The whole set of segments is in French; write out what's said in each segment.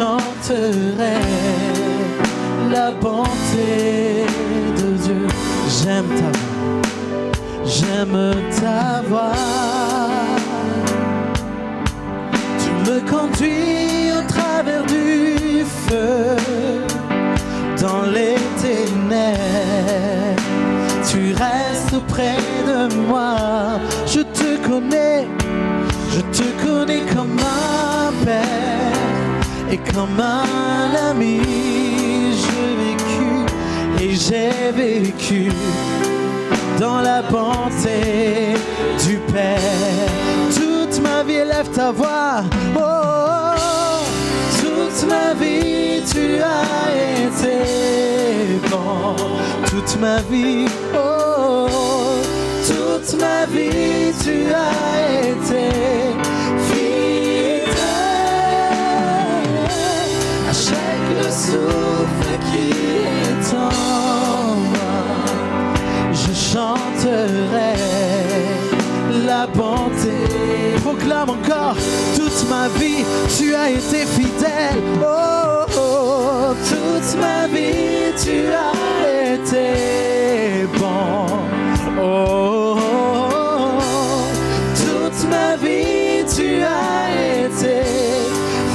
chanterai la bonté de Dieu. J'aime ta voix, j'aime ta voix. Tu me conduis au travers du feu, dans les ténèbres. Tu restes auprès de moi. Je te connais comme un père et comme un ami. J'ai vécu dans la bonté du Père. Toute ma vie, élève ta voix. Oh, oh, oh. Toute ma vie, tu as été bon. Toute ma vie, oh, oh. Toute ma vie, tu as été fidèle. À chaque souffle qui est en moi, je chanterai la bonté. Proclame encore. Toute ma vie, tu as été fidèle. Oh, oh, oh. Toute ma vie, tu as été bon. Oh, oh, oh. Toute ma vie, tu as été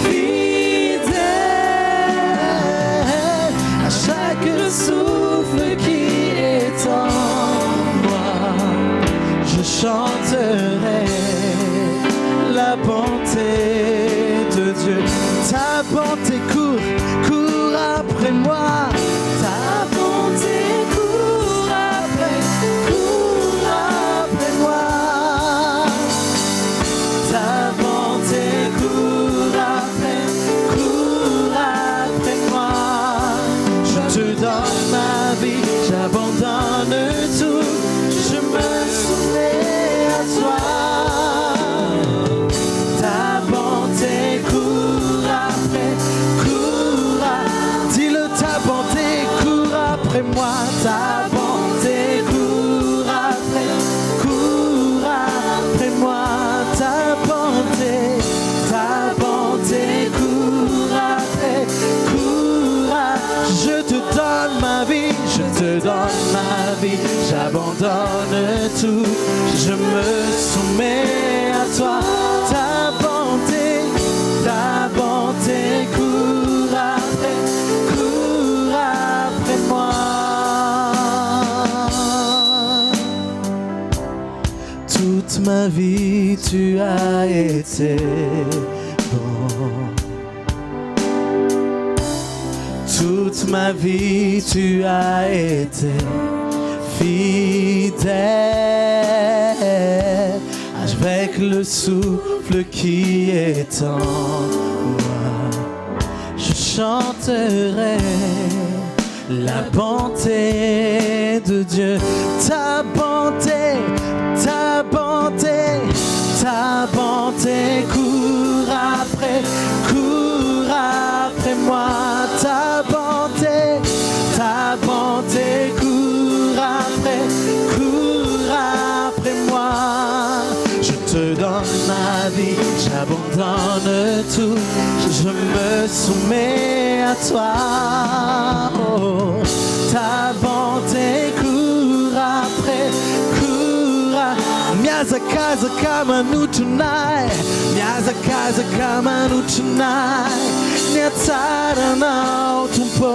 fidèle. À chaque souffle qui est en moi, je chanterai la bonté de Dieu. Ta bonté court après moi. Ta bonté court après moi. Ta bonté court après moi. Je te donne ma vie, j'abandonne tout. Je me soumets à toi. Ta bonté court après. Dis-le, ta bonté court après moi. Ta bonté court après moi. Ta bonté court après. Je te donne ma vie, je te donne ma vie, j'abandonne tout, je me soumets à toi. Ta bonté court après moi. Toute ma vie, tu as été bon. Toute ma vie, tu as été fidèle. Avec le souffle qui est en moi, je chanterai la bonté de Dieu. Ta bonté court après moi. Ta bonté court après moi. Je te donne ma vie, j'abandonne tout, je me soumets à toi. Oh, ta bonté court après. Miazakaza kamanu tonight. Miazakaza kamanu tonight. Niatara na tumpo.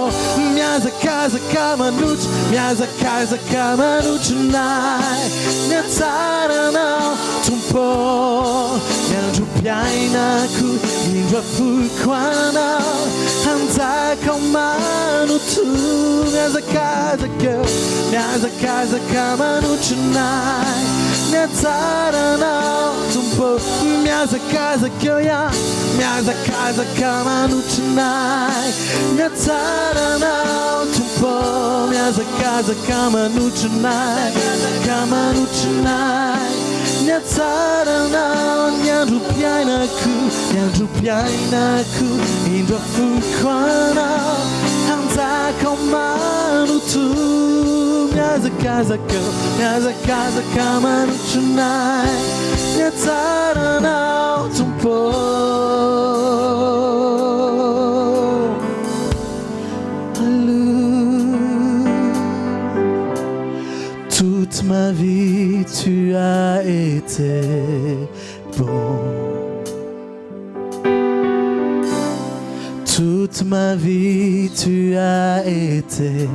Miazakaza kamanu. Miazakaza kamanu tonight. Niatara na tumpo. Nianjupiaina ku. Indra fukwana. Hanta kamanu tu. Miazakaza girl. Miazakaza kamanu tonight. Niatara na tumpo. Miazakaza kyoya. Miazakaza kamanu tonight. Niatara na tumpo. Miazakaza kamanu tonight. Kamanu tonight. Niatara na nyandupiaina ku. Indra fukwana. Hanta kamanu tu. Miazakaza kamanu tonight. Niatara na tumpo. été bon. Toute ma vie, tu as été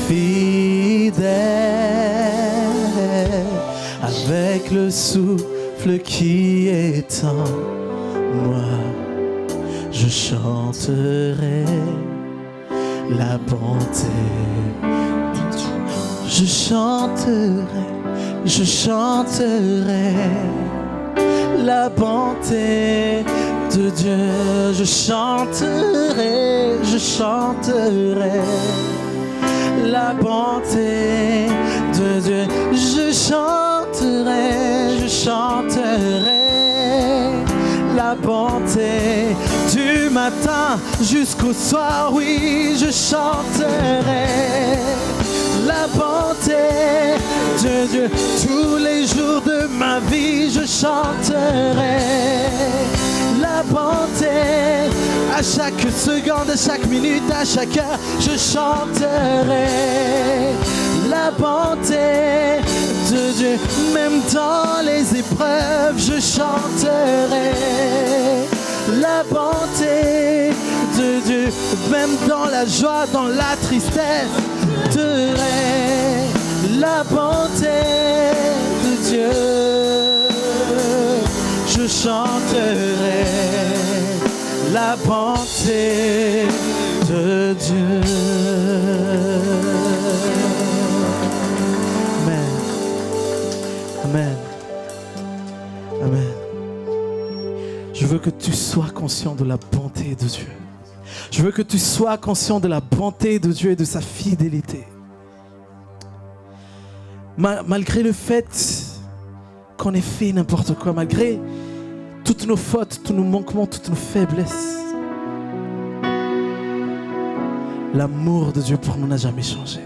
fidèle. Avec le souffle qui est en moi, je chanterai la bonté. Je chanterai la bonté de Dieu. Je chanterai la bonté de Dieu. Je chanterai la bonté du matin jusqu'au soir. Oui, je chanterai la bonté de Dieu. Tous les jours de ma vie, je chanterai la bonté. À chaque seconde, à chaque minute, à chaque heure, je chanterai la bonté de Dieu. Même dans les épreuves, je chanterai la bonté de Dieu. Même dans la joie, dans la tristesse, la bonté de Dieu. Je chanterai la bonté de Dieu. Amen. Amen. Amen. Je veux que tu sois conscient de la bonté de Dieu. Je veux que tu sois conscient de la bonté de Dieu et de sa fidélité. Malgré le fait qu'on ait fait n'importe quoi, malgré toutes nos fautes, tous nos manquements, toutes nos faiblesses, l'amour de Dieu pour nous n'a jamais changé.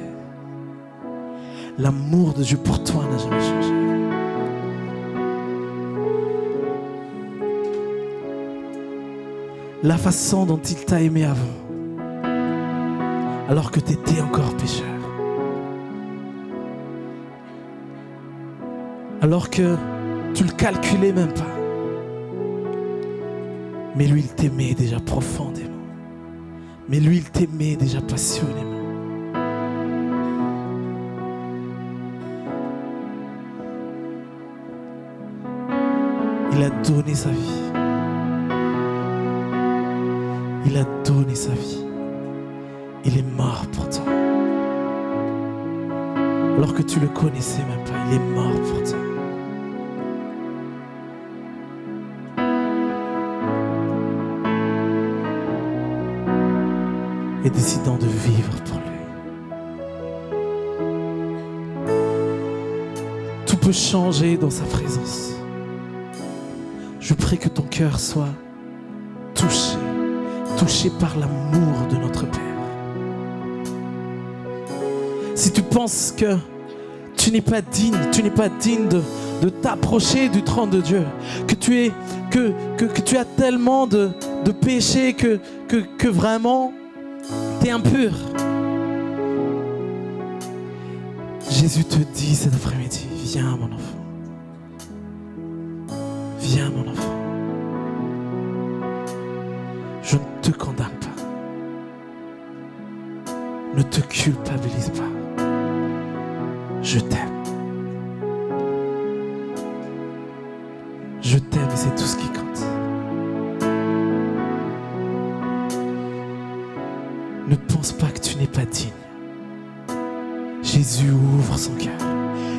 L'amour de Dieu pour toi n'a jamais changé. La façon dont il t'a aimé avant, alors que tu étais encore pécheur, alors que tu le calculais même pas, mais lui il t'aimait déjà profondément, mais lui il t'aimait déjà passionnément. Il a donné sa vie. Il a donné sa vie. Il est mort pour toi. Alors que tu le connaissais même pas, il est mort pour toi. Et décidant de vivre pour lui. Tout peut changer dans sa présence. Je prie que ton cœur soit touché par l'amour de notre Père. Si tu penses que tu n'es pas digne de t'approcher du trône de Dieu, que tu as tellement de péchés que vraiment tu es impur, Jésus te dit cet après-midi, viens mon enfant. Viens mon enfant. Je ne te condamne pas. Ne te culpabilise pas. Je t'aime. Je t'aime et c'est tout ce qui compte. Ne pense pas que tu n'es pas digne. Jésus ouvre son cœur.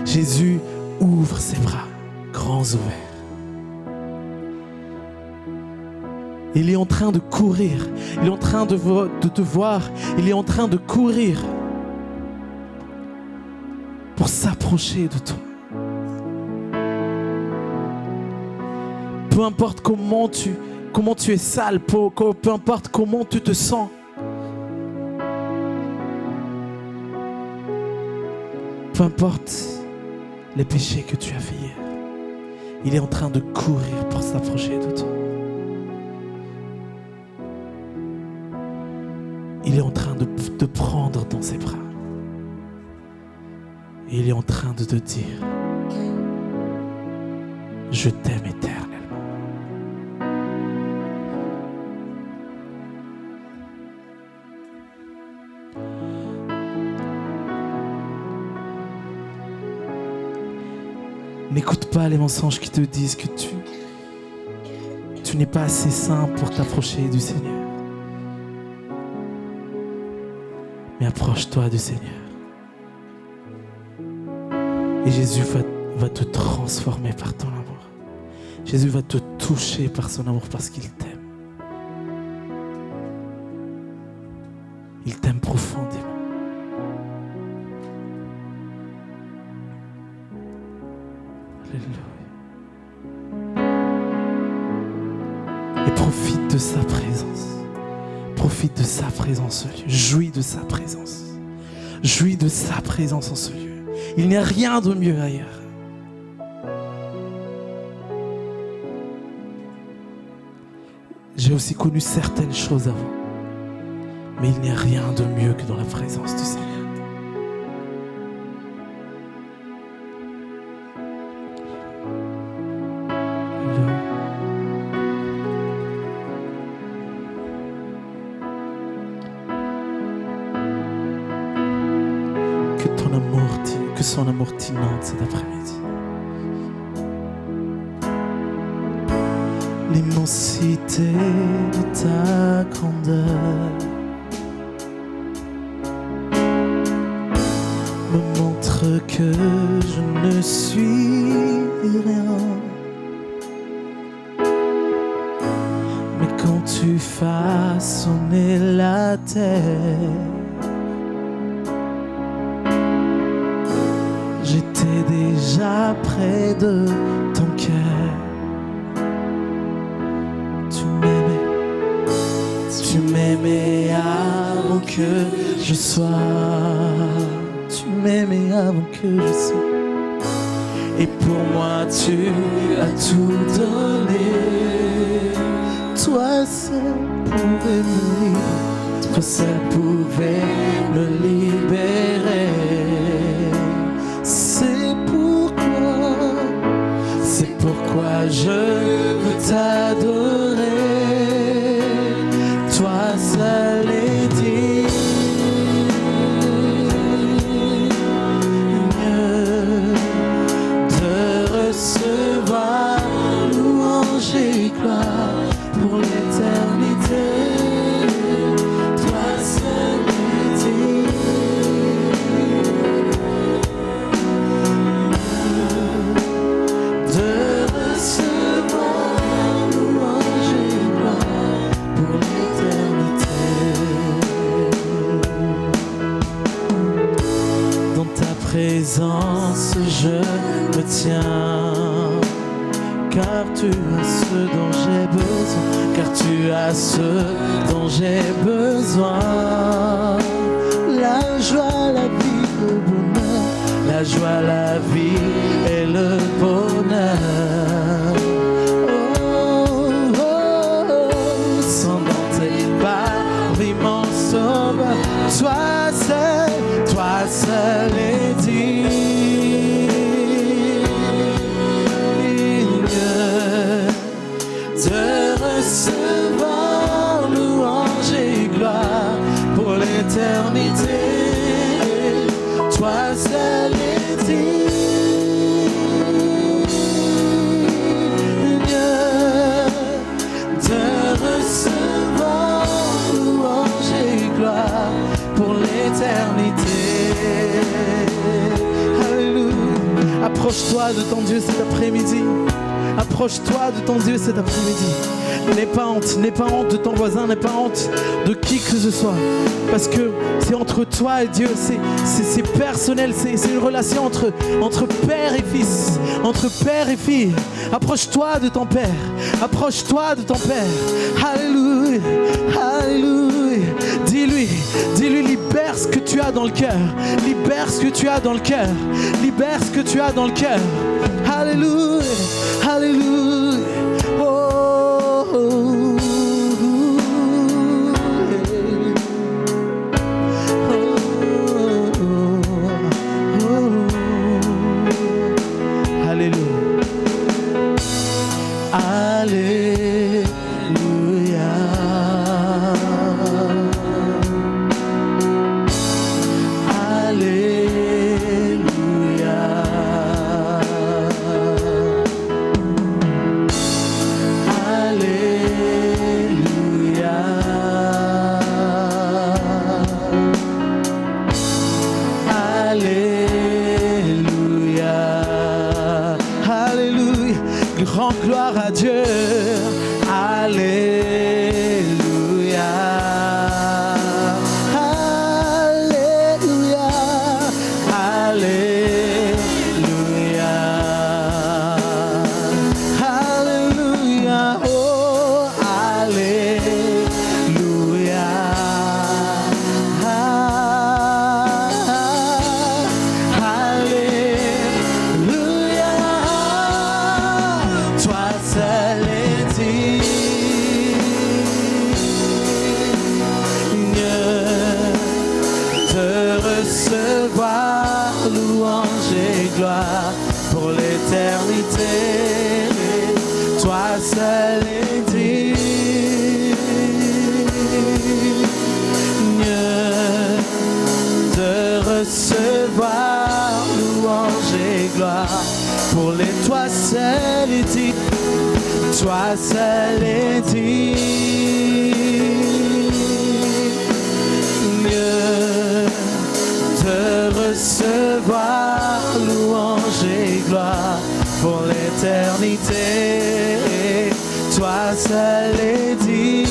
Jésus ouvre ses bras, grands ouverts. Il est en train de courir. Il est en train de te voir. Il est en train de courir pour s'approcher de toi. Peu importe comment tu es sale, peu importe comment tu te sens. Peu importe les péchés que tu as fait hier. Il est en train de courir pour s'approcher de toi. Il est en train de te prendre dans ses bras. Et il est en train de te dire, je t'aime éternellement. N'écoute pas les mensonges qui te disent que tu n'es pas assez saint pour t'approcher du Seigneur. Mais approche-toi du Seigneur. Et Jésus va te transformer par ton amour. Jésus va te toucher par son amour parce qu'il t'aime. Il t'aime profondément. Alléluia. Et profite de sa présence. Profite de sa présence en ce lieu. Jouis de sa présence. Jouis de sa présence en ce lieu. Il n'y a rien de mieux ailleurs. J'ai aussi connu certaines choses avant. Mais il n'y a rien de mieux que dans la présence du Seigneur. Que son amour t'inonde cet après-midi. L'immensité de ta grandeur me montre que je ne suis rien. Mais quand tu façonnais la terre, j'étais déjà près de ton cœur. Tu m'aimais avant que je sois. Tu m'aimais avant que je sois. Et pour moi tu as tout donné. Toi seul pouvais me libérer. Toi seul pouvais me libérer. C'est pourquoi je veux t'adorer. Toi seul est digne de recevoir louange et gloire pour l'éternité. Toi seul est digne présence, je me tiens, car tu as ce dont j'ai besoin, car tu as ce dont j'ai besoin. La joie, la vie, le bonheur, la joie, la vie et le bonheur. Oh, oh, oh, sans tes par mon sauveur, toi seul est digne de recevoir louange et gloire pour l'éternité. Toi seul est digne de recevoir louange et gloire pour l'éternité. Alléluia. Approche-toi de ton Dieu cet après-midi. Approche-toi de ton Dieu cet après-midi. N'aie pas honte de ton voisin, n'aie pas honte de qui que ce soit. Parce que c'est entre toi et Dieu, c'est personnel, c'est une relation entre père et fils, entre père et fille. Approche-toi de ton père, approche-toi de ton père. Alléluia, alléluia. Dis-lui, libère ce que tu as dans le cœur. Libère ce que tu as dans le cœur. Libère ce que tu as dans le cœur. Alléluia, alléluia. Oh, oh, oh. Alléluia. rends gloire à Dieu. Alléluia. Alléluia. Alléluia. Alléluia. Oh, Alléluia. Alléluia. Toi seul est digne de recevoir louange et gloire pour l'éternité. Toi seul est digne de recevoir louange et gloire pour les. Toi seul est digne. Toi seul est digne de recevoir louange et gloire pour l'éternité. Toi seul est digne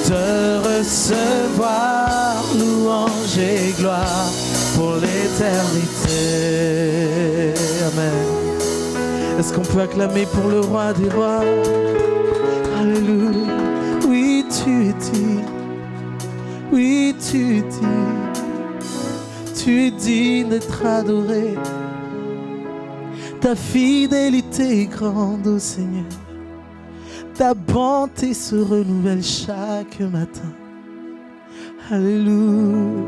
de recevoir louange et gloire pour l'éternité. Amen. Est-ce qu'on peut acclamer pour le roi des rois? Alléluia. Oui, tu es digne. Oui, tu es digne. Tu es digne d'être adoré. Ta fidélité est grande, ô Seigneur. Ta bonté se renouvelle chaque matin. Alléluia.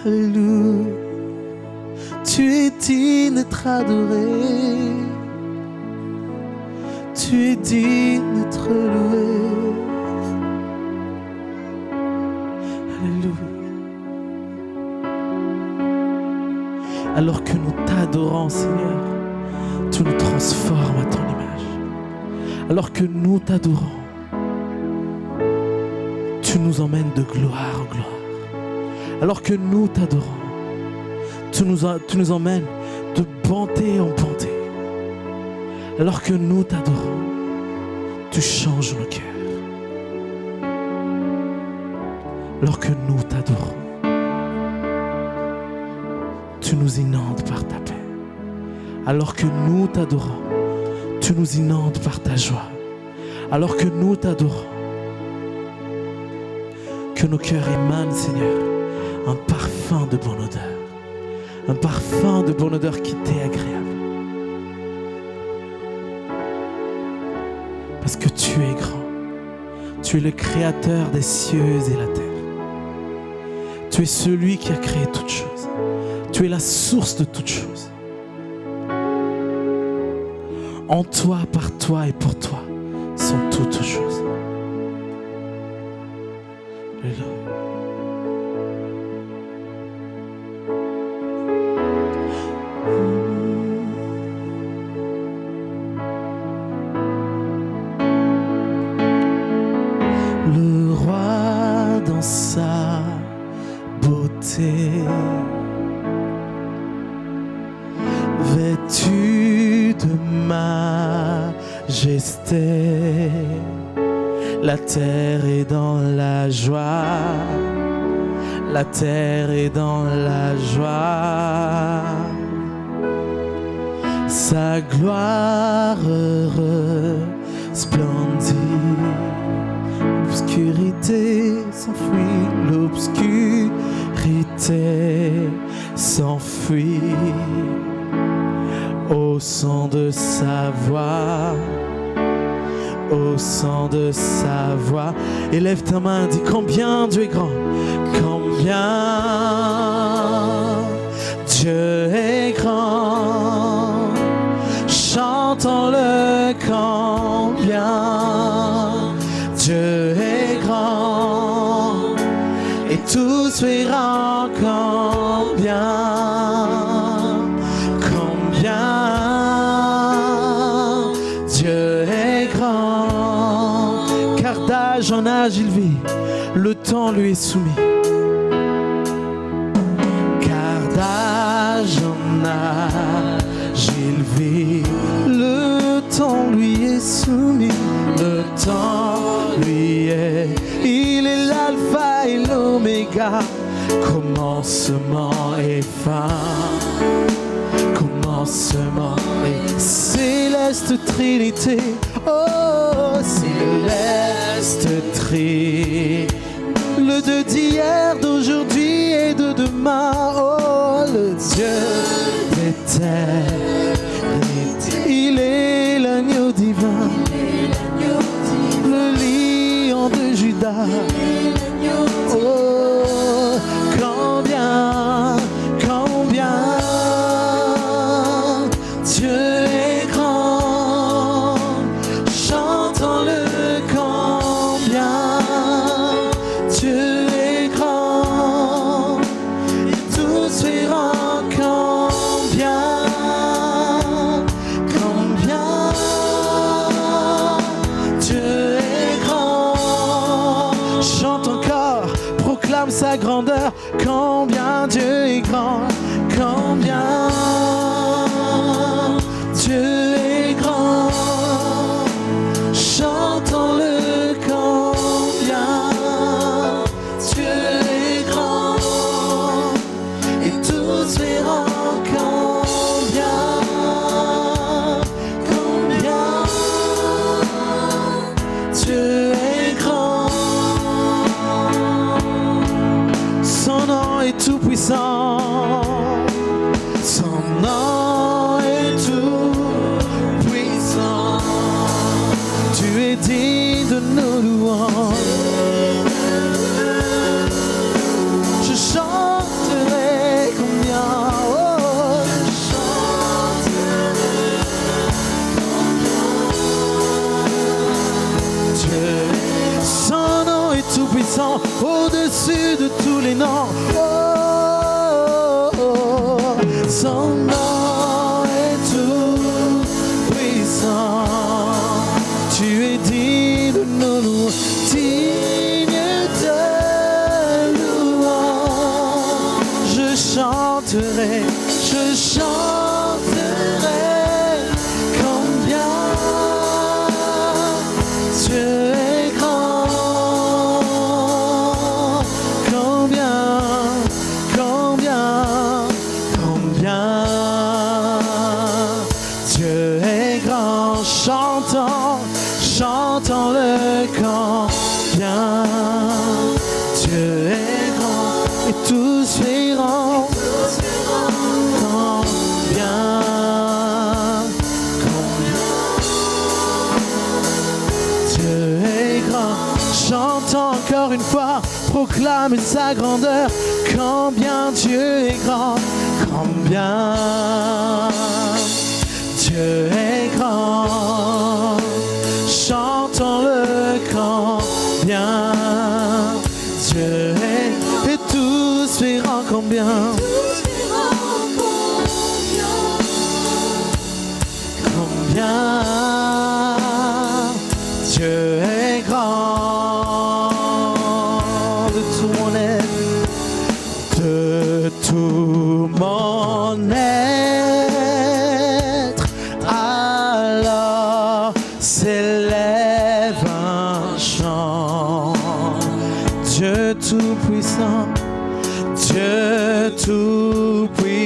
Alléluia. Tu es digne d'être adoré. Tu es digne d'être loué. Alléluia. Alors que nous t'adorons, Seigneur, tu nous transformes à ton image. Alors que nous t'adorons, tu nous emmènes de gloire en gloire. Alors que nous t'adorons, tu nous emmènes de bonté en bonté. Alors que nous t'adorons, tu changes nos cœurs. Alors que nous t'adorons, tu nous inondes par ta paix. Alors que nous t'adorons, tu nous inondes par ta joie. Alors que nous t'adorons, que nos cœurs émanent, Seigneur, un parfum de bonne odeur. Un parfum de bonne odeur qui t'est agréable. Parce que tu es grand. Tu es le créateur des cieux et la terre. Tu es celui qui a créé toutes choses. Tu es la source de toutes choses. En toi, par toi et pour toi sont toutes choses. Alléluia. Le roi dans sa beauté, vêtu de majesté, la terre est dans la joie, la terre est dans la joie. Sa gloire resplendit. L'obscurité s'enfuit, l'obscurité s'enfuit au son de sa voix, au son de sa voix. Élève ta main, dis combien Dieu est grand, combien Dieu est grand. Chantons-le, combien Dieu est grand, et tous verront combien, combien Dieu est grand. Car d'âge en âge il vit, le temps lui est soumis. Car d'âge âge élevé. Le temps lui est soumis, le temps lui est. Il est l'alpha et l'oméga, commencement et fin. Commencement et céleste Trinité. Oh, céleste Trinité. Le Dieu d'hier, d'aujourd'hui et de demain. Oh, le Dieu d'éternité. Il est l'agneau divin, le lion de Judas. Oh, combien, combien Dieu est grand. Chantons-le, combien Dieu est grand. Et tous verront combien, combien Dieu est grand. Chante encore, proclame sa grandeur. Combien Dieu est grand, combien Dieu est grand. Chantons-le, combien Dieu est grand. Et tous verront combien, combien Dieu est grand. Son nom est tout puissant. Son nom est tout puissant. Tu es digne de nos louanges. Je chanterai combien, oh, je chanterai combien Dieu. Son nom est tout puissant, au-dessus de tous les noms. Oh, oh, oh. Son nom est tout puissant. Tu es digne de nos louanges, digne de louanges. Je chanterai combien Dieu est grand. Combien, combien, combien Dieu est grand. Chantons, chantons-le, combien Dieu est grand. Et tous verront combien, combien Dieu est grand. Chantons encore une fois, proclame sa grandeur. Combien Dieu est grand, combien Dieu est grand. Chantons-le, combien Dieu est. Et tous verront combien, combien Dieu est grand. De tout mon être, de tout mon être, alors s'élève un chant. Dieu tout-puissant, Dieu tout-puissant,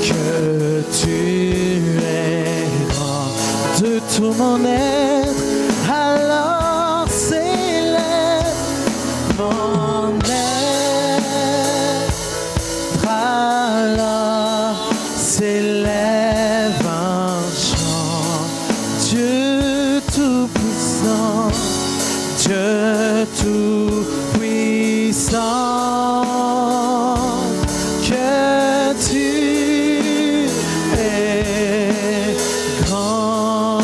que tu es grand. De tout mon être, alors s'élève mon être, alors s'élève un chant. Dieu tout-puissant, Dieu tout-puissant, que tu es grand.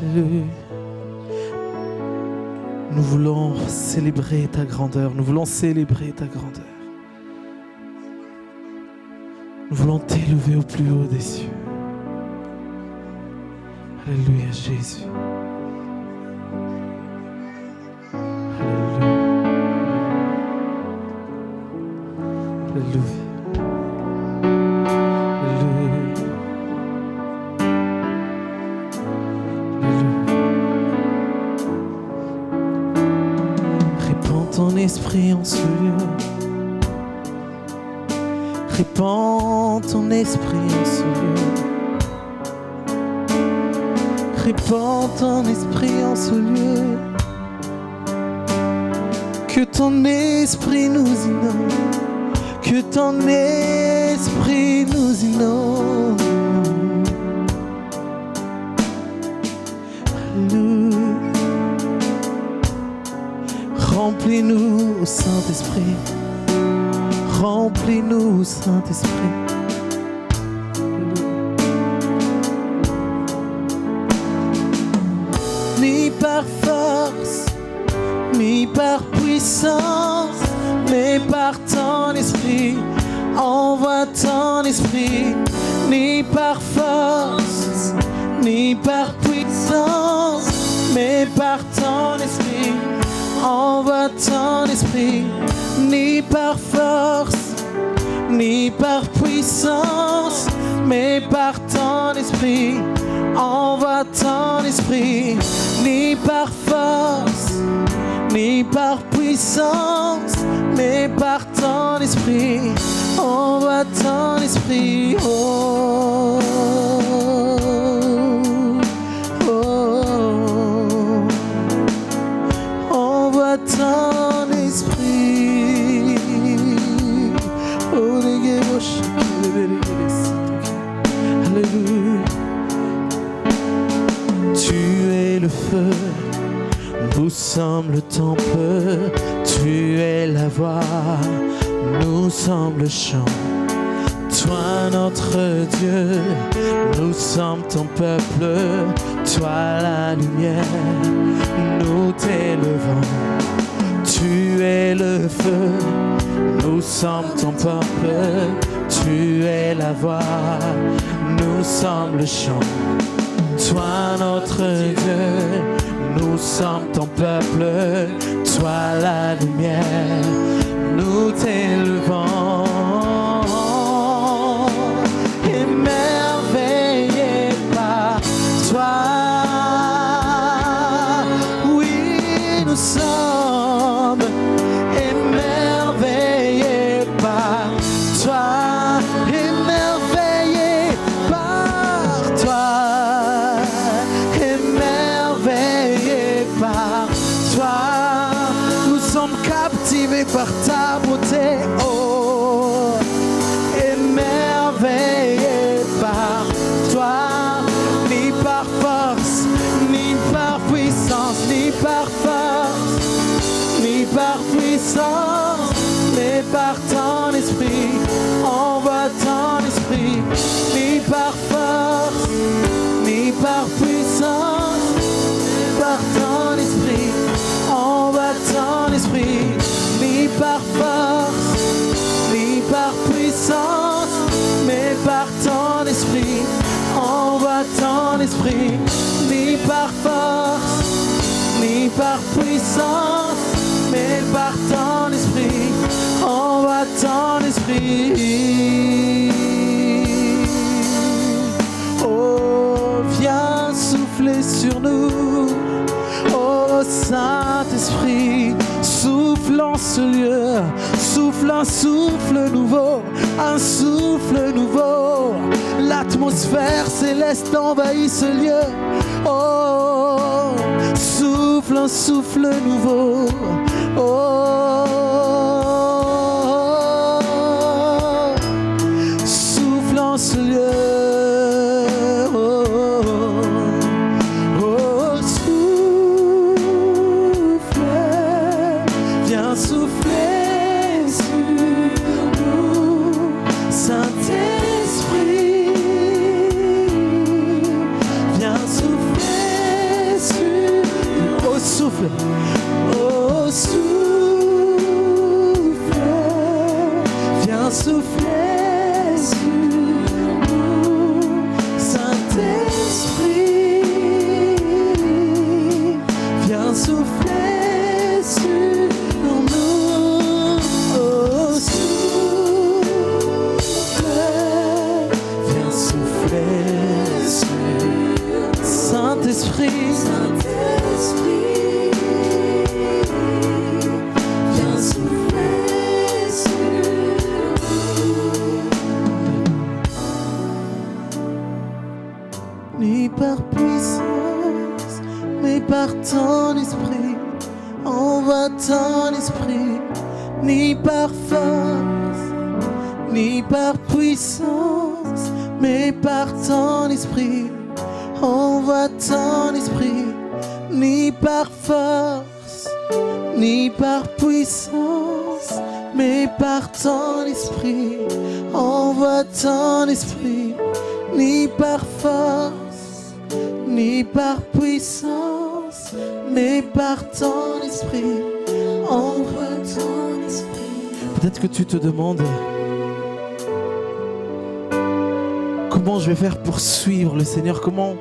Alléluia. Nous voulons célébrer ta grandeur. Nous voulons célébrer ta grandeur. Nous voulons t'élever au plus haut des cieux. Alléluia, Jésus. Alléluia. Alléluia. Ton esprit en ce lieu. Répands ton esprit en ce lieu. Répands ton esprit en ce lieu. Que ton esprit nous inonde. Que ton esprit nous inonde. Alléluia. Remplis-nous, Saint-Esprit. Remplis-nous, Saint-Esprit. Ni par force, ni par puissance, mais par ton esprit. Envoie ton esprit. Ni par force, ni par puissance, mais par ton esprit. Envoie ton esprit, ni par force, ni par puissance, mais par ton esprit. Envoie ton esprit, ni par force, ni par puissance, mais par ton esprit. Envoie ton esprit. Oh. Ton esprit. Alléluia. Tu es le feu, nous sommes le temple. Tu es la voix, nous sommes le chant. Toi notre Dieu, nous sommes ton peuple. Toi la lumière, nous t'élevons. Tu es le feu, nous sommes ton peuple. Tu es la voix, nous sommes le chant. Toi notre Dieu, nous sommes ton peuple. Toi la lumière, nous t'élevons. Émerveillé par toi, oui nous sommes émerveillés par toi, émerveillés par toi, émerveillés par toi. Nous sommes captivés par ta beauté, oh, émerveillés par toi, ni par force, ni par puissance, ni par force, ni par puissance, mais par ton esprit. Envoie ton esprit, ni par force, ni par puissance, par ton esprit. Envoie ton esprit, ni par force, ni par puissance, mais par ton esprit. Envoie ton esprit, ni par force, ni par puissance, mais par ton esprit. Envoie ton esprit. Oh, viens souffler sur nous. Oh, Saint-Esprit, souffle en ce lieu. Souffle un souffle nouveau, un souffle nouveau. L'atmosphère céleste envahit ce lieu. Oh, souffle un souffle nouveau. Oh, souffle en ce lieu. Oh, souffle, viens souffler sur nous, Saint-Esprit, viens souffler ni par puissance, mais par ton esprit. Envoie ton esprit, ni par force, ni par puissance, mais par ton esprit. Envoie ton esprit, ni par force, ni par puissance, mais par ton esprit. Envoie ton esprit, ni par force, ni par puissance, mais par ton esprit. Envoie ton esprit. Peut-être que tu te demandes comment je vais faire pour suivre le Seigneur. Comment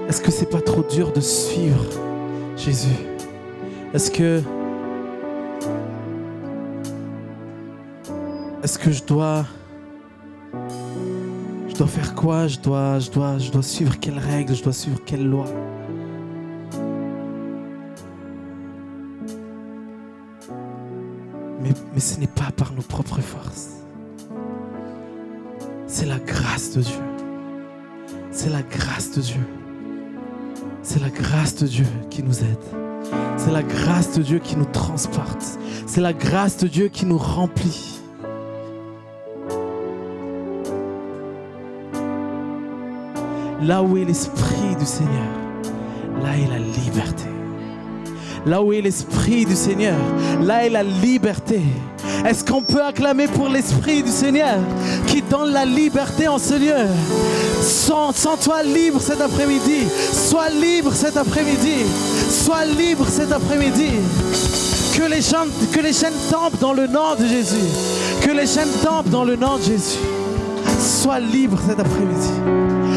est-ce que c'est pas trop dur de suivre Jésus? Est-ce que je dois faire quoi? Je dois suivre quelles règles? Je dois suivre quelle loi? Mais ce n'est pas par nos propres forces. C'est la grâce de Dieu. C'est la grâce de Dieu. C'est la grâce de Dieu qui nous aide. C'est la grâce de Dieu qui nous transporte. C'est la grâce de Dieu qui nous remplit. Là où est l'Esprit du Seigneur, là est la liberté. Là où est l'Esprit du Seigneur, là est la liberté. Est-ce qu'on peut acclamer pour l'Esprit du Seigneur qui donne la liberté en ce lieu? Sens-toi libre cet après-midi. Sois libre cet après-midi. Sois libre cet après-midi. Que les chaînes tombent dans le nom de Jésus. Que les chaînes tombent dans le nom de Jésus. Sois libre cet après-midi.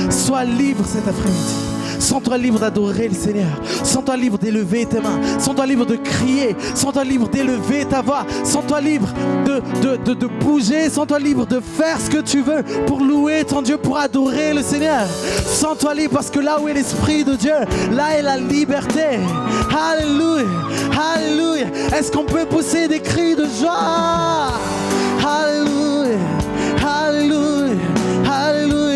Sois libre cet après-midi. Sens-toi libre d'adorer le Seigneur. Sens-toi libre d'élever tes mains. Sens-toi libre de crier. Sens-toi libre d'élever ta voix. Sens-toi libre de bouger. Sens-toi libre de faire ce que tu veux pour louer ton Dieu, pour adorer le Seigneur. Sens-toi libre parce que là où est l'Esprit de Dieu, là est la liberté. Alléluia. Alléluia. Est-ce qu'on peut pousser des cris de joie? Alléluia. Alléluia. Alléluia.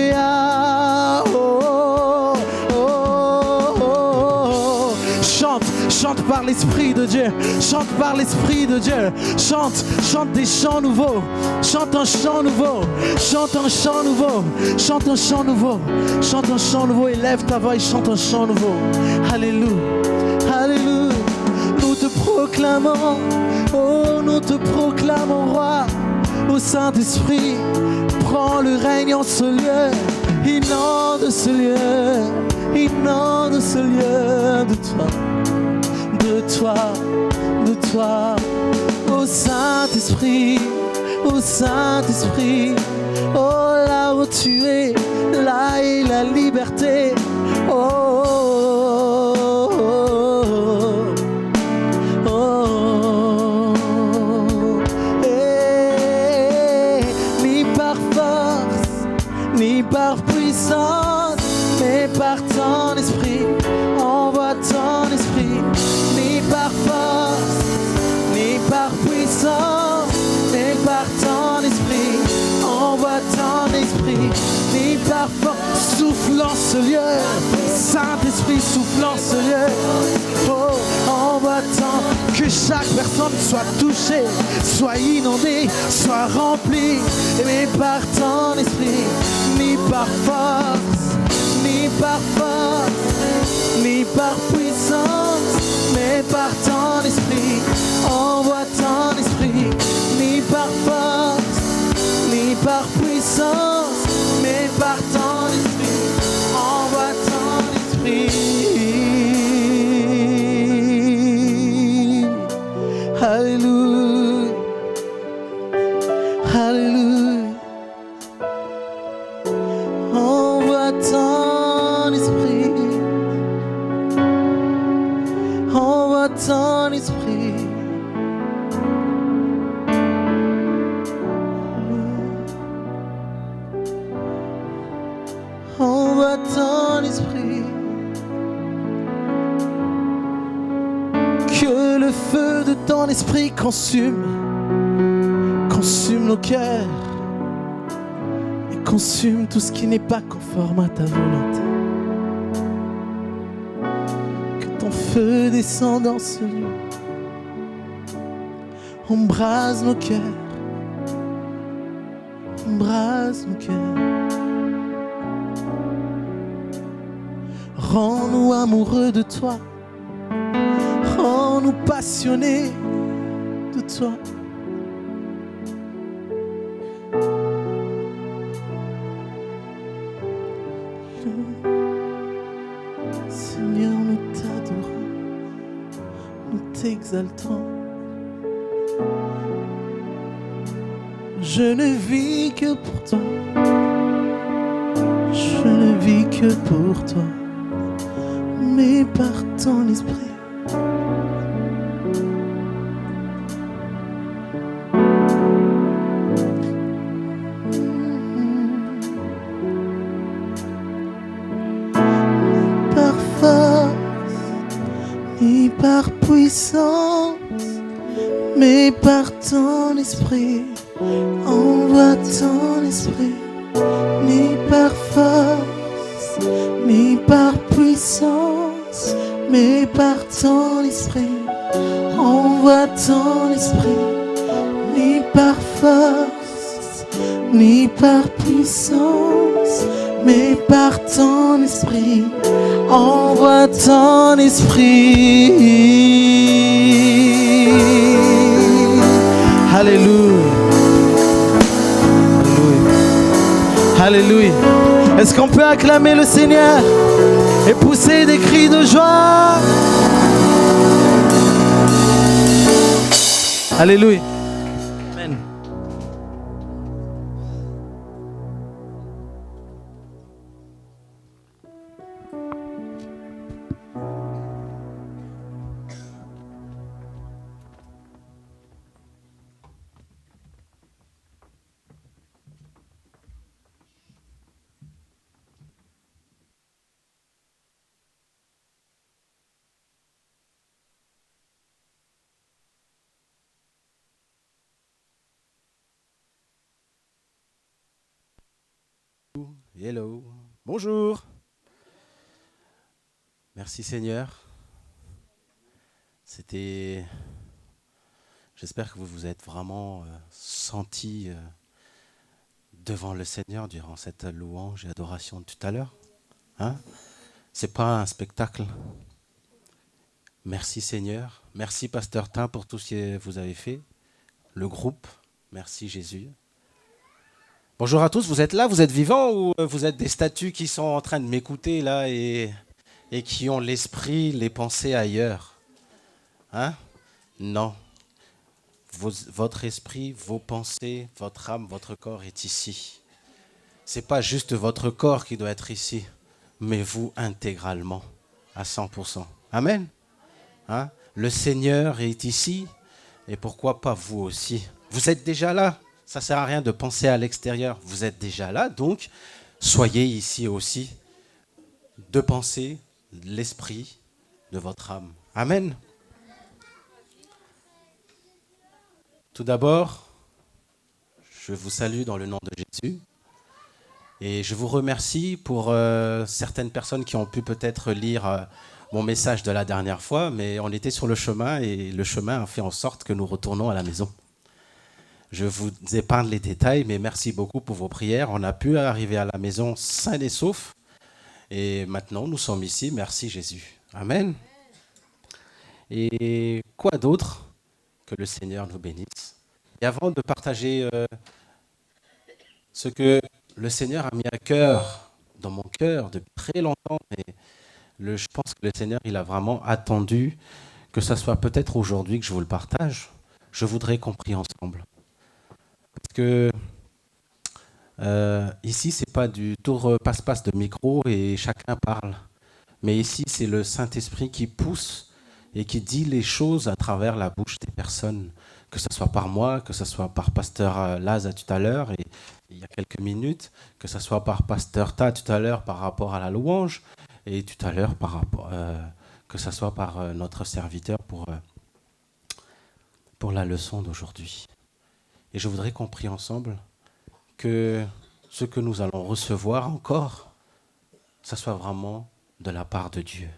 Chante par l'Esprit de Dieu. Chante par l'Esprit de Dieu. Chante des chants nouveaux. Chante un chant nouveau. Chante un chant nouveau. Chante un chant nouveau. Chante un chant nouveau. Élève ta voix et chante un chant nouveau. Alléluia. Alléluia. Nous te proclamons. Oh, nous te proclamons, roi. Ô Saint-Esprit, prends le règne en ce lieu. Inonde ce lieu. Inonde ce lieu de toi. De toi, de toi, ô Saint-Esprit, ô Saint-Esprit, oh là où tu es, là est la liberté, oh, oh, oh, oh, oh. Ni par force, ni par puissance, mais par ton esprit, envoie ton esprit. Ni par force, ni par puissance, mais par ton esprit, envoie ton esprit, ni par force, souffle en ce lieu, Saint-Esprit souffle en ce lieu, oh, envoie ton, que chaque personne soit touchée, soit inondée, soit remplie, mais par ton esprit, ni par force, ni par force, ni par puissance, mais par ton esprit, envoie ton esprit, ni par force, ni par puissance, mais par ton esprit, envoie ton esprit. Alléluia, alléluia, envoie ton esprit. Envoie ton esprit. Envoie ton esprit. Que le feu de ton esprit consume nos cœurs et Consume tout ce qui n'est pas conforme à ta volonté. Que ton feu descende dans ce lieu. Embrase nos cœurs. Embrase nos cœurs. Rends-nous amoureux de toi. Rends-nous passionnés de toi. Seigneur, nous t'adorons, nous t'exaltons. Je ne vis que pour toi. Je ne vis que pour toi. Mais par ton esprit. Par force, ni par puissance, mais par ton esprit. Envoie ton esprit, ni par force, ni par puissance, mais par ton esprit. Envoie ton esprit, ni par force, ni par puissance, mais par ton esprit. Envoie ton esprit. Alléluia. Alléluia. Est-ce qu'on peut acclamer le Seigneur et pousser des cris de joie? Alléluia. Amen. Hello, bonjour. Merci Seigneur. J'espère que vous vous êtes vraiment sentis devant le Seigneur durant cette louange et adoration de tout à l'heure. Hein? C'est pas un spectacle. Merci Seigneur. Merci Pasteur Tin pour tout ce que vous avez fait. Le groupe. Merci Jésus. Bonjour à tous, vous êtes là, vous êtes vivants ou vous êtes des statues qui sont en train de m'écouter là et qui ont l'esprit, les pensées ailleurs? Hein? Non. Votre esprit, vos pensées, votre âme, votre corps est ici. C'est pas juste votre corps qui doit être ici, mais vous intégralement, à 100%. Amen. Hein? Le Seigneur est ici et pourquoi pas vous aussi? Vous êtes déjà là. Ça ne sert à rien de penser à l'extérieur. Vous êtes déjà là, donc soyez ici aussi de penser l'esprit de votre âme. Amen. Tout d'abord, je vous salue dans le nom de Jésus et je vous remercie pour certaines personnes qui ont pu peut-être lire mon message de la dernière fois, mais on était sur le chemin et le chemin a fait en sorte que nous retournons à la maison. Je vous épargne les détails, mais merci beaucoup pour vos prières. On a pu arriver à la maison sains et saufs. Et maintenant, nous sommes ici. Merci Jésus. Amen. Et quoi d'autre que le Seigneur nous bénisse? Et avant de partager ce que le Seigneur a mis à cœur, dans mon cœur, depuis très longtemps, et je pense que le Seigneur, il a vraiment attendu que ça soit peut-être aujourd'hui que je vous le partage. Je voudrais qu'on prie ensemble. Parce que ici, ce n'est pas du tour passe-passe de micro et chacun parle. Mais ici, c'est le Saint-Esprit qui pousse et qui dit les choses à travers la bouche des personnes. Que ce soit par moi, que ce soit par Pasteur Laz tout à l'heure, et il y a quelques minutes, que ce soit par Pasteur Ta tout à l'heure par rapport à la louange, et tout à l'heure que ce soit par notre serviteur pour la leçon d'aujourd'hui. Et je voudrais qu'on prie ensemble que ce que nous allons recevoir encore, ça soit vraiment de la part de Dieu.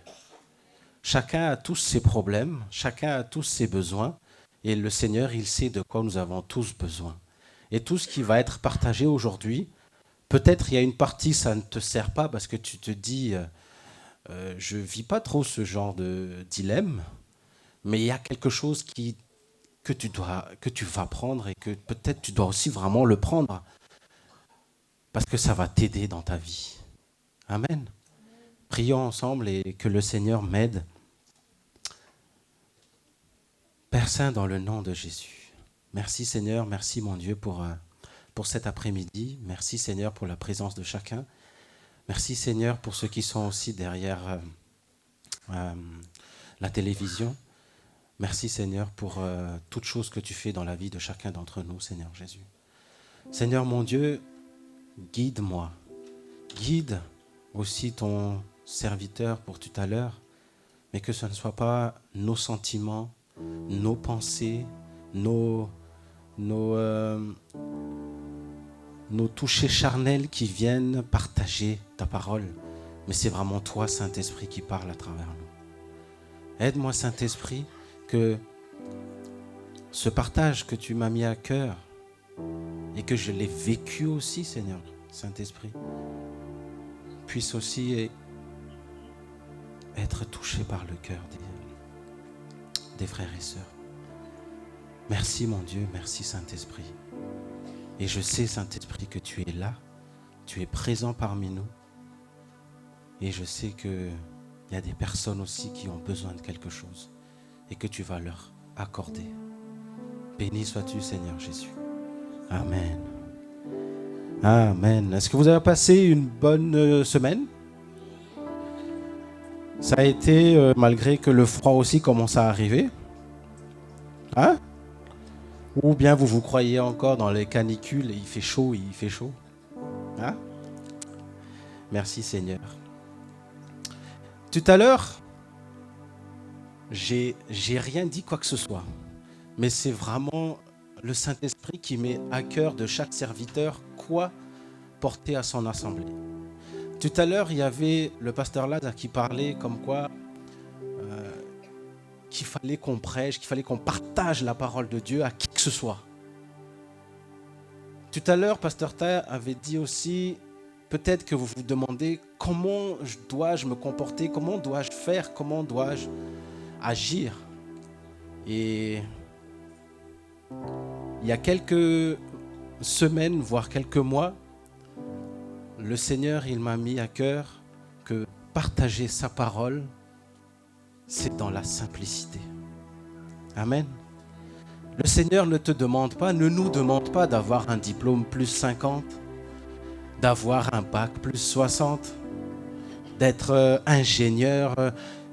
Chacun a tous ses problèmes, chacun a tous ses besoins, et le Seigneur, il sait de quoi nous avons tous besoin. Et tout ce qui va être partagé aujourd'hui, peut-être il y a une partie, ça ne te sert pas parce que tu te dis, je ne vis pas trop ce genre de dilemme, mais il y a quelque chose que tu vas prendre et que peut-être tu dois aussi vraiment le prendre parce que ça va t'aider dans ta vie. Amen. Prions ensemble et que le Seigneur m'aide. Père Saint, dans le nom de Jésus. Merci Seigneur, merci mon Dieu pour cet après-midi. Merci Seigneur pour la présence de chacun. Merci Seigneur pour ceux qui sont aussi derrière la télévision. Merci Seigneur pour toutes choses que tu fais dans la vie de chacun d'entre nous, Seigneur Jésus. Seigneur mon Dieu, guide-moi. Guide aussi ton serviteur pour tout à l'heure, mais que ce ne soit pas nos sentiments, nos pensées, nos touchés charnels qui viennent partager ta parole, mais c'est vraiment toi, Saint-Esprit, qui parle à travers nous. Aide-moi, Saint-Esprit, que ce partage que tu m'as mis à cœur et que je l'ai vécu aussi, Seigneur, Saint-Esprit, puisse aussi être touché par le cœur des frères et sœurs. Merci mon Dieu, merci Saint-Esprit. Et je sais, Saint-Esprit, que tu es là, tu es présent parmi nous. Et je sais qu'il y a des personnes aussi qui ont besoin de quelque chose et que tu vas leur accorder. Béni sois-tu, Seigneur Jésus. Amen. Amen. Est-ce que vous avez passé une bonne semaine? Ça a été, malgré que le froid aussi commence à arriver. Hein? Ou bien vous croyez encore dans les canicules et il fait chaud, Hein? Merci Seigneur. Tout à l'heure, j'ai rien dit quoi que ce soit. Mais c'est vraiment le Saint-Esprit qui met à cœur de chaque serviteur quoi porter à son assemblée. Tout à l'heure, il y avait le pasteur Lad qui parlait comme quoi qu'il fallait qu'on prêche, qu'il fallait qu'on partage la parole de Dieu à qui que ce soit. Tout à l'heure, pasteur Ta avait dit aussi, peut-être que vous vous demandez comment dois-je me comporter, comment dois-je faire, comment dois-je agir. Et il y a quelques semaines, voire quelques mois, le Seigneur, il m'a mis à cœur que partager sa parole, c'est dans la simplicité. Amen. Le Seigneur ne nous demande pas d'avoir un diplôme plus 50, d'avoir un bac plus 60, d'être ingénieur.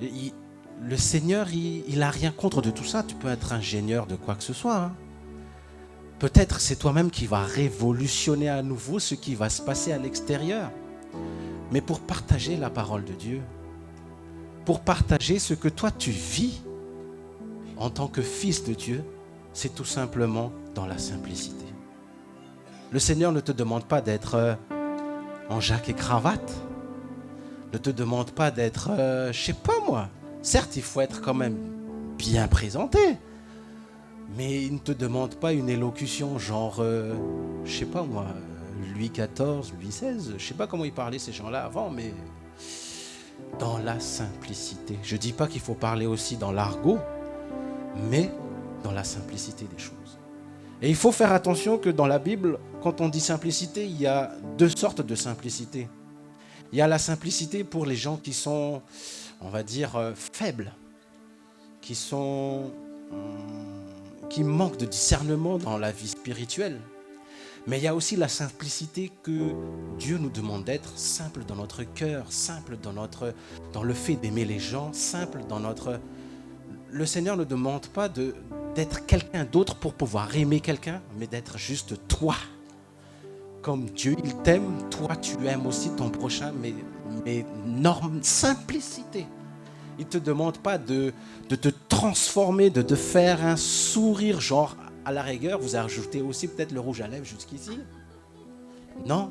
Le Seigneur, il n'a rien contre de tout ça. Tu peux être ingénieur de quoi que ce soit. Hein. Peut-être c'est toi-même qui vas révolutionner à nouveau ce qui va se passer à l'extérieur. Mais pour partager la parole de Dieu, pour partager ce que toi tu vis en tant que fils de Dieu, c'est tout simplement dans la simplicité. Le Seigneur ne te demande pas d'être en jaque et cravate, ne te demande pas d'être, je sais pas moi, certes il faut être quand même bien présenté, mais il ne te demande pas une élocution genre, je sais pas moi, Louis XIV, Louis XVI, je sais pas comment ils parlaient ces gens-là avant, mais dans la simplicité. Je dis pas qu'il faut parler aussi dans l'argot, mais dans la simplicité des choses. Et il faut faire attention que dans la Bible, quand on dit simplicité, il y a deux sortes de simplicité. Il y a la simplicité pour les gens qui sont, on va dire, faibles, qui manquent de discernement dans la vie spirituelle. Mais il y a aussi la simplicité que Dieu nous demande d'être, simple dans notre cœur, simple dans le fait d'aimer les gens, simple dans notre... Le Seigneur ne demande pas d'être quelqu'un d'autre pour pouvoir aimer quelqu'un, mais d'être juste toi. Comme Dieu, il t'aime, toi tu aimes aussi ton prochain, mais norme, simplicité. Il ne te demande pas de te transformer, de te faire un sourire, genre à la rigueur, vous ajoutez aussi peut-être le rouge à lèvres jusqu'ici. Non,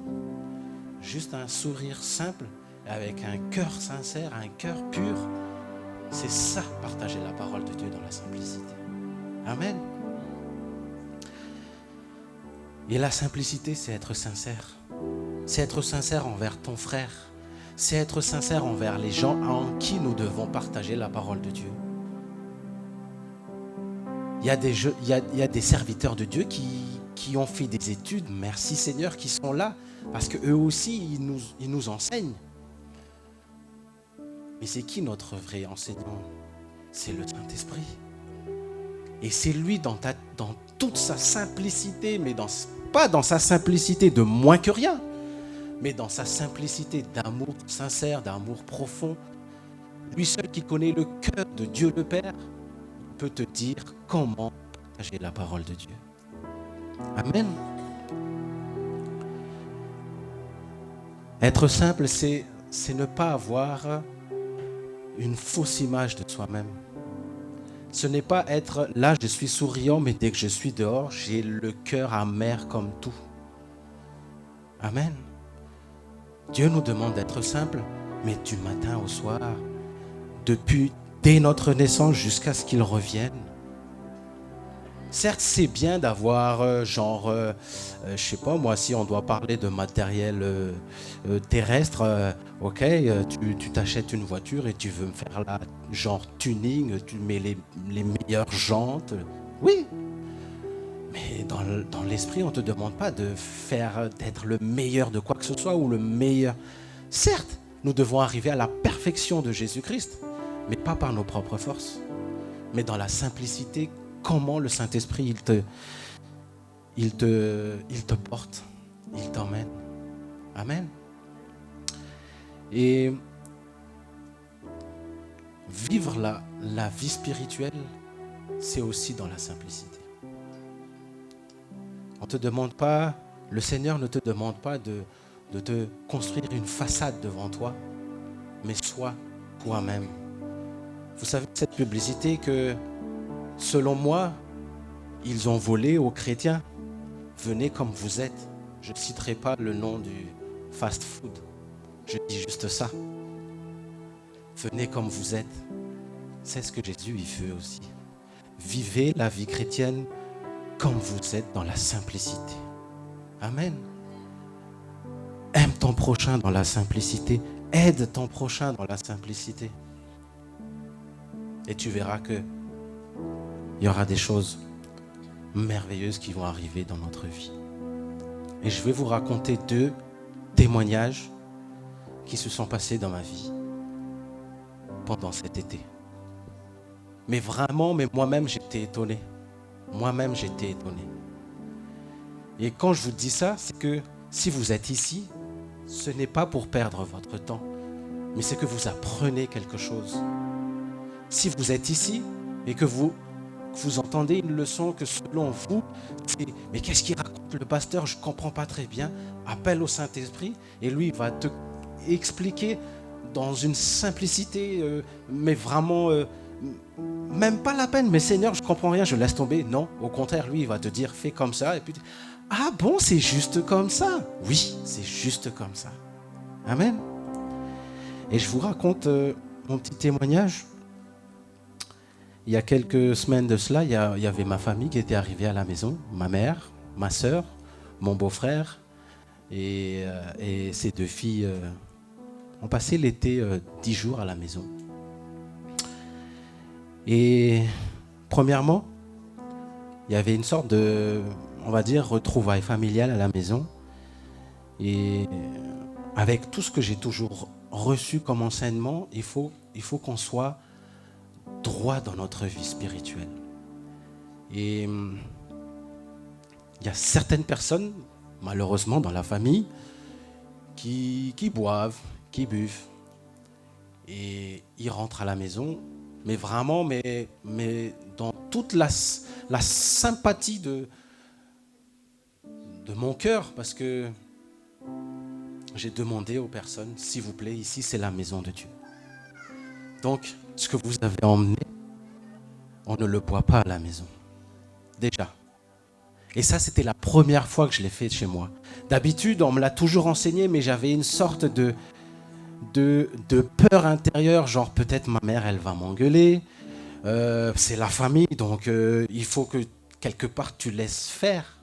juste un sourire simple, avec un cœur sincère, un cœur pur. C'est ça, partager la parole de Dieu dans la simplicité. Amen. Et la simplicité, c'est être sincère. C'est être sincère envers ton frère. C'est être sincère envers les gens en qui nous devons partager la parole de Dieu. Il y a des serviteurs de Dieu qui ont fait des études, merci Seigneur, qui sont là, parce qu'eux aussi, ils nous enseignent. Mais c'est qui notre vrai enseignant? C'est le Saint-Esprit. Et c'est lui dans toute sa simplicité, mais pas dans sa simplicité de moins que rien, mais dans sa simplicité d'amour sincère, d'amour profond. Lui seul qui connaît le cœur de Dieu le Père peut te dire comment partager la parole de Dieu. Amen. Être simple, c'est ne pas avoir une fausse image de soi-même. Ce n'est pas être là, je suis souriant, mais dès que je suis dehors, j'ai le cœur amer comme tout. Amen. Dieu nous demande d'être simple, mais du matin au soir, dès notre naissance jusqu'à ce qu'il revienne. Certes, c'est bien d'avoir je sais pas moi, si on doit parler de matériel terrestre, ok, tu t'achètes une voiture et tu veux me faire la genre tuning, tu mets les meilleures jantes, oui. Mais dans l'esprit, on ne te demande pas d'être le meilleur de quoi que ce soit ou le meilleur. Certes, nous devons arriver à la perfection de Jésus-Christ, mais pas par nos propres forces, mais dans la simplicité. Comment le Saint-Esprit, il te porte, il t'emmène. Amen. Et vivre la vie spirituelle, c'est aussi dans la simplicité. On te demande pas, le Seigneur ne te demande pas de te construire une façade devant toi, mais sois toi-même. Vous savez, cette publicité que, selon moi, ils ont volé aux chrétiens. Venez comme vous êtes. Je ne citerai pas le nom du fast-food. Je dis juste ça. Venez comme vous êtes. C'est ce que Jésus y fait aussi. Vivez la vie chrétienne comme vous êtes dans la simplicité. Amen. Aime ton prochain dans la simplicité. Aide ton prochain dans la simplicité. Et tu verras que il y aura des choses merveilleuses qui vont arriver dans notre vie. Et je vais vous raconter 2 témoignages qui se sont passés dans ma vie pendant cet été. Mais vraiment, moi-même, j'étais étonné. Moi-même, j'étais étonné. Et quand je vous dis ça, c'est que si vous êtes ici, ce n'est pas pour perdre votre temps, mais c'est que vous apprenez quelque chose. Si vous êtes ici et que vous entendez une leçon que selon vous, c'est « mais qu'est-ce qu'il raconte le pasteur? Je ne comprends pas très bien ». Appelle au Saint-Esprit et lui il va te expliquer dans une simplicité, mais vraiment, même pas la peine. « Mais Seigneur, je ne comprends rien, je laisse tomber ». Non, au contraire, lui il va te dire « fais comme ça ». Et puis « ah bon, c'est juste comme ça ». Oui, c'est juste comme ça. Amen. Et je vous raconte mon petit témoignage. Il y a quelques semaines de cela, il y avait ma famille qui était arrivée à la maison, ma mère, ma sœur, mon beau-frère et ses 2 filles ont passé l'été 10 jours à la maison. Et premièrement, il y avait une sorte de, on va dire, retrouvailles familiales à la maison. Et avec tout ce que j'ai toujours reçu comme enseignement, il faut qu'on soit droit dans notre vie spirituelle. Et il y a certaines personnes, malheureusement dans la famille, qui boivent, qui buvent. Et ils rentrent à la maison, mais vraiment, mais dans toute la sympathie de mon cœur, parce que j'ai demandé aux personnes, s'il vous plaît, ici c'est la maison de Dieu. Donc, ce que vous avez emmené, on ne le boit pas à la maison. Déjà. Et ça, c'était la première fois que je l'ai fait chez moi. D'habitude, on me l'a toujours enseigné, mais j'avais une sorte de peur intérieure, genre peut-être ma mère, elle va m'engueuler. C'est la famille, donc il faut que quelque part tu laisses faire.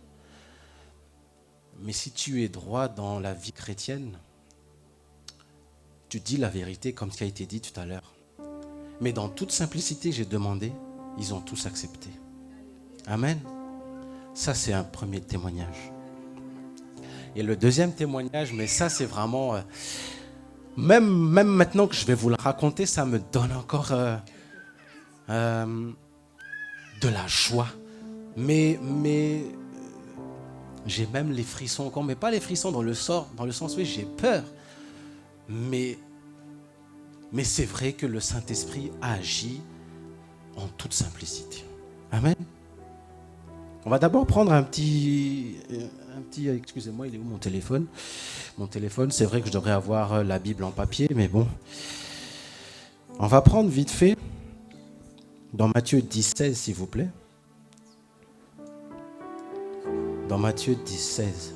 Mais si tu es droit dans la vie chrétienne, tu dis la vérité comme ce qui a été dit tout à l'heure. Mais dans toute simplicité, j'ai demandé, ils ont tous accepté. Amen. Ça, c'est un premier témoignage. Et le deuxième témoignage, mais ça, c'est vraiment... même maintenant que je vais vous le raconter, ça me donne encore de la joie. Mais j'ai même les frissons encore, mais pas les frissons dans le sens où j'ai peur. Mais c'est vrai que le Saint-Esprit agit en toute simplicité. Amen. On va d'abord prendre un petit, excusez-moi, il est où mon téléphone? Mon téléphone, c'est vrai que je devrais avoir la Bible en papier, mais bon. On va prendre vite fait, dans Matthieu 10, 16, s'il vous plaît. Dans Matthieu 10, 16.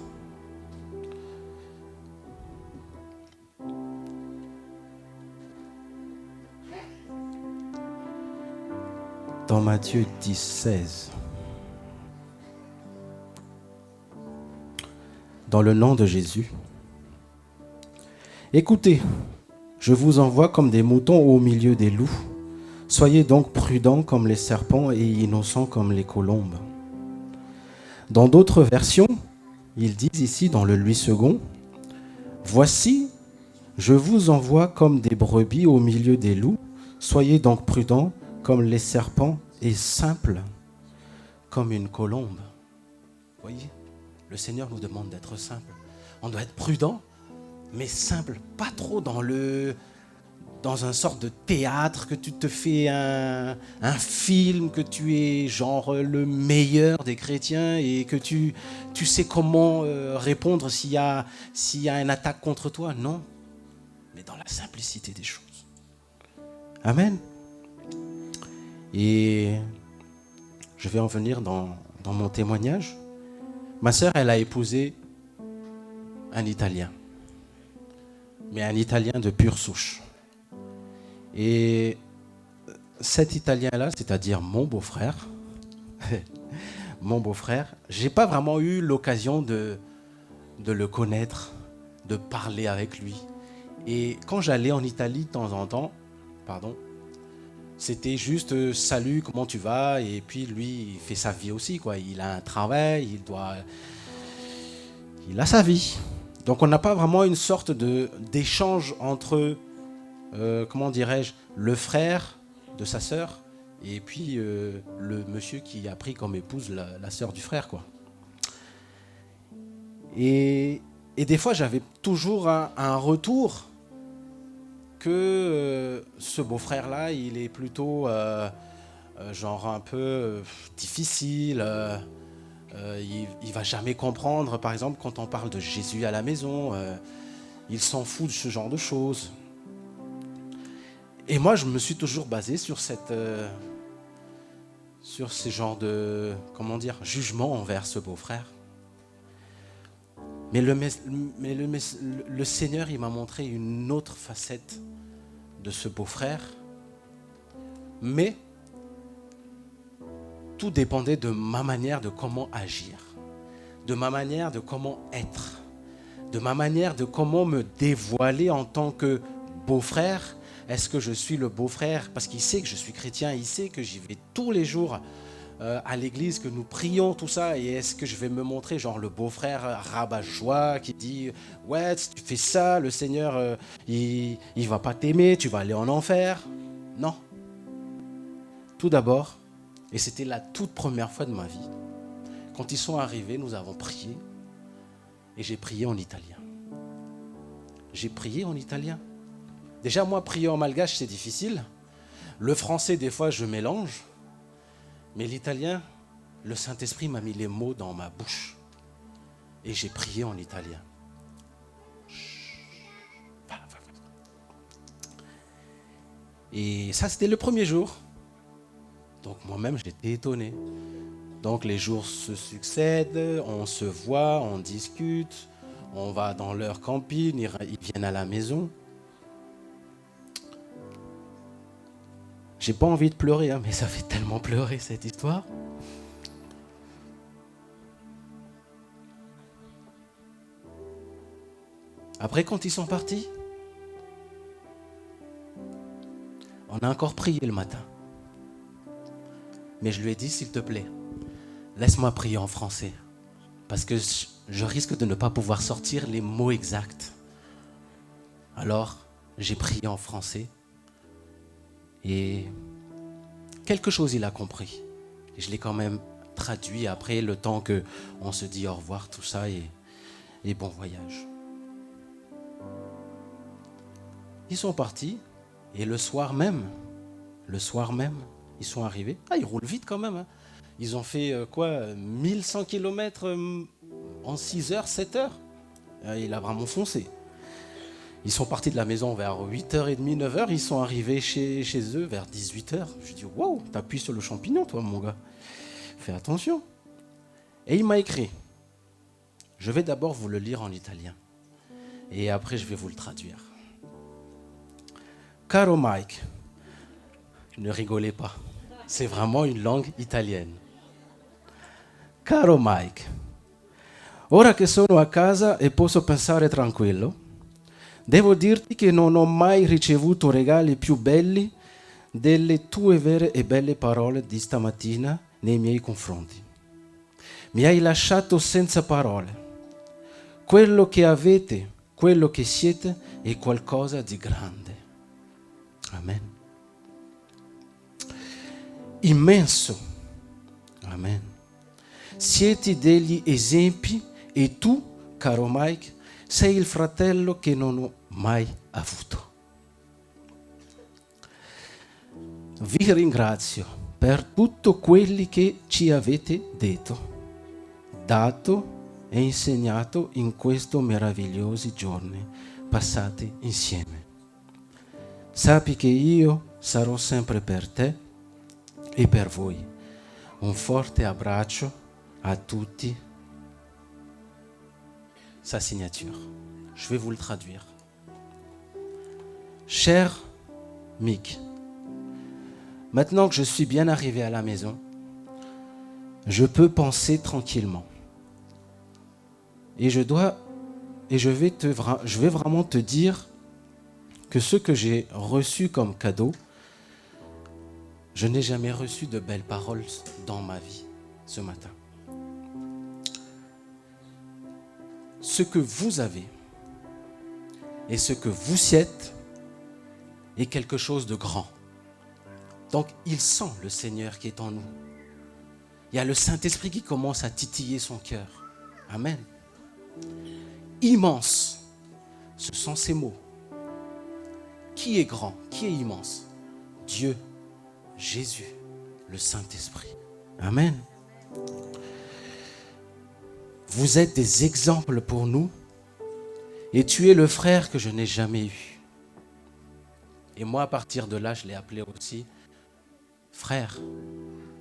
Dans Matthieu 10, 16. Dans le nom de Jésus. Écoutez, je vous envoie comme des moutons au milieu des loups. Soyez donc prudents comme les serpents et innocents comme les colombes. Dans d'autres versions, ils disent ici dans le Louis II, voici, je vous envoie comme des brebis au milieu des loups. Soyez donc prudents comme les serpents et simples comme une colombe. Voyez, le Seigneur nous demande d'être simple. On doit être prudent, mais simple, pas trop dans un sorte de théâtre, que tu te fais un film, que tu es genre le meilleur des chrétiens et que tu sais comment répondre s'il y a une attaque contre toi. Non, mais dans la simplicité des choses. Amen. Et je vais en venir dans mon témoignage. Ma sœur, elle a épousé un Italien, mais un Italien de pure souche. Et cet Italien-là, c'est-à-dire mon beau-frère, j'ai pas vraiment eu l'occasion de le connaître, de parler avec lui. Et quand j'allais en Italie de temps en temps, c'était juste salut, comment tu vas? Et puis lui, il fait sa vie aussi, quoi. Il a un travail, il a sa vie. Donc on n'a pas vraiment une sorte d'échange entre, comment dirais-je, le frère de sa sœur et puis le monsieur qui a pris comme épouse la sœur du frère, quoi. Et des fois, j'avais toujours un retour que ce beau-frère-là, il est plutôt genre un peu difficile. Il va jamais comprendre, par exemple, quand on parle de Jésus à la maison, il s'en fout de ce genre de choses. Et moi, je me suis toujours basé sur ces genres de, comment dire, jugement envers ce beau-frère. Mais le Seigneur, il m'a montré une autre facette de ce beau-frère. Mais tout dépendait de ma manière de comment agir, de ma manière de comment être, de ma manière de comment me dévoiler en tant que beau-frère. Est-ce que je suis le beau-frère? Parce qu'il sait que je suis chrétien, il sait que j'y vais tous les jours à l'église, que nous prions, tout ça. Et est-ce que je vais me montrer genre le beau-frère rabat-joie qui dit « Ouais, si tu fais ça, le Seigneur, il va pas t'aimer, tu vas aller en enfer ». Non. Tout d'abord, et c'était la toute première fois de ma vie, quand ils sont arrivés, nous avons prié. Et j'ai prié en italien. J'ai prié en italien. Déjà, moi, prier en malgache, c'est difficile. Le français, des fois, je mélange. Mais l'italien, le Saint-Esprit m'a mis les mots dans ma bouche. Et j'ai prié en italien. Et ça, c'était le premier jour. Donc moi-même, j'étais étonné. Donc les jours se succèdent, on se voit, on discute, on va dans leur camping, ils viennent à la maison. J'ai pas envie de pleurer, hein, mais ça fait tellement pleurer cette histoire. Après, quand ils sont partis, on a encore prié le matin. Mais je lui ai dit, s'il te plaît, laisse-moi prier en français. Parce que je risque de ne pas pouvoir sortir les mots exacts. Alors, j'ai prié en français. Et quelque chose il a compris. Et je l'ai quand même traduit après le temps qu'on se dit au revoir, tout ça, et bon voyage. Ils sont partis, et le soir même, ils sont arrivés. Ah, ils roulent vite quand même. Hein. Ils ont fait 1100 km en 6 heures, 7 heures. Il a vraiment foncé. Ils sont partis de la maison vers 8h30, 9h. Ils sont arrivés chez eux vers 18h. Je lui dis, wow, t'appuies sur le champignon, toi, mon gars. Fais attention. Et il m'a écrit. Je vais d'abord vous le lire en italien. Et après, je vais vous le traduire. Caro Mike, ne rigolez pas, c'est vraiment une langue italienne. Caro Mike, ora che sono a casa e posso pensare tranquillo, devo dirti che non ho mai ricevuto regali più belli delle tue vere e belle parole di stamattina nei miei confronti. Mi hai lasciato senza parole. Quello che avete, quello che siete è qualcosa di grande. Amen. Immenso. Amen. Siete degli esempi e tu, caro Mike, sei il fratello che non ho mai avuto. Vi ringrazio per tutto quello che ci avete detto, dato e insegnato in questi meravigliosi giorni passati insieme. Sappi che io sarò sempre per te e per voi. Un forte abbraccio à tutti. Sa signature. Je vais vous le traduire. Cher Mick, maintenant que je suis bien arrivé à la maison, je peux penser tranquillement. Et je vais vraiment te dire que ce que j'ai reçu comme cadeau, je n'ai jamais reçu de belles paroles dans ma vie ce matin. Ce que vous avez et ce que vous êtes est quelque chose de grand. Donc, il sent le Seigneur qui est en nous. Il y a le Saint-Esprit qui commence à titiller son cœur. Amen. Immense, ce sont ces mots. Qui est grand? Qui est immense? Dieu, Jésus, le Saint-Esprit. Amen. Vous êtes des exemples pour nous et tu es le frère que je n'ai jamais eu. Et moi, à partir de là, je l'ai appelé aussi frère.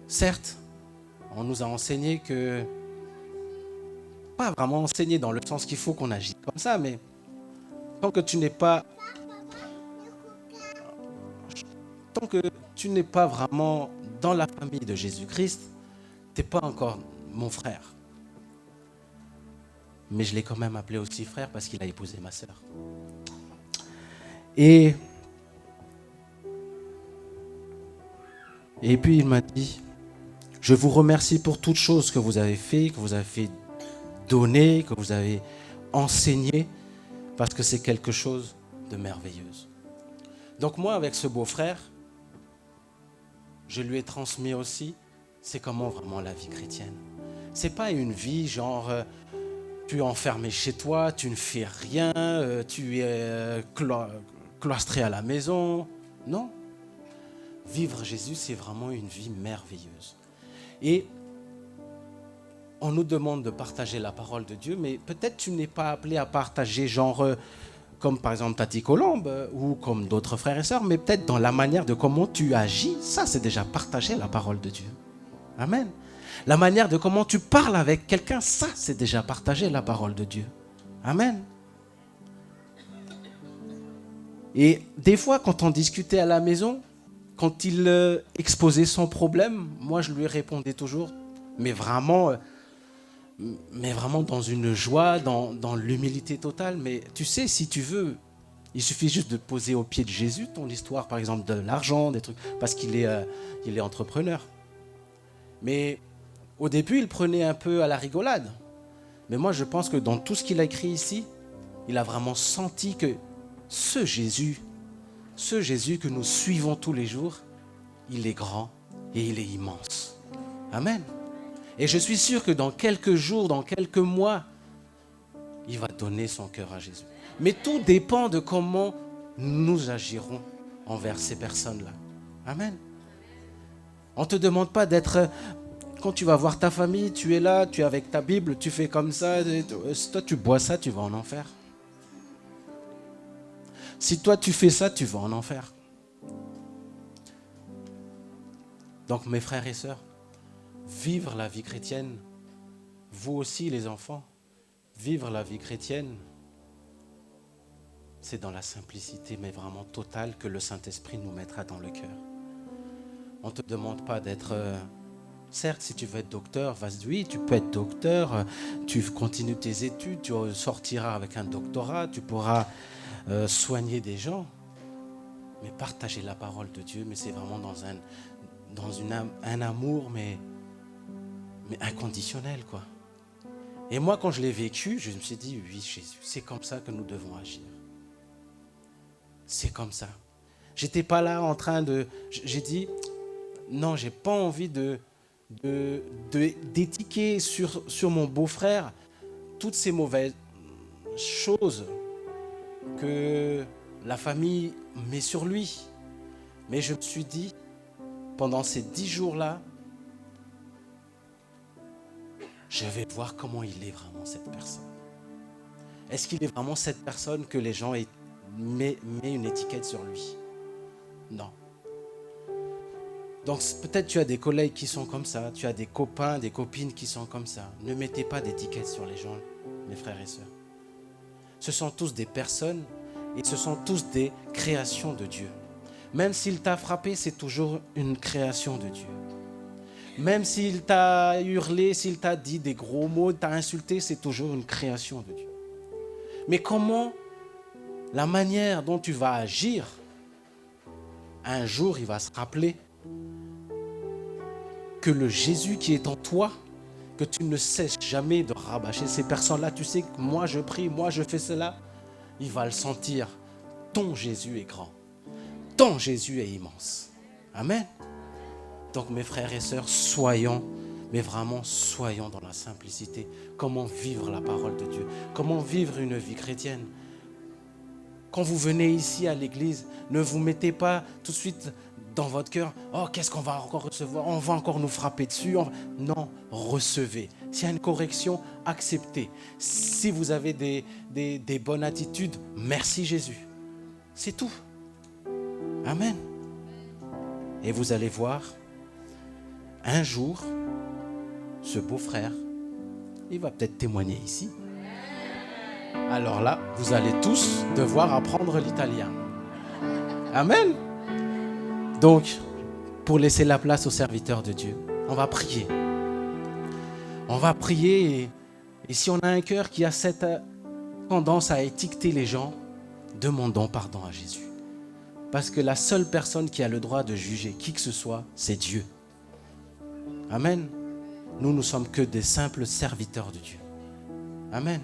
Certes, on nous a enseigné que, pas vraiment enseigné dans le sens qu'il faut qu'on agisse comme ça, mais tant que tu n'es pas vraiment dans la famille de Jésus-Christ, tu n'es pas encore mon frère. Mais je l'ai quand même appelé aussi frère parce qu'il a épousé ma sœur. Et puis il m'a dit, je vous remercie pour toutes choses que vous avez fait donner, que vous avez enseigné, parce que c'est quelque chose de merveilleux. Donc moi, avec ce beau-frère, je lui ai transmis aussi, c'est comment vraiment la vie chrétienne. C'est pas une vie genre, tu es enfermé chez toi, tu ne fais rien, tu es cloîtré à la maison. Non. Vivre Jésus, c'est vraiment une vie merveilleuse. Et on nous demande de partager la parole de Dieu, mais peut-être tu n'es pas appelé à partager genre comme par exemple Tati Colombe ou comme d'autres frères et sœurs, mais peut-être dans la manière de comment tu agis, ça c'est déjà partager la parole de Dieu. Amen. La manière de comment tu parles avec quelqu'un, ça, c'est déjà partager la parole de Dieu. Amen. Et des fois, quand on discutait à la maison, quand il exposait son problème, moi, je lui répondais toujours, mais vraiment dans une joie, dans l'humilité totale. Mais tu sais, si tu veux, il suffit juste de poser au pied de Jésus ton histoire, par exemple, de l'argent, des trucs, parce qu'il est entrepreneur. Mais au début, il prenait un peu à la rigolade. Mais moi, je pense que dans tout ce qu'il a écrit ici, il a vraiment senti que ce Jésus que nous suivons tous les jours, il est grand et il est immense. Amen. Et je suis sûr que dans quelques jours, dans quelques mois, il va donner son cœur à Jésus. Mais tout dépend de comment nous agirons envers ces personnes-là. Amen. On ne te demande pas d'être... Quand tu vas voir ta famille, tu es là, tu es avec ta Bible, tu fais comme ça. Si toi tu bois ça, tu vas en enfer. Si toi tu fais ça, tu vas en enfer. Donc mes frères et sœurs, vivre la vie chrétienne, vous aussi les enfants, vivre la vie chrétienne, c'est dans la simplicité, mais vraiment totale, que le Saint-Esprit nous mettra dans le cœur. On ne te demande pas d'être... certes, si tu veux être docteur, oui, tu peux être docteur, tu continues tes études, tu sortiras avec un doctorat, tu pourras soigner des gens, mais partager la parole de Dieu, mais c'est vraiment dans un amour, mais inconditionnel, quoi. Et moi, quand je l'ai vécu, je me suis dit, oui, Jésus, c'est comme ça que nous devons agir. C'est comme ça. J'étais pas là en train de... J'ai dit, non, j'ai pas envie d'étiqueter sur mon beau-frère toutes ces mauvaises choses que la famille met sur lui. Mais je me suis dit, pendant ces 10 jours-là, je vais voir comment il est vraiment cette personne. Est-ce qu'il est vraiment cette personne que les gens mettent une étiquette sur lui? Non. Donc peut-être tu as des collègues qui sont comme ça, tu as des copains, des copines qui sont comme ça. Ne mettez pas d'étiquette sur les gens, mes frères et sœurs. Ce sont tous des personnes et ce sont tous des créations de Dieu. Même s'il t'a frappé, c'est toujours une création de Dieu. Même s'il t'a hurlé, s'il t'a dit des gros mots, t'a insulté, c'est toujours une création de Dieu. Mais comment, la manière dont tu vas agir, un jour il va se rappeler que le Jésus qui est en toi, que tu ne cesses jamais de rabâcher ces personnes-là, tu sais que moi je prie, moi je fais cela, il va le sentir. Ton Jésus est grand, ton Jésus est immense. Amen. Donc mes frères et sœurs, soyons, mais vraiment soyons dans la simplicité. Comment vivre la parole de Dieu? Comment vivre une vie chrétienne? Quand vous venez ici à l'église, ne vous mettez pas tout de suite dans votre cœur, oh, qu'est-ce qu'on va encore recevoir? On va encore nous frapper dessus. Non, recevez. S'il y a une correction, acceptez. Si vous avez des bonnes attitudes, merci Jésus. C'est tout. Amen. Et vous allez voir, un jour, ce beau-frère, il va peut-être témoigner ici. Alors là, vous allez tous devoir apprendre l'italien. Amen. Donc, pour laisser la place aux serviteurs de Dieu, on va prier. On va prier et si on a un cœur qui a cette tendance à étiqueter les gens, demandons pardon à Jésus. Parce que la seule personne qui a le droit de juger qui que ce soit, c'est Dieu. Amen. Nous ne sommes que des simples serviteurs de Dieu. Amen.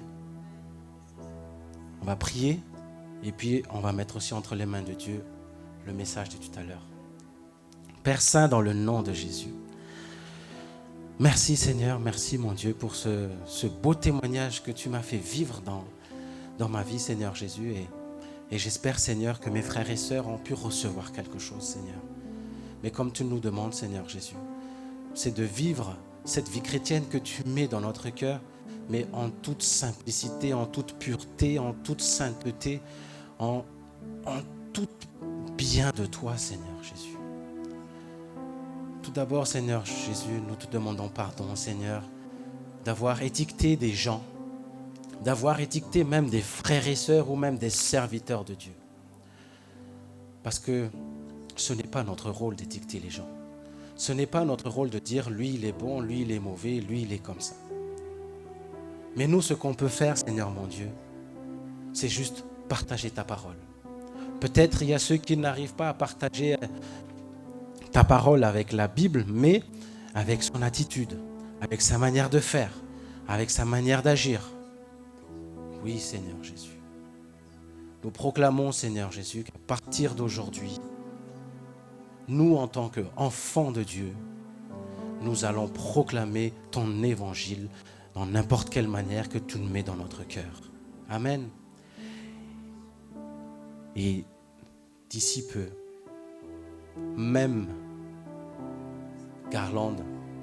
On va prier et puis on va mettre aussi entre les mains de Dieu le message de tout à l'heure. Père Saint, dans le nom de Jésus, merci Seigneur, merci mon Dieu pour ce beau témoignage que tu m'as fait vivre dans ma vie, Seigneur Jésus. Et j'espère, Seigneur, que mes frères et sœurs ont pu recevoir quelque chose, Seigneur. Mais comme tu nous demandes, Seigneur Jésus, c'est de vivre cette vie chrétienne que tu mets dans notre cœur, mais en toute simplicité, en toute pureté, en toute sainteté, en tout bien de toi, Seigneur Jésus. tout d'abord, Seigneur Jésus, nous te demandons pardon, Seigneur, d'avoir étiqueté des gens, d'avoir étiqueté même des frères et sœurs ou même des serviteurs de Dieu. Parce que ce n'est pas notre rôle d'étiqueter les gens. Ce n'est pas notre rôle de dire lui il est bon, lui il est mauvais, lui il est comme ça. Mais nous, ce qu'on peut faire, Seigneur mon Dieu, c'est juste partager ta parole. Peut-être il y a ceux qui n'arrivent pas à partager ta parole avec la Bible, mais avec son attitude, avec sa manière de faire, avec sa manière d'agir. Oui, Seigneur Jésus. Nous proclamons, Seigneur Jésus, qu'à partir d'aujourd'hui, nous, en tant qu'enfants de Dieu, nous allons proclamer ton évangile dans n'importe quelle manière que tu nous mets dans notre cœur. Amen. Et d'ici peu, même Garland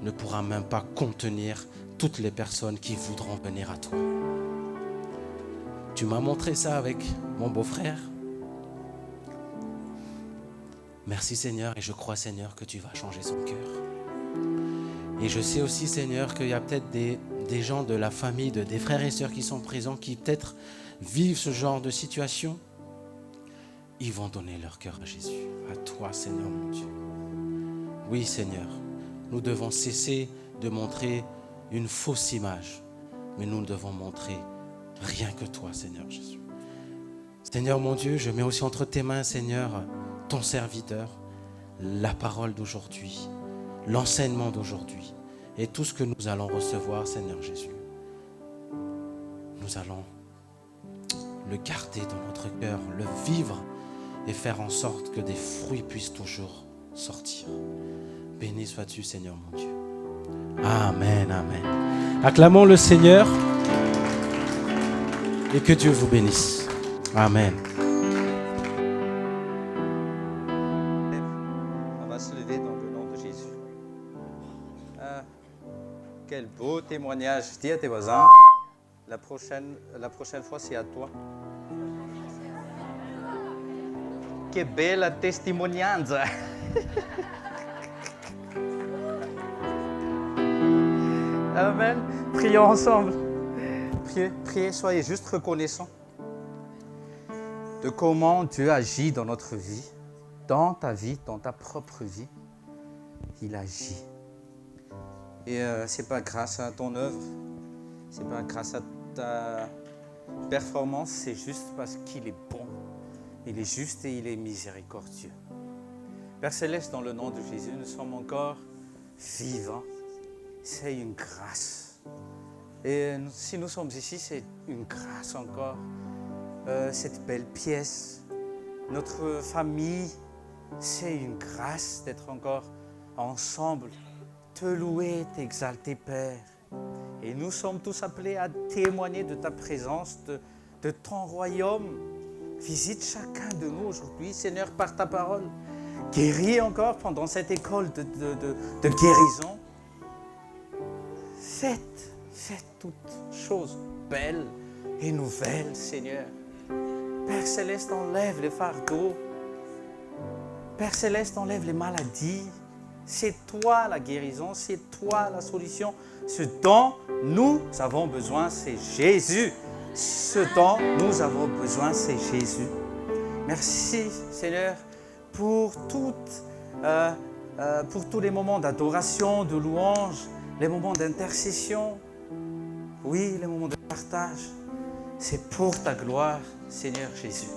ne pourra même pas contenir toutes les personnes qui voudront venir à toi. Tu m'as montré ça avec mon beau-frère. Merci Seigneur, et je crois Seigneur que tu vas changer son cœur. Et je sais aussi Seigneur qu'il y a peut-être des gens de la famille, des frères et sœurs qui sont présents, qui peut-être vivent ce genre de situation. Ils vont donner leur cœur à Jésus, à toi Seigneur mon Dieu. Oui Seigneur, nous devons cesser de montrer une fausse image, mais nous devons montrer rien que toi Seigneur Jésus. Seigneur mon Dieu, je mets aussi entre tes mains Seigneur, ton serviteur, la parole d'aujourd'hui, l'enseignement d'aujourd'hui et tout ce que nous allons recevoir, Seigneur Jésus. Nous allons le garder dans notre cœur, le vivre et faire en sorte que des fruits puissent toujours sortir. Béni sois-tu, Seigneur mon Dieu. Amen, amen. Acclamons le Seigneur et que Dieu vous bénisse. Amen. Quel beau témoignage. Dis à tes voisins, la prochaine fois, c'est à toi. Que bella testimonianza. Amen. Prions ensemble. Priez, soyez juste reconnaissants de comment Dieu agit dans notre vie, dans ta vie, dans ta propre vie. Il agit. Et c'est pas grâce à ton œuvre, c'est pas grâce à ta performance, c'est juste parce qu'il est bon. Il est juste et il est miséricordieux. Père Céleste, dans le nom de Jésus, nous sommes encore vivants. C'est une grâce. Et si nous sommes ici, c'est une grâce encore. Cette belle pièce, notre famille, c'est une grâce d'être encore ensemble. Te louer, t'exalter, Père. Et nous sommes tous appelés à témoigner de ta présence, de ton royaume. Visite chacun de nous aujourd'hui, Seigneur, par ta parole. Guéris encore pendant cette école de guérison. Faites toutes choses belles et nouvelles, Seigneur. Père Céleste, enlève les fardeaux. Père Céleste, enlève les maladies. C'est toi la guérison, c'est toi la solution. Ce dont nous avons besoin, c'est Jésus. Ce dont nous avons besoin, c'est Jésus. Merci, Seigneur, pour tous les moments d'adoration, de louange, les moments d'intercession. Oui, les moments de partage. C'est pour ta gloire, Seigneur Jésus.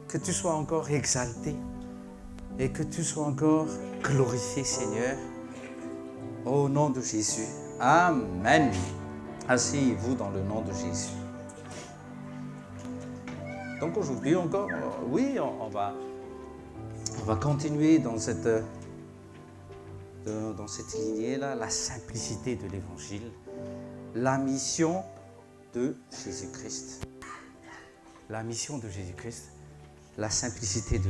Que tu sois encore exalté. Et que tu sois encore glorifié, Seigneur, au nom de Jésus. Amen. Asseyez-vous dans le nom de Jésus. Donc aujourd'hui encore, oui, on va continuer dans cette lignée-là, la simplicité de l'Évangile, la mission de Jésus-Christ. La mission de Jésus-Christ, la simplicité de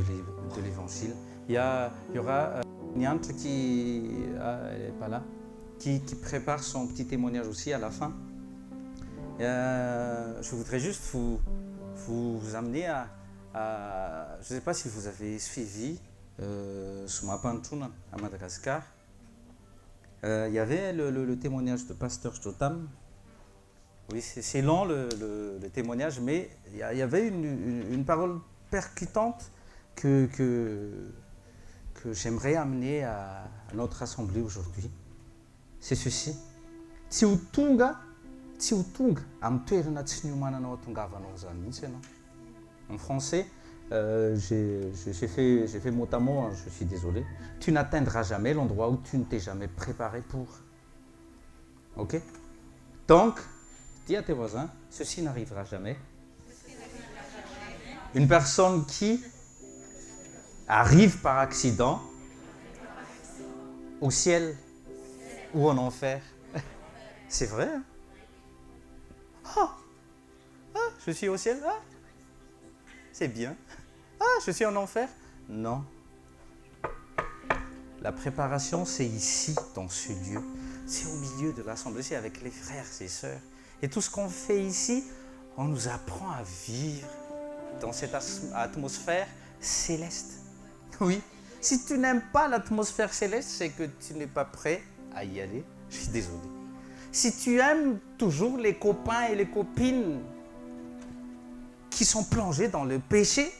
l'Évangile. Il y aura Niante elle n'est pas là, qui prépare son petit témoignage aussi à la fin. Je voudrais juste vous amener à je ne sais pas si vous avez suivi Sumapanchuna à Madagascar. Il y avait le témoignage de Pasteur Stotam. Oui, c'est lent le témoignage, mais il y avait une parole percutante que j'aimerais amener à notre assemblée aujourd'hui. C'est ceci. En français, j'ai fait mot à mot, hein, je suis désolé. Tu n'atteindras jamais l'endroit où tu ne t'es jamais préparé pour. Ok? Donc, dis à tes voisins, ceci n'arrivera jamais. Une personne qui arrive par accident au ciel ou en enfer. C'est vrai, hein? Je suis au ciel, c'est bien. Je suis en enfer. Non. La préparation, c'est ici, dans ce lieu. C'est au milieu de l'assemblée, c'est avec les frères et sœurs. Et tout ce qu'on fait ici, on nous apprend à vivre dans cette atmosphère céleste. Oui. Si tu n'aimes pas l'atmosphère céleste, c'est que tu n'es pas prêt à y aller. Je suis désolé. Si tu aimes toujours les copains et les copines qui sont plongés dans le péché,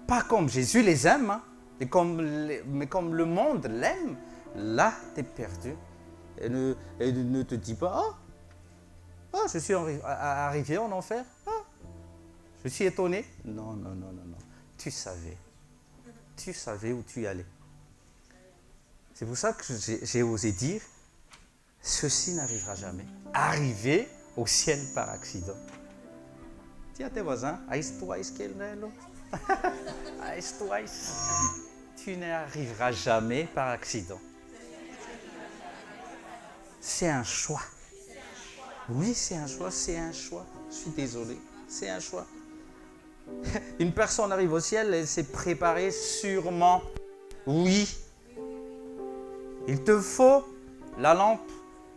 pas comme Jésus les aime, hein, mais comme le monde l'aime, là, tu es perdu. Et ne te dis pas, je suis arrivé en enfer, je suis étonné. Non. Tu savais où tu allais. C'est pour ça que j'ai osé dire, ceci n'arrivera jamais. Arriver au ciel par accident. Dis à tes voisins, tu n'arriveras jamais par accident. C'est un choix. Oui, c'est un choix. Je suis désolé, c'est un choix. Une personne arrive au ciel, elle s'est préparée sûrement. Oui. Il te faut la lampe.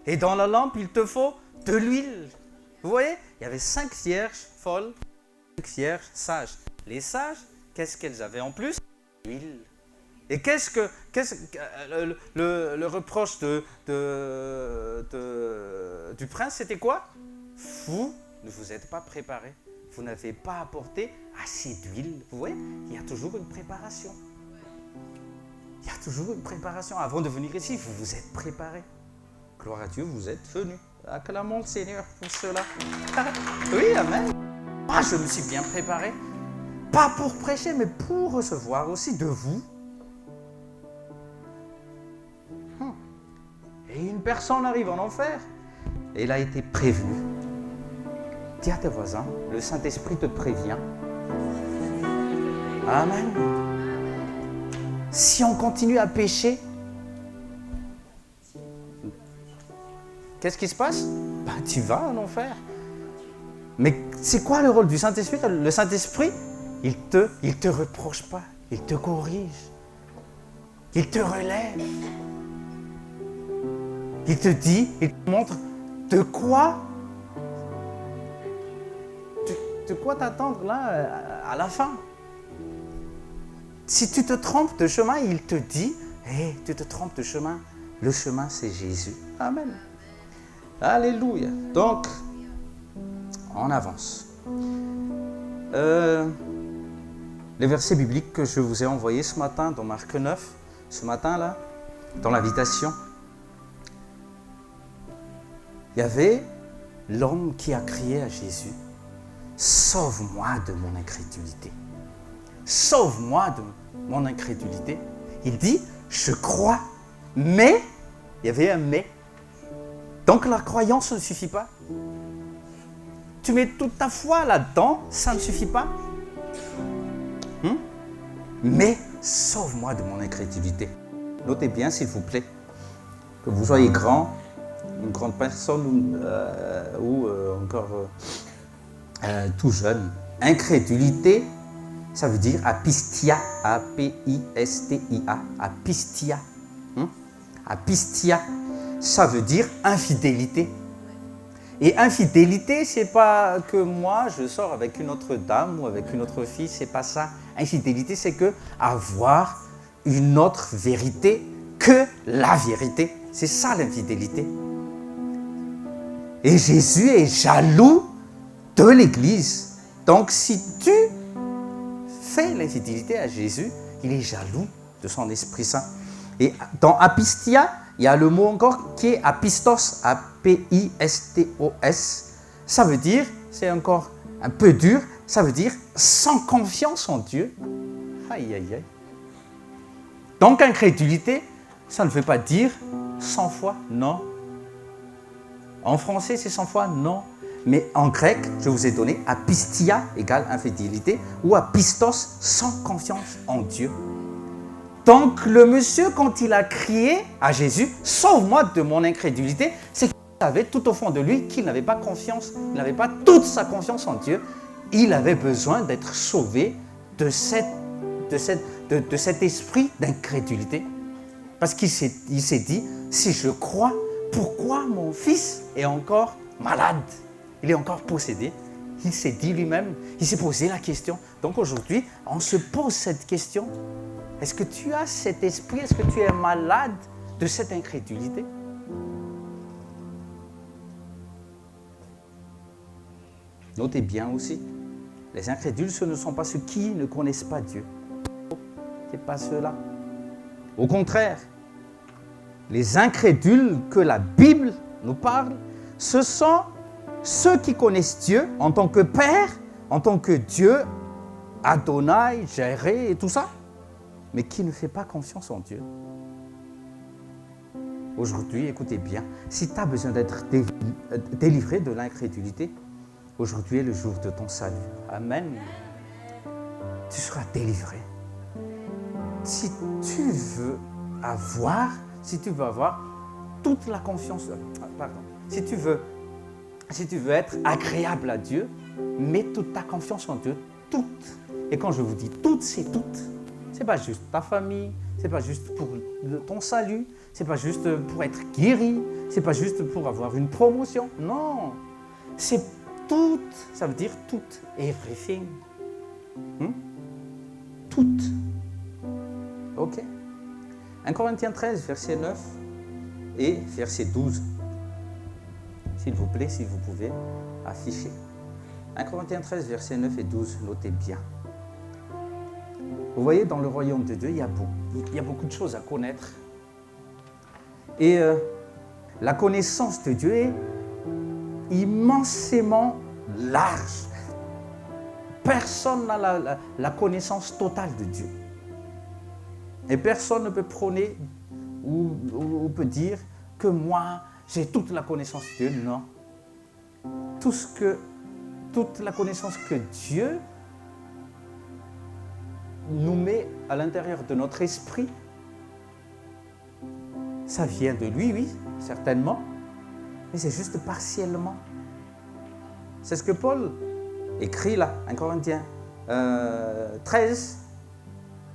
Et dans la lampe, il te faut de l'huile. Vous voyez, il y avait 5 vierges folles, 5 vierges sages. Les sages, qu'est-ce qu'elles avaient en plus? L'huile. Et le reproche du prince, c'était quoi? Vous ne vous êtes pas préparés. Vous n'avez pas apporté assez d'huile. Vous voyez, il y a toujours une préparation. Il y a toujours une préparation. Avant de venir ici, vous vous êtes préparés. Gloire à Dieu, vous êtes venus. Acclamons le Seigneur pour cela. Oui, amen. Moi, je me suis bien préparé. Pas pour prêcher, mais pour recevoir aussi de vous. Et une personne arrive en enfer. Et elle a été prévenue. Dis à tes voisins, le Saint-Esprit te prévient. Amen. Si on continue à pécher, qu'est-ce qui se passe? Tu vas en enfer. Mais c'est quoi le rôle du Saint-Esprit? Le Saint-Esprit, il te reproche pas, il te corrige, il te relève, il te dit, il te montre de quoi t'attendre là à la fin. Si tu te trompes de chemin, il te dit, tu te trompes de chemin, le chemin c'est Jésus. Amen. Alléluia. Donc, on avance. Les versets bibliques que je vous ai envoyés ce matin dans Marc 9, ce matin-là, dans l'invitation, il y avait l'homme qui a crié à Jésus, « Sauve-moi de mon incrédulité. Sauve-moi de mon incrédulité. » Il dit, « Je crois, mais... » Il y avait un « mais ». Donc la croyance ne suffit pas. Tu mets toute ta foi là-dedans, ça ne suffit pas. Mais sauve-moi de mon incrédulité. Notez bien, s'il vous plaît, que vous soyez grand, une grande personne ou encore tout jeune. Incrédulité, ça veut dire apistia, A-P-I-S-T-I-A, apistia. Apistia, ça veut dire infidélité. Et infidélité, c'est pas que moi je sors avec une autre dame ou avec une autre fille, c'est pas ça. Infidélité, c'est que avoir une autre vérité que la vérité. C'est ça l'infidélité. Et Jésus est jaloux de l'Église. Donc si tu fais l'infidélité à Jésus, il est jaloux de son Esprit Saint. Et dans apistia, il y a le mot encore qui est apistos, A-P-I-S-T-O-S. Ça veut dire, c'est encore un peu dur, ça veut dire sans confiance en Dieu. Aïe, aïe, aïe. Donc incrédulité, ça ne veut pas dire sans foi, non. En français, c'est sans foi, non. Mais en grec, je vous ai donné apistia égale infidélité ou apistos sans confiance en Dieu. Donc le monsieur, quand il a crié à Jésus, sauve-moi de mon incrédulité, c'est qu'il savait tout au fond de lui qu'il n'avait pas confiance, il n'avait pas toute sa confiance en Dieu. Il avait besoin d'être sauvé de cet esprit d'incrédulité. Parce qu'il s'est dit, si je crois, pourquoi mon fils est encore malade? Il est encore possédé. Il s'est dit lui-même, il s'est posé la question. Donc aujourd'hui, on se pose cette question. Est-ce que tu as cet esprit? Est-ce que tu es malade de cette incrédulité? Notez bien aussi, les incrédules, ce ne sont pas ceux qui ne connaissent pas Dieu. Ce n'est pas ceux-là. Au contraire, les incrédules que la Bible nous parle, ce sont ceux qui connaissent Dieu en tant que Père, en tant que Dieu, Adonai, Jireh et tout ça, mais qui ne fait pas confiance en Dieu. Aujourd'hui, écoutez bien, si tu as besoin d'être délivré de l'incrédulité, aujourd'hui est le jour de ton salut. Amen. Tu seras délivré. Si tu veux avoir toute la confiance, si tu veux être agréable à Dieu, mets toute ta confiance en Dieu, toute. Et quand je vous dis toute, c'est toute. C'est pas juste ta famille, c'est pas juste pour ton salut, c'est pas juste pour être guéri, c'est pas juste pour avoir une promotion. Non, c'est toute. Ça veut dire toute, everything. Toute. Ok. 1 Corinthiens 13, verset 9 et verset 12. S'il vous plaît, si vous pouvez afficher. 1 Corinthiens 13, verset 9 et 12, notez bien. Vous voyez, dans le royaume de Dieu, il y a beaucoup de choses à connaître. Et la connaissance de Dieu est immensément large. Personne n'a la connaissance totale de Dieu. Et personne ne peut prôner ou peut dire que moi, j'ai toute la connaissance de Dieu. Non. Toute la connaissance que Dieu nous met à l'intérieur de notre esprit, ça vient de lui, oui, certainement, mais c'est juste partiellement. C'est ce que Paul écrit là, 1 Corinthiens 13,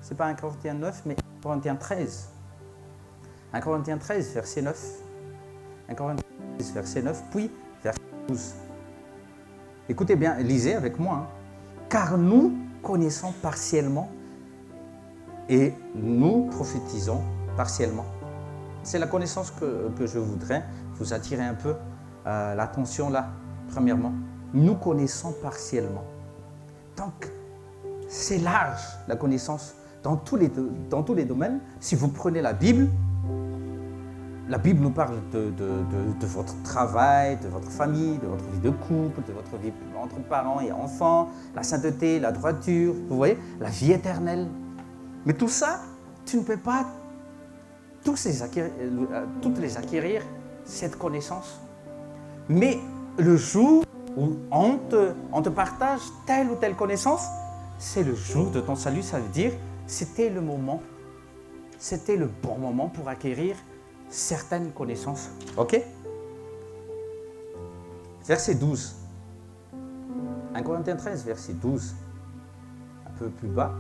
c'est pas 1 Corinthiens 9, mais 1 Corinthiens 13. 1 Corinthiens 13, verset 9. 1 Corinthiens 13, verset 9, puis verset 12. Écoutez bien, lisez avec moi. Hein. Car nous connaissons partiellement et nous prophétisons partiellement. C'est la connaissance que je voudrais vous attirer un peu l'attention là, premièrement. Nous connaissons partiellement. Donc, c'est large la connaissance dans tous les domaines. Si vous prenez la Bible nous parle de votre travail, de votre famille, de votre vie de couple, de votre vie entre parents et enfants, la sainteté, la droiture, vous voyez, la vie éternelle. Mais tout ça, tu ne peux pas toutes les acquérir, cette connaissance. Mais le jour où on te partage telle ou telle connaissance, c'est le jour de ton salut, ça veut dire c'était le moment, c'était le bon moment pour acquérir certaines connaissances. Ok? Verset 12. 1 Corinthiens 13, verset 12. Un peu plus bas.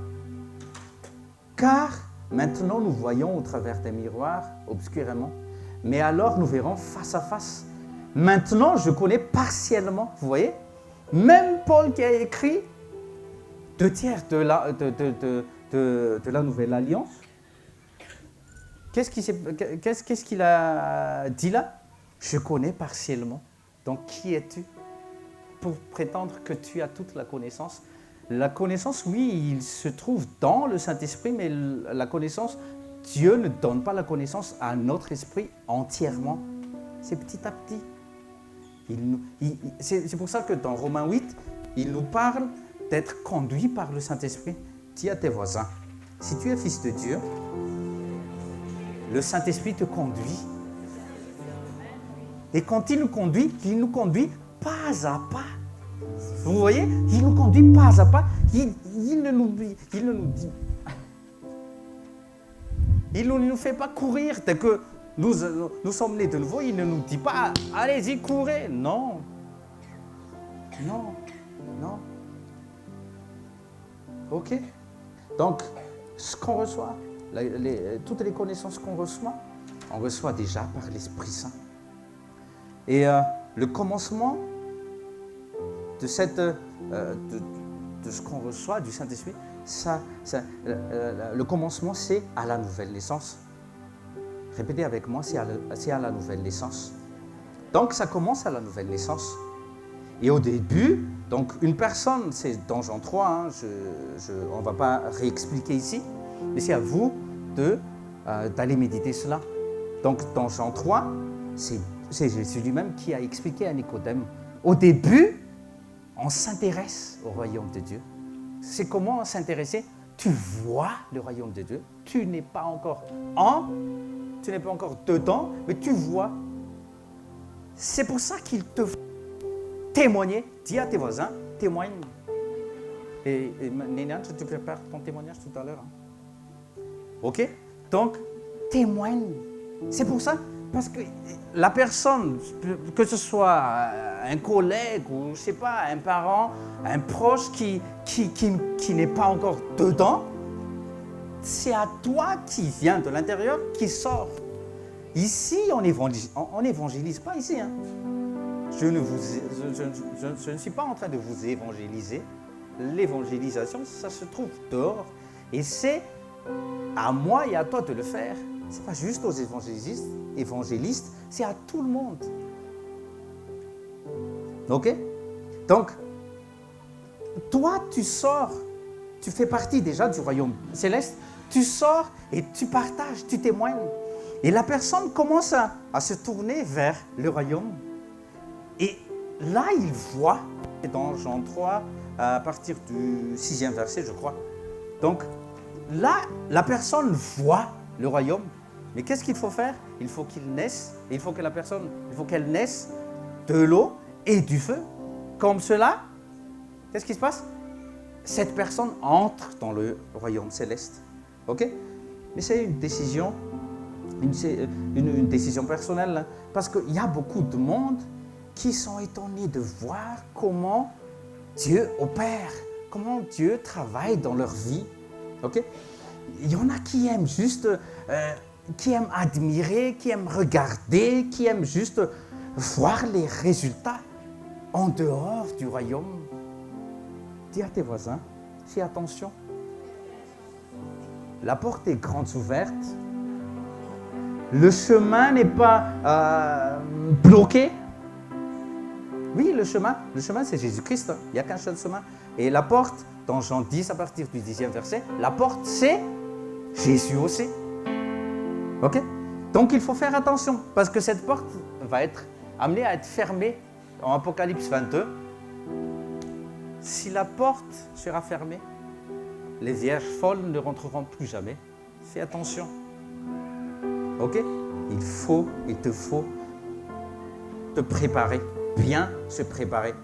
Car maintenant nous voyons au travers des miroirs, obscurément, mais alors nous verrons face à face. Maintenant, je connais partiellement, vous voyez? Même Paul qui a écrit 2/3 de la Nouvelle Alliance, qu'est-ce qu'il a dit là? Je connais partiellement. Donc, qui es-tu pour prétendre que tu as toute la connaissance? La connaissance, oui, il se trouve dans le Saint-Esprit, mais la connaissance, Dieu ne donne pas la connaissance à notre esprit entièrement. C'est petit à petit. C'est pour ça que dans Romains 8, il nous parle d'être conduit par le Saint-Esprit. Dis à tes voisins, si tu es fils de Dieu, le Saint-Esprit te conduit. Et quand il nous conduit pas à pas. Vous voyez, il nous conduit pas à pas. Il ne nous fait pas courir dès que nous sommes nés de nouveau. Il ne nous dit pas, allez-y, courez. Non. Non. Non. Ok. Donc, ce qu'on reçoit, toutes les connaissances qu'on reçoit, on reçoit déjà par l'Esprit Saint. Et le commencement de ce qu'on reçoit du Saint-Esprit, le commencement, c'est à la nouvelle naissance. Répétez avec moi, c'est à la nouvelle naissance. Donc, ça commence à la nouvelle naissance. Et au début, donc une personne, c'est dans Jean 3, hein, on ne va pas réexpliquer ici, mais c'est à vous d'aller méditer cela. Donc, dans Jean 3, c'est Jésus lui-même qui a expliqué à Nicodème. Au début, on s'intéresse au royaume de Dieu. C'est comment s'intéresser? Tu vois le royaume de Dieu. Tu n'es pas encore dedans, mais tu vois. C'est pour ça qu'il te faut témoigner. Dis à tes voisins, témoigne. Et Nénia, tu prépares ton témoignage tout à l'heure. Hein? Ok? Donc, témoigne. C'est pour ça. Parce que la personne, que ce soit un collègue ou, je ne sais pas, un parent, un proche qui n'est pas encore dedans, c'est à toi qui vient de l'intérieur qui sort. Ici, on n'évangélise pas ici. Hein. Je ne suis pas en train de vous évangéliser. L'évangélisation, ça se trouve dehors. Et c'est à moi et à toi de le faire. Ce n'est pas juste aux évangélistes, c'est à tout le monde. Ok? Donc, toi, tu sors, tu fais partie déjà du royaume céleste, tu sors et tu partages, tu témoignes. Et la personne commence à se tourner vers le royaume. Et là, il voit, dans Jean 3, à partir du 6e verset, je crois. Donc, là, la personne voit le royaume. Mais qu'est-ce qu'il faut faire? Il faut qu'il naisse, il faut qu'elle naisse de l'eau et du feu. Comme cela, qu'est-ce qui se passe? Cette personne entre dans le royaume céleste. Ok? Mais c'est une décision, une décision personnelle, hein, parce qu'il y a beaucoup de monde qui sont étonnés de voir comment Dieu opère, comment Dieu travaille dans leur vie. Ok? Il y en a qui aiment juste, qui aiment admirer, qui aiment regarder, qui aiment juste voir les résultats en dehors du royaume. Dis à tes voisins, fais attention. La porte est grande ouverte. Le chemin n'est pas bloqué. Oui, le chemin c'est Jésus-Christ. Il n'y a qu'un seul chemin. Et la porte, dans Jean 10, à partir du 10e verset, la porte c'est Jésus aussi. Ok? Donc il faut faire attention, parce que cette porte va être amenée à être fermée en Apocalypse 22. Si la porte sera fermée, les vierges folles ne rentreront plus jamais. Fais attention. Ok? Il te faut te préparer, bien se préparer.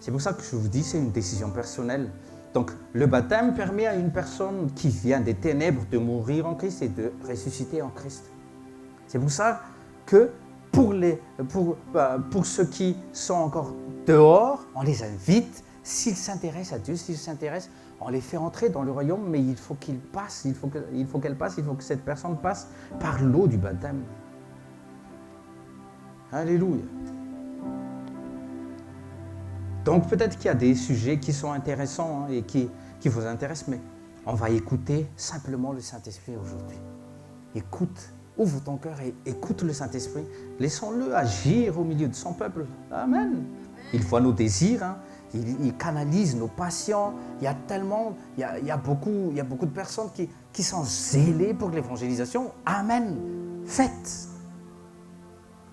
C'est pour ça que je vous dis, c'est une décision personnelle. Donc, le baptême permet à une personne qui vient des ténèbres de mourir en Christ et de ressusciter en Christ. C'est pour ça que pour ceux qui sont encore dehors, on les invite, s'ils s'intéressent à Dieu, s'ils s'intéressent, on les fait entrer dans le royaume, mais il faut qu'ils passent, il faut que cette personne passe par l'eau du baptême. Alléluia. Donc peut-être qu'il y a des sujets qui sont intéressants et qui vous intéressent, mais on va écouter simplement le Saint-Esprit aujourd'hui. Écoute, ouvre ton cœur et écoute le Saint-Esprit. Laissons-le agir au milieu de son peuple. Amen. Il voit nos désirs, hein. Il canalise nos passions. Il y a tellement, il y a beaucoup de personnes qui sont zélées pour l'évangélisation. Amen. Faites.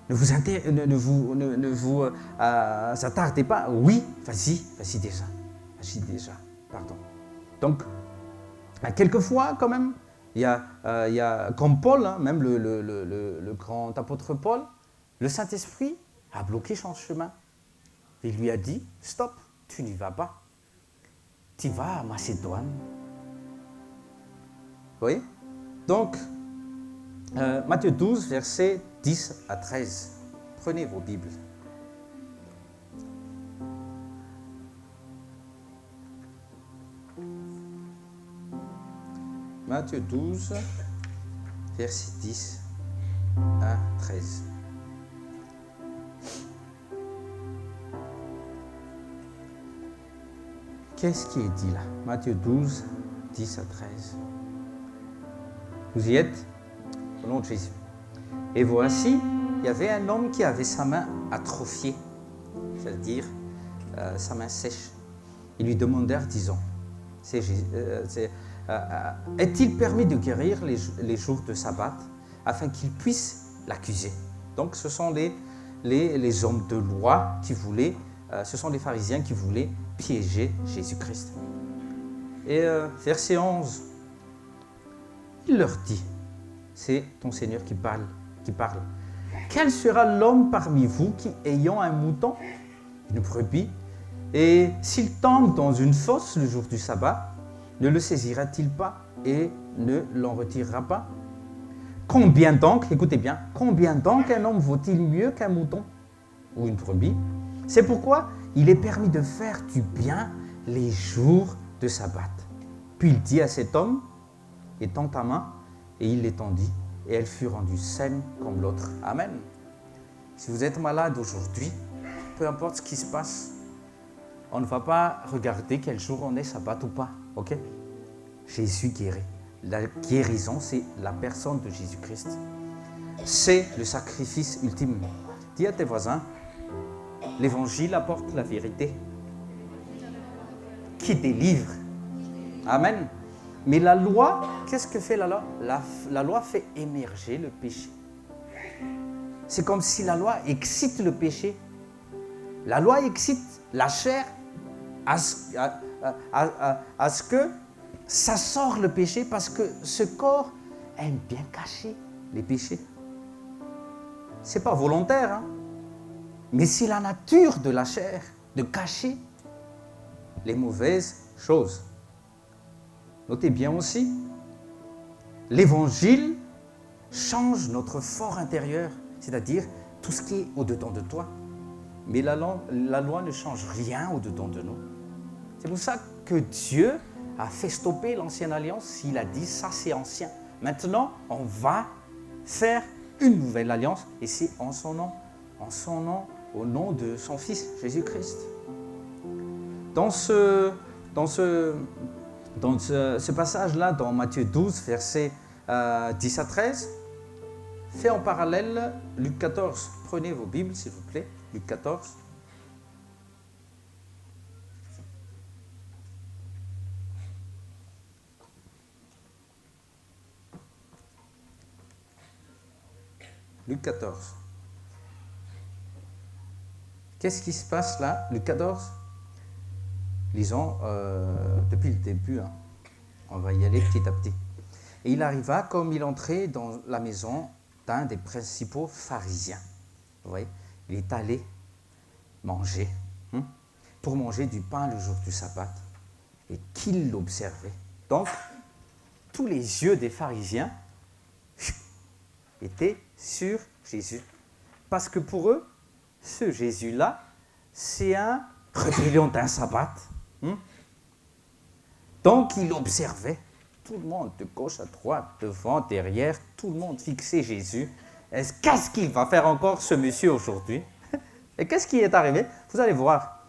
Ne vous attardez pas. Oui, vas-y déjà. Pardon. Donc, quelquefois, quand même, il y a comme Paul, hein, même le grand apôtre Paul, le Saint-Esprit a bloqué son chemin. Il lui a dit, stop, tu n'y vas pas. Tu vas à Macédoine. Vous voyez? Donc, Matthieu 12, versets 10 à 13. Prenez vos Bibles. Matthieu 12, verset 10 à 13. Qu'est-ce qui est dit là? Matthieu 12, 10 à 13. Vous y êtes? Au nom de Jésus. Et voici, il y avait un homme qui avait sa main atrophiée, c'est-à-dire sa main sèche. Ils lui demandèrent, disant, est-il permis de guérir les jours de sabbat afin qu'il puisse l'accuser? Donc ce sont les hommes de loi qui voulaient, ce sont les pharisiens qui voulaient piéger Jésus-Christ. Et verset 11, il leur dit, c'est ton Seigneur qui parle. Quel sera l'homme parmi vous qui, ayant un mouton, une brebis, et s'il tombe dans une fosse le jour du sabbat, ne le saisira-t-il pas et ne l'en retirera pas? Combien donc, écoutez bien, combien donc un homme vaut-il mieux qu'un mouton ou une brebis? C'est pourquoi il est permis de faire du bien les jours de sabbat. Puis il dit à cet homme, étends ta main, et il l'étendit, et elle fut rendue saine comme l'autre. Amen. Si vous êtes malade aujourd'hui, peu importe ce qui se passe, on ne va pas regarder quel jour on est, sabbat ou pas. Ok? Jésus guérit. La guérison, c'est la personne de Jésus-Christ. C'est le sacrifice ultime. Dis à tes voisins, l'évangile apporte la vérité qui délivre. Amen. Mais la loi, qu'est-ce que fait la loi? La loi fait émerger le péché. C'est comme si la loi excite le péché. La loi excite la chair à ce que ça sort le péché, parce que ce corps aime bien cacher les péchés. Ce n'est pas volontaire, hein? Mais c'est la nature de la chair de cacher les mauvaises choses. Notez bien aussi, l'évangile change notre fort intérieur, c'est-à-dire tout ce qui est au-dedans de toi. Mais la loi ne change rien au-dedans de nous. C'est pour ça que Dieu a fait stopper l'ancienne alliance. Il a dit, ça c'est ancien. Maintenant, on va faire une nouvelle alliance, et c'est en son nom, au nom de son Fils, Jésus-Christ. Dans ce passage-là, dans Matthieu 12, versets 10 à 13, fait en parallèle Luc 14. Prenez vos Bibles, s'il vous plaît. Luc 14. Luc 14. Qu'est-ce qui se passe là, Luc 14? Lisons depuis le début, hein. On va y aller petit à petit. Et il arriva, comme il entrait dans la maison d'un des principaux pharisiens. Vous voyez, il est allé manger, pour manger du pain le jour du sabbat, et qu'il l'observait. Donc, tous les yeux des pharisiens étaient sur Jésus. Parce que pour eux, ce Jésus-là, c'est un rébellion d'un sabbat. Donc, il observait tout le monde, de gauche à droite, devant, derrière, tout le monde fixait Jésus. qu'est-ce qu'il va faire encore ce monsieur aujourd'hui? Et qu'est-ce qui est arrivé? Vous allez voir.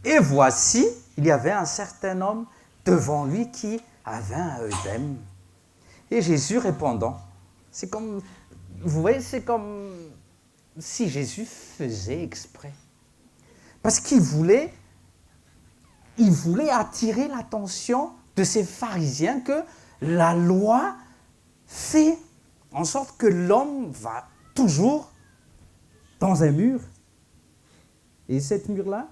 Et voici, il y avait un certain homme devant lui qui avait un œdème. Et Jésus répondant, c'est comme, vous voyez, c'est comme si Jésus faisait exprès. Parce qu'il voulait attirer l'attention de ces pharisiens que la loi fait en sorte que l'homme va toujours dans un mur. Et ce mur-là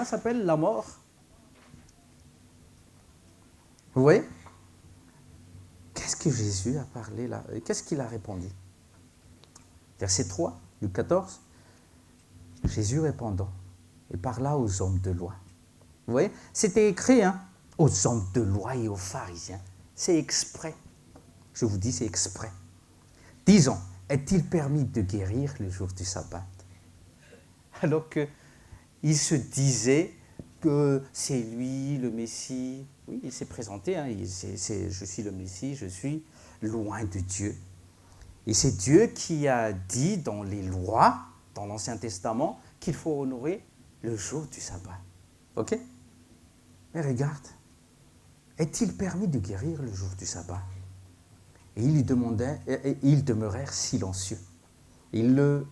s'appelle la mort. Vous voyez? Qu'est-ce que Jésus a parlé là? Qu'est-ce qu'il a répondu? Verset 3, Luc 14. Jésus répondant, et parla aux hommes de loi. Vous voyez? C'était écrit, aux hommes de loi et aux pharisiens. C'est exprès. Je vous dis, c'est exprès. Disons, est-il permis de guérir le jour du sabbat? Alors qu'il se disait que c'est lui le Messie. Oui, il s'est présenté, je suis le Messie, je suis loin de Dieu. Et c'est Dieu qui a dit dans les lois, dans l'Ancien Testament, qu'il faut honorer le jour du sabbat. Ok? Mais regarde, est-il permis de guérir le jour du sabbat? Et il lui demandait, et ils demeurèrent silencieux. Il le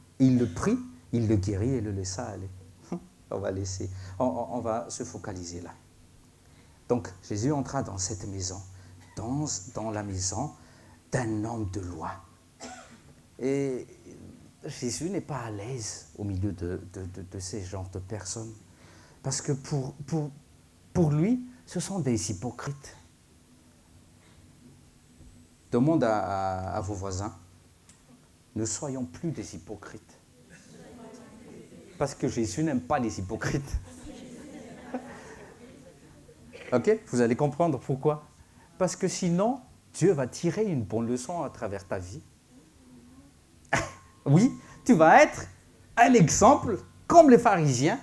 prit, il le guérit et le laissa aller. On va se focaliser là. Donc Jésus entra dans cette maison, dans la maison d'un homme de loi. Et Jésus n'est pas à l'aise au milieu de ces genres de personnes. Parce que pour lui, ce sont des hypocrites. Demande à vos voisins, ne soyons plus des hypocrites. Parce que Jésus n'aime pas les hypocrites. Ok? Vous allez comprendre pourquoi. Parce que sinon, Dieu va tirer une bonne leçon à travers ta vie. Oui, tu vas être un exemple comme les pharisiens.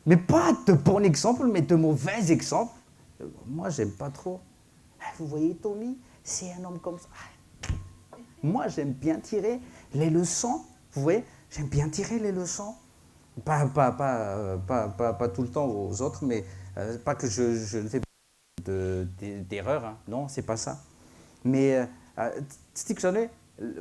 Mais pas de bons exemples, mais de mauvais exemples. Moi, j'aime pas trop. Vous voyez, Tommy, c'est un homme comme ça. Moi, j'aime bien tirer les leçons. Vous voyez, j'aime bien tirer les leçons. Pas tout le temps aux autres, mais pas que je ne fais pas d'erreur. Non, c'est pas ça. Mais, tsy tiako zany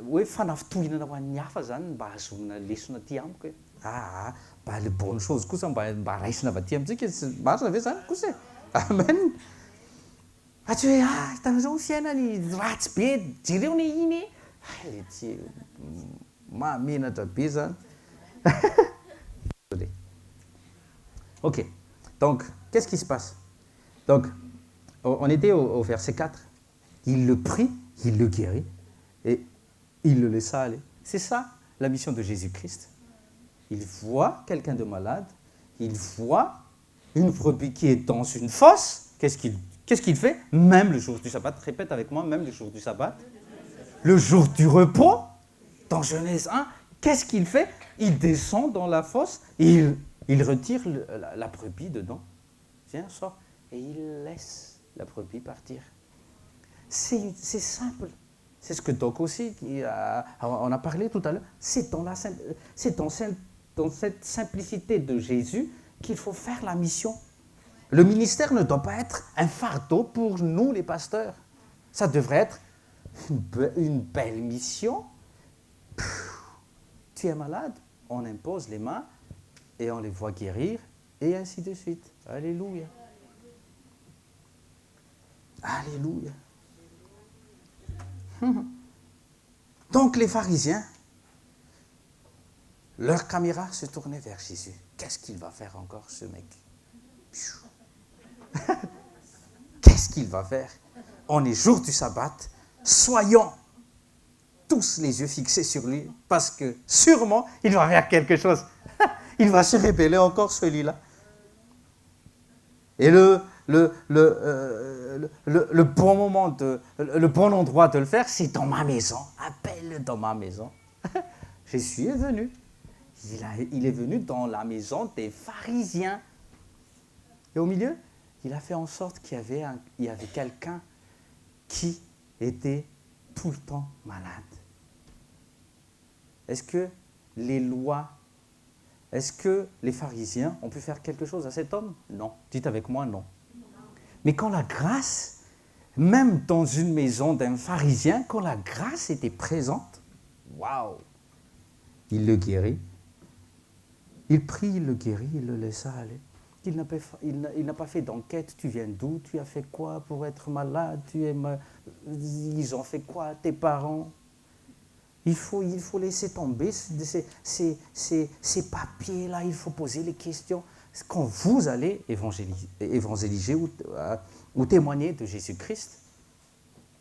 hoe fanafitohinana ho an'ny hafa zany mba ahazoana lesona aty amiko. Mba le bonne chose kosa mba raisina avy aty amintsika. Marina ve zany kosa? Amen. Tsy hoe hitanao fiainany ratsy be, jereo ne iny e. Tsy mahamenatra be zany. Ok, donc, qu'est-ce qui se passe? Donc, on était au verset 4. Il le prit, il le guérit, et il le laissa aller. C'est ça, la mission de Jésus-Christ. Il voit quelqu'un de malade, il voit une brebis qui est dans une fosse. Qu'est-ce qu'il fait? Même le jour du sabbat, répète avec moi, même le jour du sabbat. Le jour du repos, dans Genèse 1, qu'est-ce qu'il fait? Il descend dans la fosse, et il retire la brebis dedans. Viens, sort. Et il laisse la brebis partir. C'est simple. C'est ce que Doc aussi, on a parlé tout à l'heure. C'est dans cette simplicité de Jésus qu'il faut faire la mission. Le ministère ne doit pas être un fardeau pour nous, les pasteurs. Ça devrait être une belle mission. Tu es malade, on impose les mains et on les voit guérir, et ainsi de suite. Alléluia. Alléluia. Donc les pharisiens, leur caméra se tournait vers Jésus. Qu'est-ce qu'il va faire encore, ce mec? Qu'est-ce qu'il va faire? On est jour du sabbat, soyons tous les yeux fixés sur lui, parce que sûrement, il va faire quelque chose. Il va se révéler encore, celui-là. Et le bon moment, le bon endroit de le faire, c'est dans ma maison. Appelle dans ma maison. Jésus est venu. Il est venu dans la maison des pharisiens. Et au milieu, il a fait en sorte qu'il y avait quelqu'un qui était tout le temps malade. Est-ce que les lois, est-ce que les pharisiens ont pu faire quelque chose à cet homme? Non. Dites avec moi, non. Mais quand la grâce, même dans une maison d'un pharisien, quand la grâce était présente, waouh, il le guérit. Il prie, il le guérit, il le laissa aller. Il n'a pas fait d'enquête. Tu viens d'où? Tu as fait quoi pour être malade? Ils ont fait quoi, tes parents? Il faut laisser tomber ces papiers-là. Il faut poser les questions. Quand vous allez évangéliser ou témoigner de Jésus-Christ,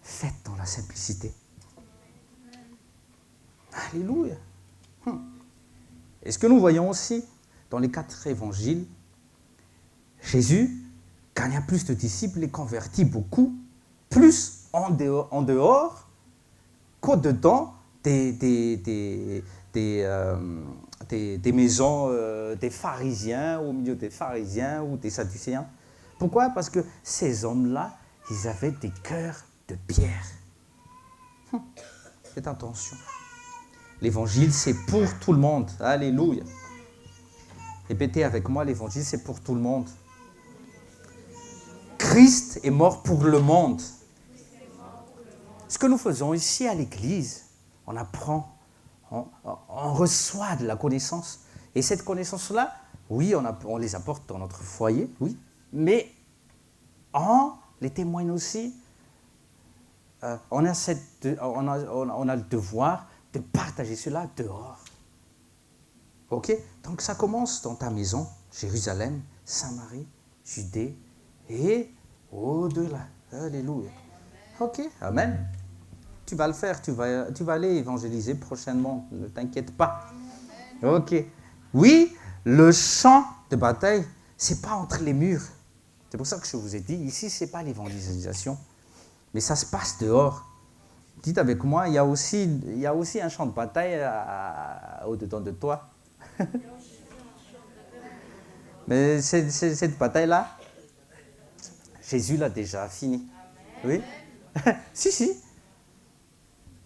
faites dans la simplicité. Alléluia. Et ce que nous voyons aussi dans les 4 évangiles, Jésus gagna plus de disciples et convertit beaucoup, plus en dehors qu'au-dedans des maisons des pharisiens, au milieu des pharisiens ou des sadducéens. Pourquoi? Parce que ces hommes-là, ils avaient des cœurs de pierre. Faites attention. L'évangile, c'est pour tout le monde. Alléluia. Répétez avec moi, l'évangile, c'est pour tout le monde. Christ est mort pour le monde. Ce que nous faisons ici à l'église, on apprend, on reçoit de la connaissance. Et cette connaissance-là, oui, on les apporte dans notre foyer, oui, mais on les témoigne aussi. On a le devoir de partager cela dehors. Ok? Donc ça commence dans ta maison, Jérusalem, Samarie, Judée et au-delà. Alléluia. Ok? Amen. Tu vas le faire, tu vas aller évangéliser prochainement, ne t'inquiète pas. Ok. Oui, le champ de bataille, c'est pas entre les murs. C'est pour ça que je vous ai dit, ici, c'est pas l'évangélisation, mais ça se passe dehors. Dites avec moi, il y a aussi un champ de bataille au-dedans de toi. Mais cette bataille-là, Jésus l'a déjà finie. Oui? Si.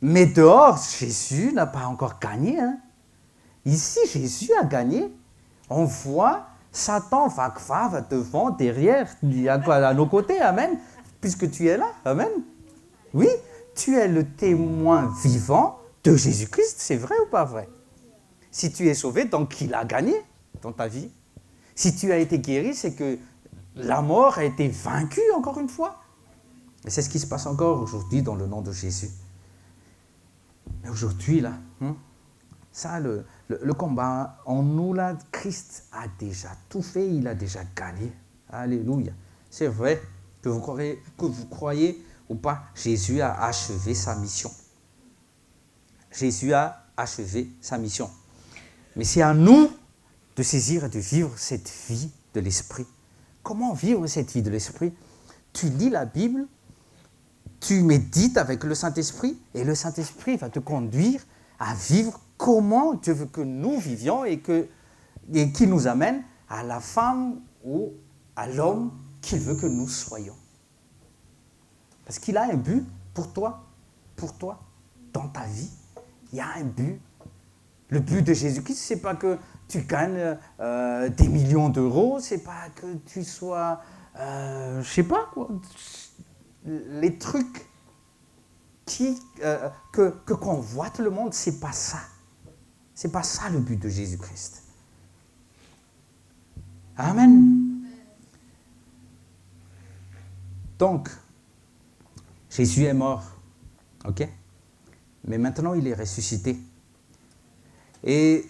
Mais dehors, Jésus n'a pas encore gagné. Hein? Ici, Jésus a gagné. On voit Satan va devant, derrière, il y a quoi à nos côtés, amen. Puisque tu es là, amen. Oui, tu es le témoin vivant de Jésus-Christ, c'est vrai ou pas vrai? Si tu es sauvé, donc il a gagné dans ta vie. Si tu as été guéri, c'est que la mort a été vaincue encore une fois. Et c'est ce qui se passe encore aujourd'hui dans le nom de Jésus. Mais aujourd'hui, là, ça, le combat en nous, là, Christ a déjà tout fait, il a déjà gagné. Alléluia. C'est vrai que vous croyez ou pas, Jésus a achevé sa mission. Jésus a achevé sa mission. Mais c'est à nous de saisir et de vivre cette vie de l'Esprit. Comment vivre cette vie de l'Esprit? Tu lis la Bible, tu médites avec le Saint-Esprit, et le Saint-Esprit va te conduire à vivre comment Dieu veut que nous vivions et qui nous amène à la femme ou à l'homme qu'il veut que nous soyons. Parce qu'il a un but pour toi, dans ta vie. Il y a un but. Le but de Jésus-Christ, ce n'est pas que tu gagnes des millions d'euros, ce n'est pas que tu sois, je ne sais pas quoi, les trucs que convoite le monde, ce n'est pas ça. Ce n'est pas ça le but de Jésus-Christ. Amen. Donc, Jésus est mort, ok? Mais maintenant, il est ressuscité. Et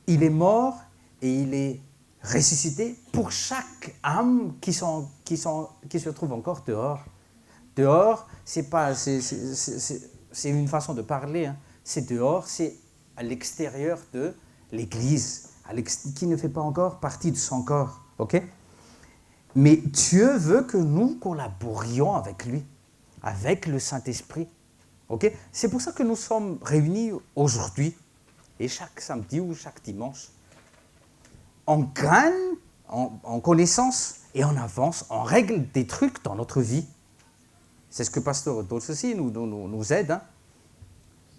il est mort et il est ressuscité pour chaque âme qui se trouve encore dehors. Dehors, c'est une façon de parler. Hein. C'est dehors, c'est à l'extérieur de l'Église, qui ne fait pas encore partie de son corps. Ok? Mais Dieu veut que nous collaborions avec lui, avec le Saint-Esprit. Ok? C'est pour ça que nous sommes réunis aujourd'hui. Et chaque samedi ou chaque dimanche, on gagne en connaissance et on avance, on règle des trucs dans notre vie. C'est ce que Pasteur Dolce aussi nous aide. Hein.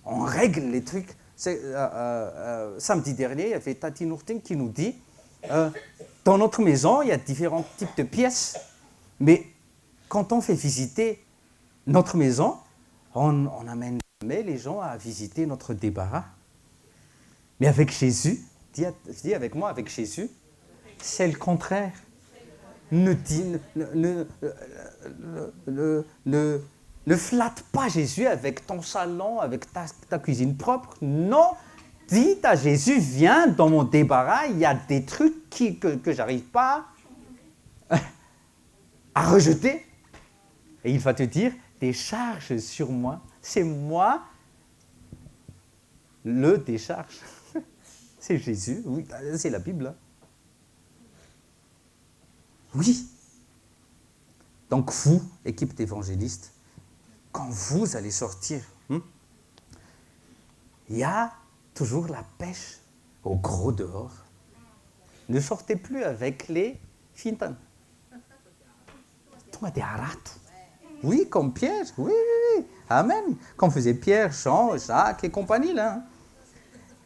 On règle les trucs. Samedi dernier, il y avait Tati Nourting qui nous dit dans notre maison, il y a différents types de pièces. Mais quand on fait visiter notre maison, on amène jamais les gens à visiter notre débarras. Mais avec Jésus, dis avec moi, avec Jésus, c'est le contraire. Ne flatte pas Jésus avec ton salon, avec ta cuisine propre. Non, dis à Jésus, viens dans mon débarras, il y a des trucs que j'arrive pas à rejeter. Et il va te dire, décharge sur moi. C'est moi le décharge. C'est Jésus, oui, c'est la Bible. Hein. Oui. Donc vous, équipe d'évangélistes, quand vous allez sortir, il y a toujours la pêche au gros dehors. Ne sortez plus avec les fintan. Des harates. Oui, comme Pierre. Oui. Amen. Comme faisait Pierre, Jean, Jacques et compagnie là.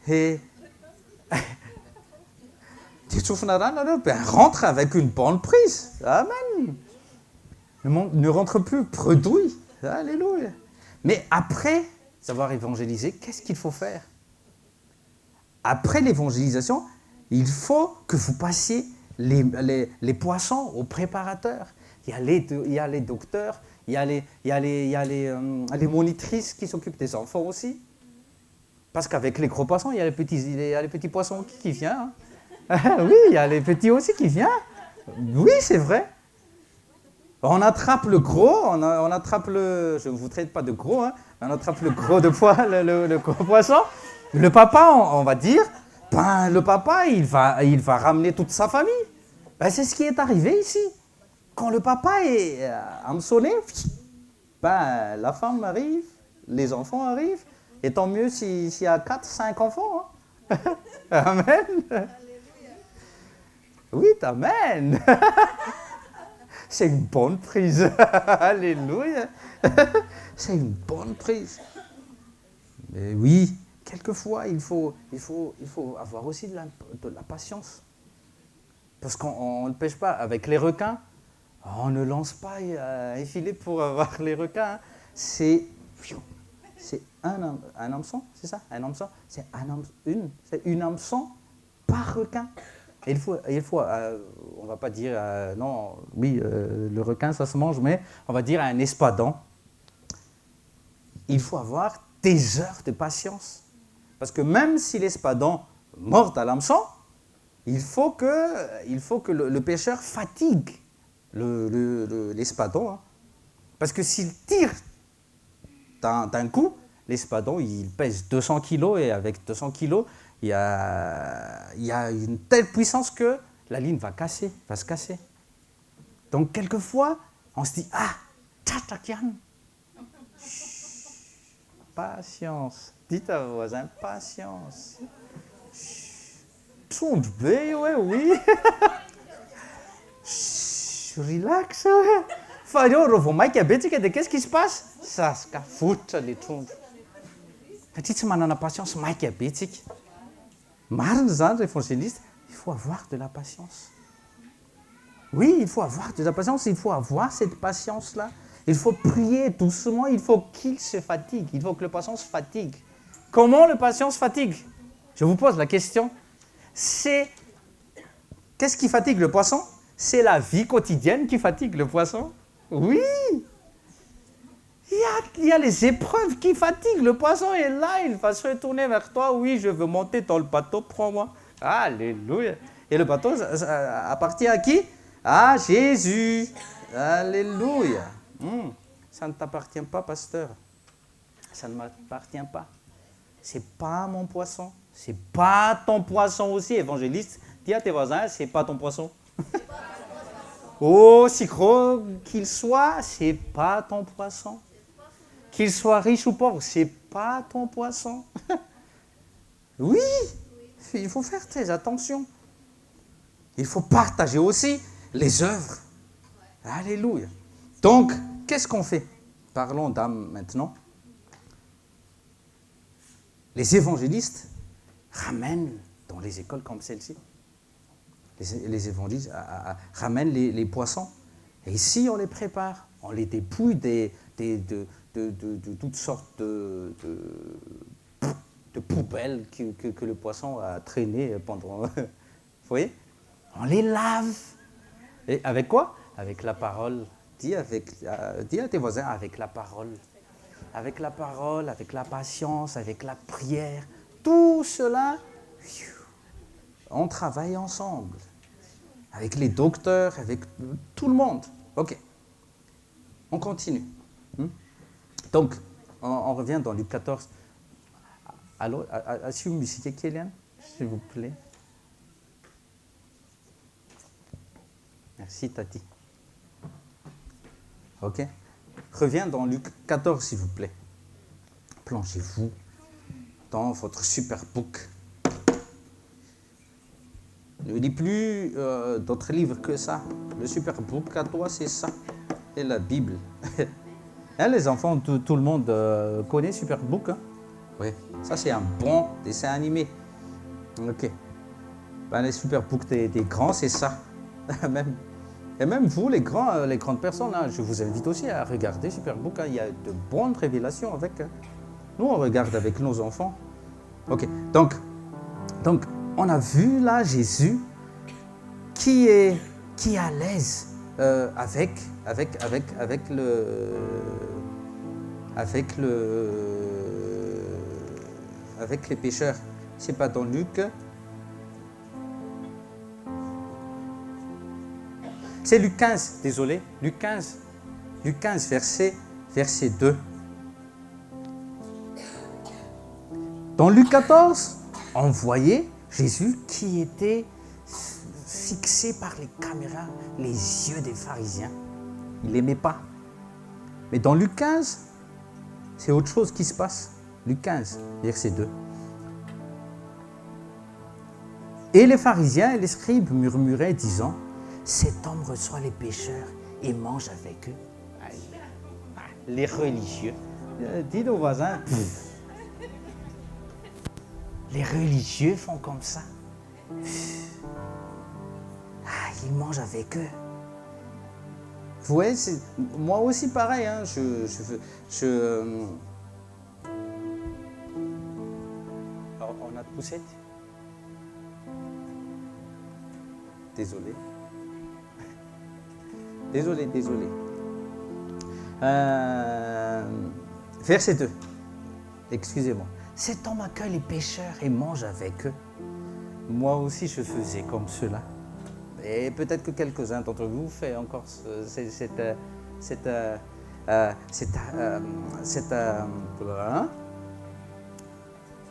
Et rentre avec une bonne prise. Amen. Ne rentre plus bredouille. Alléluia. Mais après avoir évangélisé, qu'est-ce qu'il faut faire? Après l'évangélisation, il faut que vous passiez les poissons au préparateur. Il y a les docteurs, il y a les monitrices qui s'occupent des enfants aussi. Parce qu'avec les gros poissons, il y a les petits poissons qui viennent. Hein. Oui, il y a les petits aussi qui viennent. Oui, c'est vrai. On attrape le gros, on attrape le... Je ne vous traite pas de gros, hein, on attrape le gros le gros poisson. Le papa, on va dire, le papa, il va ramener toute sa famille. C'est ce qui est arrivé ici. Quand le papa est hameçonné, la femme arrive, les enfants arrivent, et tant mieux s'il y a 4-5 enfants. Hein. Amen. Oui, amen. C'est une bonne prise. Alléluia. C'est une bonne prise. Mais oui, quelquefois, il faut avoir aussi de la patience. Parce qu'on ne pêche pas avec les requins. On ne lance pas un filet pour avoir les requins. C'est un hameçon, c'est ça? Un hameçon, c'est une hameçon par requin. Et il faut on ne va pas dire, non, oui, le requin, ça se mange, mais on va dire un espadon. Il faut avoir des heures de patience. Parce que même si l'espadon mord à l'hameçon, il faut que le pêcheur fatigue l'espadon. Hein. Parce que s'il tire d'un coup, l'espadon, il pèse 200 kilos et avec 200 kilos, il y a une telle puissance que la ligne va se casser. Donc, quelquefois, on se dit, tchatakian. Patience. Dites à vos voisins, patience. Oui. Relax. Qu'est-ce qui se passe? Ça se fout les troncs. Dites manana patience, Mike Bétique. Marne, évangéliste, il faut avoir de la patience. Oui, il faut avoir de la patience, il faut avoir cette patience-là. Il faut prier doucement, il faut qu'il se fatigue, il faut que le patient se fatigue. Comment le patient se fatigue? Je vous pose la question. Qu'est-ce qui fatigue le poisson? C'est la vie quotidienne qui fatigue le poisson. Oui. Il y a les épreuves qui fatiguent le poisson et là, il va se retourner vers toi. Oui, je veux monter dans le bateau, prends-moi. Alléluia. Et le bateau appartient à qui? À Jésus. Alléluia. Ça ne t'appartient pas, pasteur. Ça ne m'appartient pas. C'est pas mon poisson. C'est pas ton poisson aussi, évangéliste. Dis à tes voisins, c'est pas ton poisson. Oh, si gros qu'il soit, c'est pas ton poisson. Qu'il soit riche ou pauvre, c'est pas ton poisson. Oui, il faut faire très attention. Il faut partager aussi les œuvres. Alléluia. Donc, qu'est-ce qu'on fait? parlons d'âme maintenant. Les évangélistes ramènent dans les écoles comme celle-ci, les évangélistes ramènent les poissons. Et ici, on les prépare, on les dépouille de toutes sortes de poubelles que le poisson a traînées pendant... Vous voyez? On les lave. Et avec quoi? Avec la parole. Dis à tes voisins, avec la parole. Avec la parole, avec la patience, avec la prière. Tout cela, on travaille ensemble. Avec les docteurs, avec tout le monde. OK. On continue. Donc, on revient dans Luc 14. Alors, assume musique, Kélian, s'il vous plaît. Merci, Tati. OK. Reviens dans Luc 14, s'il vous plaît. Plongez-vous dans votre Superbook. Ne lis plus d'autres livres que ça. Le Superbook à toi, c'est ça. Et la Bible. Hein, les enfants, tout le monde connaît Superbook. Hein? Oui, ça c'est un bon dessin animé. OK. Ben, les Superbooks des grands, c'est ça. Et même vous, les grandes personnes, hein, je vous invite aussi à regarder Superbook. Hein, il y a de bonnes révélations avec. Hein. Nous, on regarde avec nos enfants. OK. Donc, on a vu là Jésus qui est à l'aise avec les pécheurs. C'est pas dans Luc. C'est Luc 15, désolé. Luc 15, verset 2. Dans Luc 14, on voyait Jésus qui était fixé par les caméras, les yeux des pharisiens. Il n'aimait pas. Mais dans Luc 15, c'est autre chose qui se passe. Luc 15, verset 2. Et les pharisiens et les scribes murmuraient, disant, « Cet homme reçoit les pécheurs et mange avec eux. » Les religieux. Dis aux voisins, les religieux font comme ça. Ils mangent avec eux. Vous voyez, moi aussi pareil. Hein, Alors, on a de poussettes. Désolé. Désolé. Verset 2. Excusez-moi. Cet homme accueille les pécheurs et mange avec eux. Moi aussi, je faisais comme cela. Et peut-être que quelques-uns d'entre vous font encore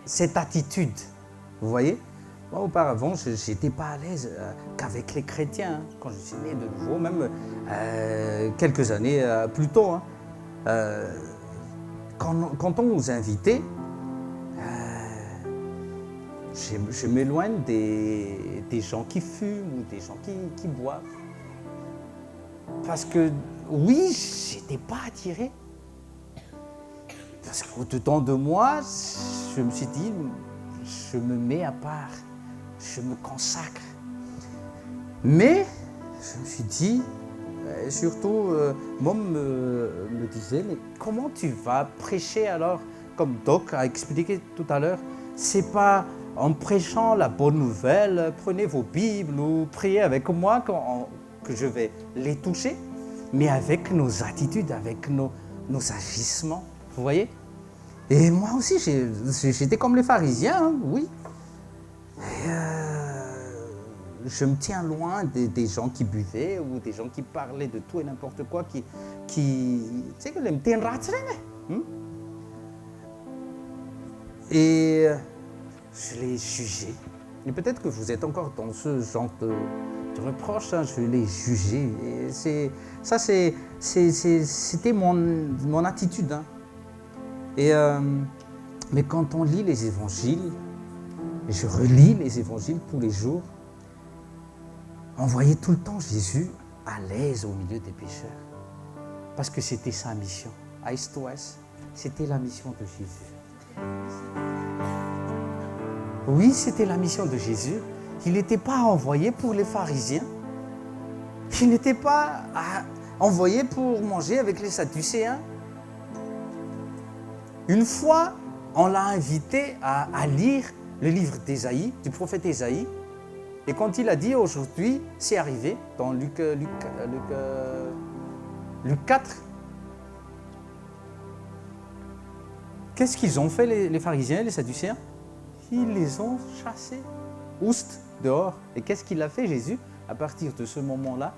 cette attitude. Vous voyez? Moi, auparavant, je n'étais pas à l'aise qu'avec les chrétiens. Hein, quand je suis né de nouveau, même quelques années plus tôt. Hein, quand on nous invitait, je m'éloigne des gens qui fument ou des gens qui boivent. Parce que, oui, je n'étais pas attiré. Parce qu'au-dedans de moi, je me suis dit, je me mets à part, je me consacre. Mais, je me suis dit, surtout, Mom me disait, mais comment tu vas prêcher alors, comme Doc a expliqué tout à l'heure, c'est pas en prêchant la bonne nouvelle, prenez vos Bibles ou priez avec moi que je vais les toucher, mais avec nos attitudes, avec nos agissements, vous voyez? Et moi aussi, j'étais comme les pharisiens, hein, oui. Et je me tiens loin des gens qui buvaient ou des gens qui parlaient de tout et n'importe quoi, tu sais que les mtien ratsrene. Et je les jugeais. Et peut-être que vous êtes encore dans ce genre de reproche, hein, je les jugeais. Et c'était mon attitude. Hein. Mais quand on lit les évangiles, et je relis les évangiles tous les jours, on voyait tout le temps Jésus à l'aise au milieu des pécheurs. Parce que c'était sa mission. à Est-Ouest, c'était la mission de Jésus. Oui, c'était la mission de Jésus. Il n'était pas envoyé pour les pharisiens. Il n'était pas envoyé pour manger avec les sadducéens. Une fois, on l'a invité à lire le livre d'Ésaïe, du prophète Ésaïe. Et quand il a dit aujourd'hui, c'est arrivé, dans Luc 4, qu'est-ce qu'ils ont fait les pharisiens, les sadducéens? Ils les ont chassés, oust, dehors. Et qu'est-ce qu'il a fait Jésus? À partir de ce moment-là,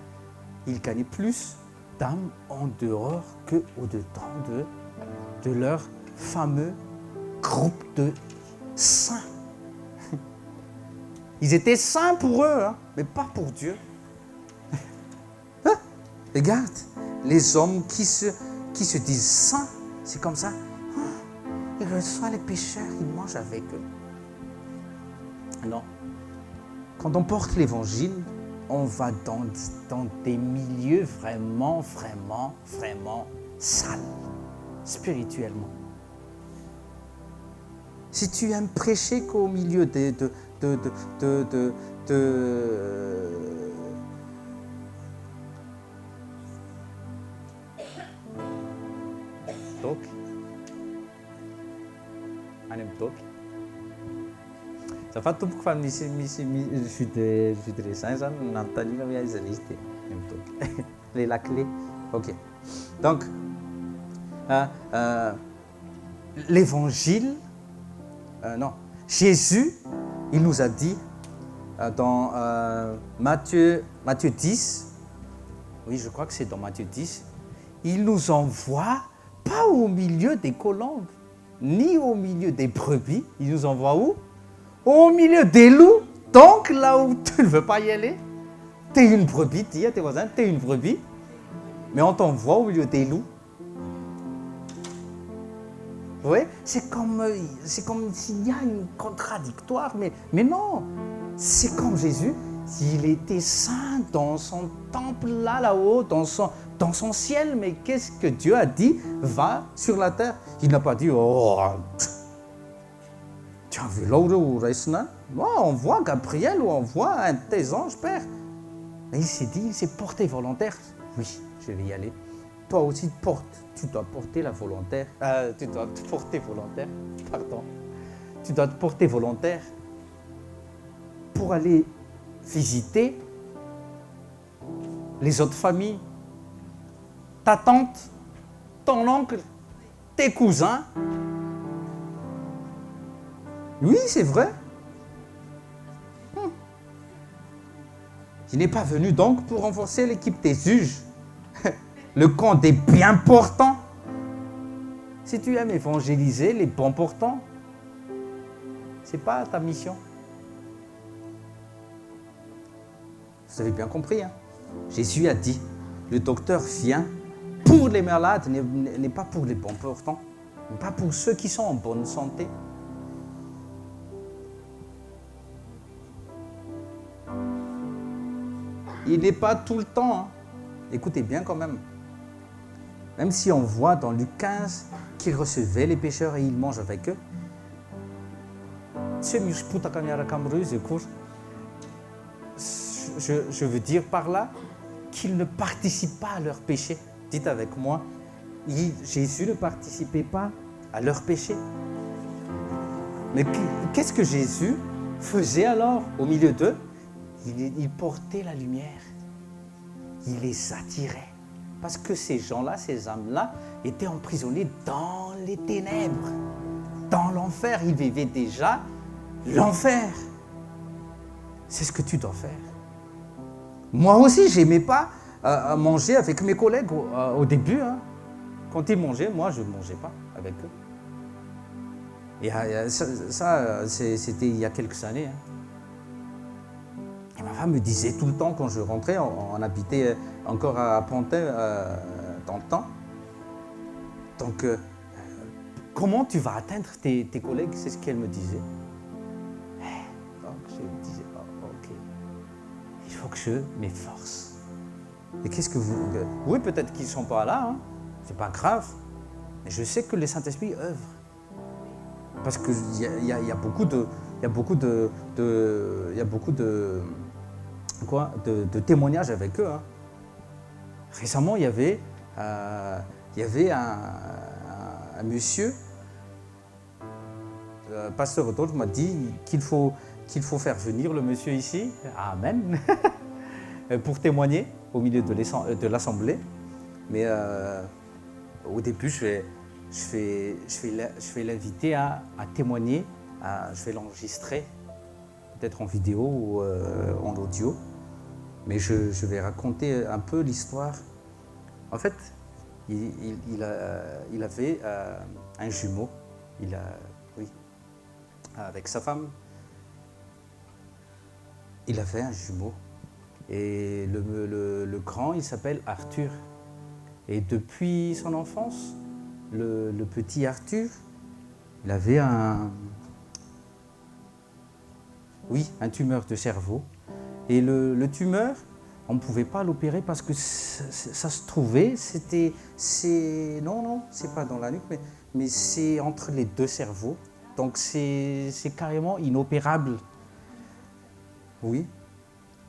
il gagnait plus d'âmes en dehors qu'au-dedans de leur fameux groupe de saints. Ils étaient saints pour eux, hein, mais pas pour Dieu. Hein? Regarde, les hommes qui se disent saints, c'est comme ça. Ils reçoivent les pécheurs, ils mangent avec eux. Non. Quand on porte l'évangile, on va dans des milieux vraiment sales, spirituellement. Si tu aimes prêcher qu'au milieu Safato boka fa misy jude zany zany nanontaniana hoe aiza izy dia mitoky les la clé. Ok. Donc l'évangile, non, Jésus, il nous a dit dans Matthieu 10, oui, je crois que c'est dans Matthieu 10, il nous envoie pas au milieu des colombes, ni au milieu des brebis, il nous envoie où? Au milieu des loups. Donc là où tu ne veux pas y aller, tu es une brebis, dis à tes voisins, tu es une brebis, mais on t'envoie au milieu des loups. Vous voyez, c'est comme s'il y a une contradictoire, mais non, c'est comme Jésus, il était saint dans son temple là-haut, dans son ciel, mais qu'est-ce que Dieu a dit? Va sur la terre. Il n'a pas dit, oh, tu as vu là où reste là? On voit Gabriel ou on voit un de tes anges, Père. Et il s'est dit, il s'est porté volontaire. Oui, je vais y aller. Toi aussi, tu dois porter la volontaire. Tu dois te porter volontaire, pardon. Tu dois te porter volontaire pour aller visiter les autres familles. Ta tante, ton oncle, tes cousins. Oui, c'est vrai. Il n'est pas venu donc pour renforcer l'équipe des juges, le camp des bien portants. Si tu aimes évangéliser les bons portants, ce n'est pas ta mission. Vous avez bien compris, hein? Jésus a dit, le docteur vient pour les malades, n'est pas pour les bons portants, pas pour ceux qui sont en bonne santé. Il n'est pas tout le temps, hein. Écoutez bien quand même. Même si on voit dans Luc 15 qu'il recevait les pécheurs et il mange avec eux. Je veux dire par là qu'il ne participe pas à leurs péchés. Dites avec moi, Jésus ne participait pas à leurs péchés. Mais qu'est-ce que Jésus faisait alors au milieu d'eux? Il portait la lumière, il les attirait. Parce que ces gens-là, ces âmes-là, étaient emprisonnés dans les ténèbres, dans l'enfer. Ils vivaient déjà l'enfer. C'est ce que tu dois faire. Moi aussi, je n'aimais pas manger avec mes collègues au début. Hein. Quand ils mangeaient, moi, je ne mangeais pas avec eux. Et ça, c'était il y a quelques années. Hein. Et ma femme me disait tout le temps, quand je rentrais, on habitait encore à Pantin dans le temps. Donc, comment tu vas atteindre tes collègues? C'est ce qu'elle me disait. Donc, je me disais, oh, ok, il faut que je m'efforce. Et qu'est-ce que vous... Oui, peut-être qu'ils ne sont pas là, hein. C'est pas grave. Et je sais que le Saint-Esprit œuvre. Parce qu'il y a beaucoup de témoignages avec eux. Hein. Récemment, il y avait un monsieur, pasteur Rodolphe m'a dit qu'il faut faire venir le monsieur ici, amen, pour témoigner au milieu de l'assemblée. Mais au début, je vais l'inviter à témoigner, je vais l'enregistrer, peut-être en vidéo ou en audio. Mais je vais raconter un peu l'histoire. En fait, il avait un jumeau. Avec sa femme, il avait un jumeau. Et le grand, il s'appelle Arthur. Et depuis son enfance, le petit Arthur, il avait un tumeur de cerveau. Et le tumeur, on ne pouvait pas l'opérer parce que ça se trouvait, c'est pas dans la nuque, mais c'est entre les deux cerveaux. Donc c'est carrément inopérable. Oui.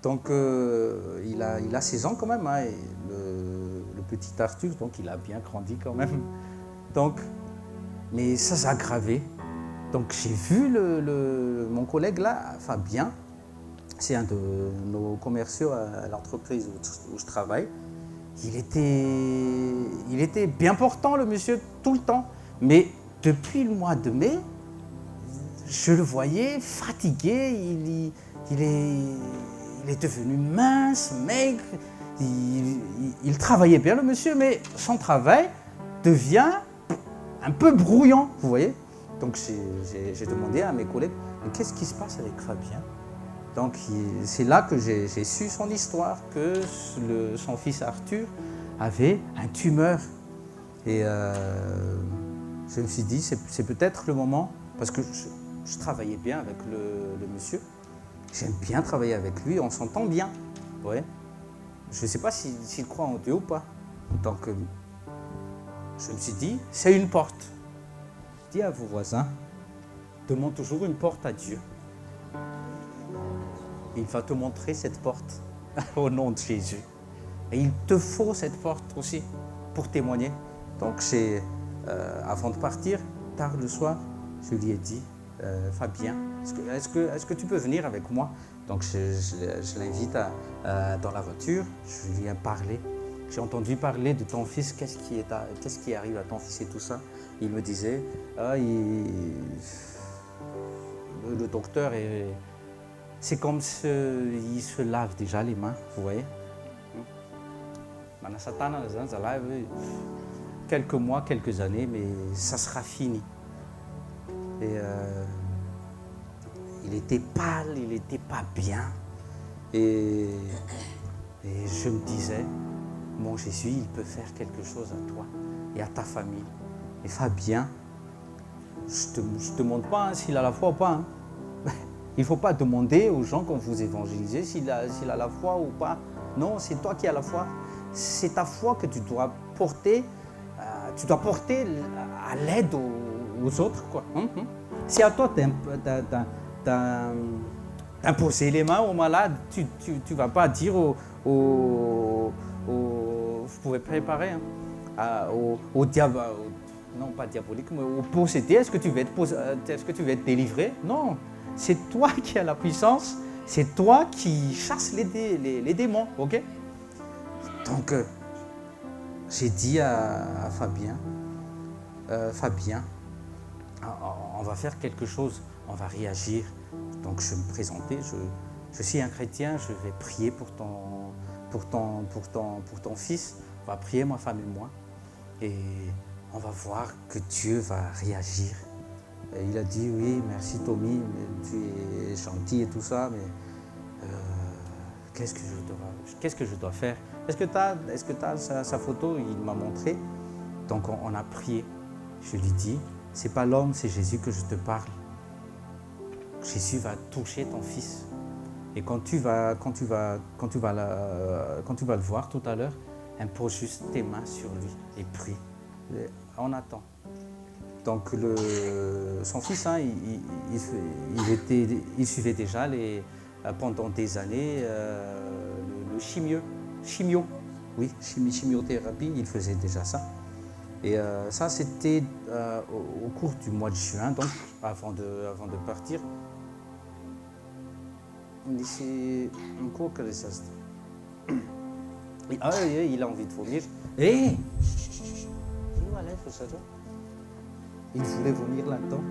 Donc il a 16 ans quand même, hein, et le petit Arthur, donc il a bien grandi quand même. Donc, mais ça s'est aggravé. Donc j'ai vu mon collègue là, Fabien, c'est un de nos commerciaux à l'entreprise où je travaille. Il était bien portant, le monsieur, tout le temps. Mais depuis le mois de mai, je le voyais fatigué, il est devenu mince, maigre. Il travaillait bien, le monsieur, mais son travail devient un peu brouillon, vous voyez. Donc j'ai demandé à mes collègues, qu'est-ce qui se passe avec Fabien? Donc c'est là que j'ai su son histoire, que son fils Arthur avait un tumeur. Et je me suis dit, c'est peut-être le moment, parce que je travaillais bien avec le monsieur. J'aime bien travailler avec lui, on s'entend bien. Ouais. Je ne sais pas s'il croit en Dieu ou pas. Donc je me suis dit, c'est une porte. Dis à vos voisins, demande toujours une porte à Dieu. Il va te montrer cette porte au nom de Jésus. Et il te faut cette porte aussi pour témoigner. Donc avant de partir, tard le soir, je lui ai dit, Fabien, est-ce que tu peux venir avec moi? Donc je l'invite dans la voiture, je lui ai parlé. J'ai entendu parler de ton fils, qu'est-ce qui arrive à ton fils et tout ça. Il me disait, le docteur, c'est comme il se lave déjà les mains, vous voyez. Quelques mois, quelques années, mais ça sera fini. Et il était pâle, il n'était pas bien. Et je me disais, mon Jésus, il peut faire quelque chose à toi et à ta famille. Et Fabien, je ne demande pas s'il a la foi ou pas. Hein. Il ne faut pas demander aux gens quand vous évangélisez s'il a la foi ou pas. Non, c'est toi qui as la foi. C'est ta foi que tu dois porter. Tu dois porter à l'aide aux autres, quoi. Si à toi d'imposer les mains aux malades, tu ne vas pas dire vous pouvez préparer au diable, non pas diabolique, mais au possédé. Est-ce que tu veux être délivré? Non, c'est toi qui as la puissance, c'est toi qui chasses les démons, ok? Donc, j'ai dit à Fabien, on va faire quelque chose, on va réagir. Donc je me présentais, je suis un chrétien, je vais prier pour ton fils, on va prier ma femme et moi, et on va voir que Dieu va réagir. Et il a dit, oui, merci Tommy, tu es gentil et tout ça, mais qu'est-ce que je dois faire? Est-ce que tu as sa photo? Il m'a montré. Donc on a prié. Je lui dis, c'est pas l'homme, c'est Jésus que je te parle. Jésus va toucher ton fils. Et quand tu vas le voir tout à l'heure, impose juste tes mains sur lui et prie. On attend. Donc son fils, hein, il suivait déjà pendant des années le chimiothérapie, il faisait déjà ça. Et ça, c'était au cours du mois de juin, donc avant de partir. C'est encore que ça. Il a envie de vomir. Il voulait vomir là-dedans.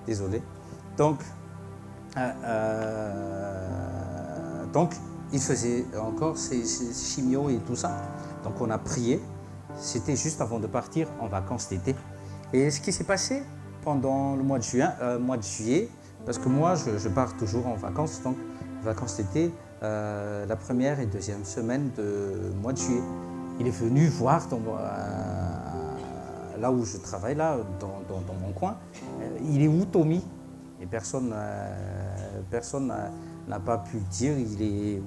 Désolé. Donc, il faisait encore ses chimios et tout ça. Donc, on a prié. C'était juste avant de partir en vacances d'été. Et ce qui s'est passé pendant le mois de juillet, parce que moi, je pars toujours en vacances, donc vacances d'été, la première et deuxième semaine de mois de juillet. Il est venu voir là où je travaille, là, dans mon coin. Il est où, Tommy? Et personne n'a pas pu dire il est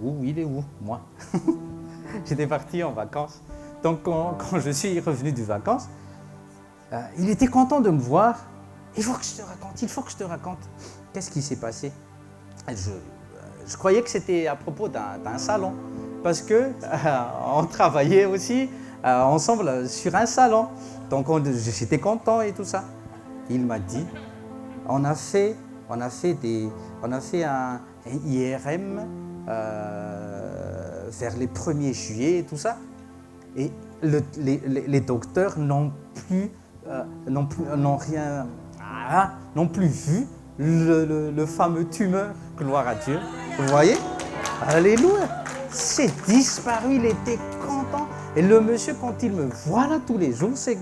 où, moi. J'étais parti en vacances. Donc quand je suis revenu de vacances, il était content de me voir. Il faut que je te raconte. Qu'est-ce qui s'est passé? Je croyais que c'était à propos d'un salon, parce que on travaillait aussi ensemble sur un salon. Donc j'étais content et tout ça. Il m'a dit, on a fait un IRM vers les 1er juillet et tout ça. Et les docteurs n'ont plus vu le fameux tumeur. Gloire à Dieu. Vous voyez? Alléluia. C'est disparu, il était content. Et le monsieur, quand il me voit là tous les jours, c'est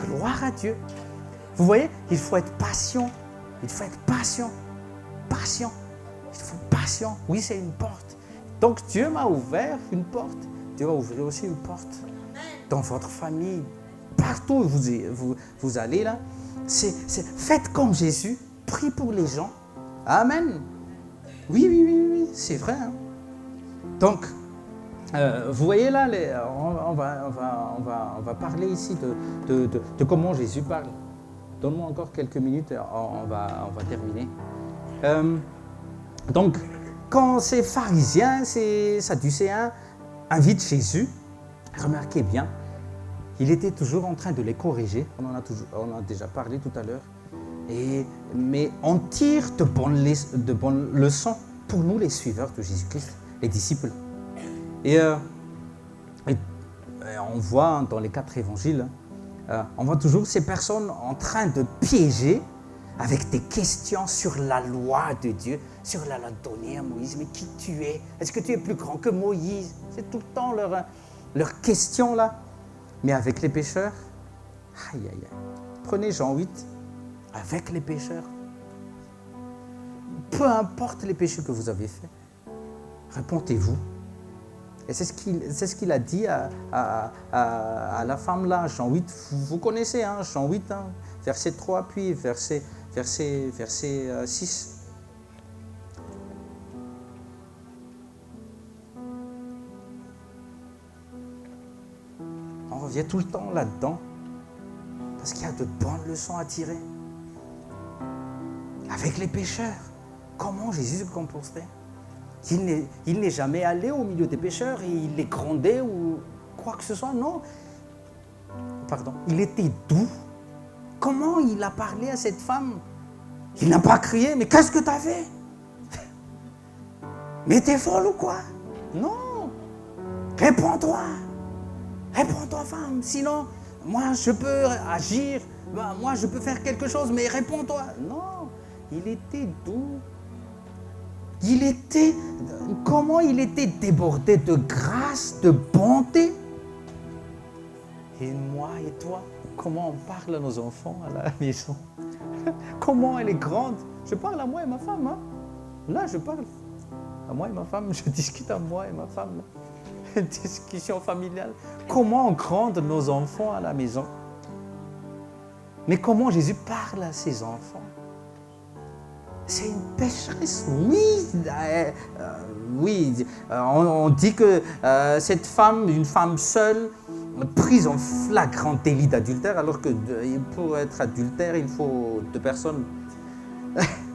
gloire à Dieu. Vous voyez? Il faut être patient. Il faut être patient. Patient. Il faut être patient. Oui, c'est une porte. Donc Dieu m'a ouvert une porte. Dieu va ouvrir aussi une porte dans votre famille. Partout où vous allez là, faites comme Jésus. Prie pour les gens. Amen. Oui, c'est vrai. Hein? Donc, vous voyez là, on va parler ici de comment Jésus parle. Donne-moi encore quelques minutes, on va terminer. Donc, quand ces pharisiens, ces sadducéens invitent Jésus, remarquez bien, il était toujours en train de les corriger. On en a déjà parlé tout à l'heure. Mais on tire de bonnes leçons pour nous, les suiveurs de Jésus-Christ, les disciples. Et on voit dans les 4 évangiles, on voit toujours ces personnes en train de piéger avec des questions sur la loi de Dieu, sur la loi donnée à Moïse. Mais qui tu es? Est-ce que tu es plus grand que Moïse? C'est tout le temps leur question là. Mais avec les pécheurs, aïe. Prenez Jean 8, avec les pécheurs. Peu importe les péchés que vous avez faits, repentez-vous. Et c'est ce qu'il a dit à la femme là, Jean 8, vous connaissez, hein, Jean 8, hein, verset 3, puis verset 6. On revient tout le temps là-dedans, parce qu'il y a de bonnes leçons à tirer. Avec les pécheurs, comment Jésus se comportait? Il n'est jamais allé au milieu des pécheurs et il les grondait ou quoi que ce soit, non. Pardon, il était doux. Comment il a parlé à cette femme? Il n'a pas crié, mais qu'est-ce que tu as fait? Mais t'es folle ou quoi? Non. Réponds-toi, femme, sinon, moi je peux agir, moi je peux faire quelque chose, mais réponds-toi. Non, il était doux. Comment il était débordé de grâce, de bonté. Et moi et toi, comment on parle à nos enfants à la maison? Comment elle est grande? Je parle à moi et ma femme. Hein? Là, je parle à moi et ma femme. Je discute à moi et ma femme. Là. Une discussion familiale. Comment on grande nos enfants à la maison? Mais comment Jésus parle à ses enfants? c'est une pécheresse. Oui, on dit que cette femme, une femme seule, prise en flagrant délit d'adultère, alors que pour être adultère, il faut 2 personnes.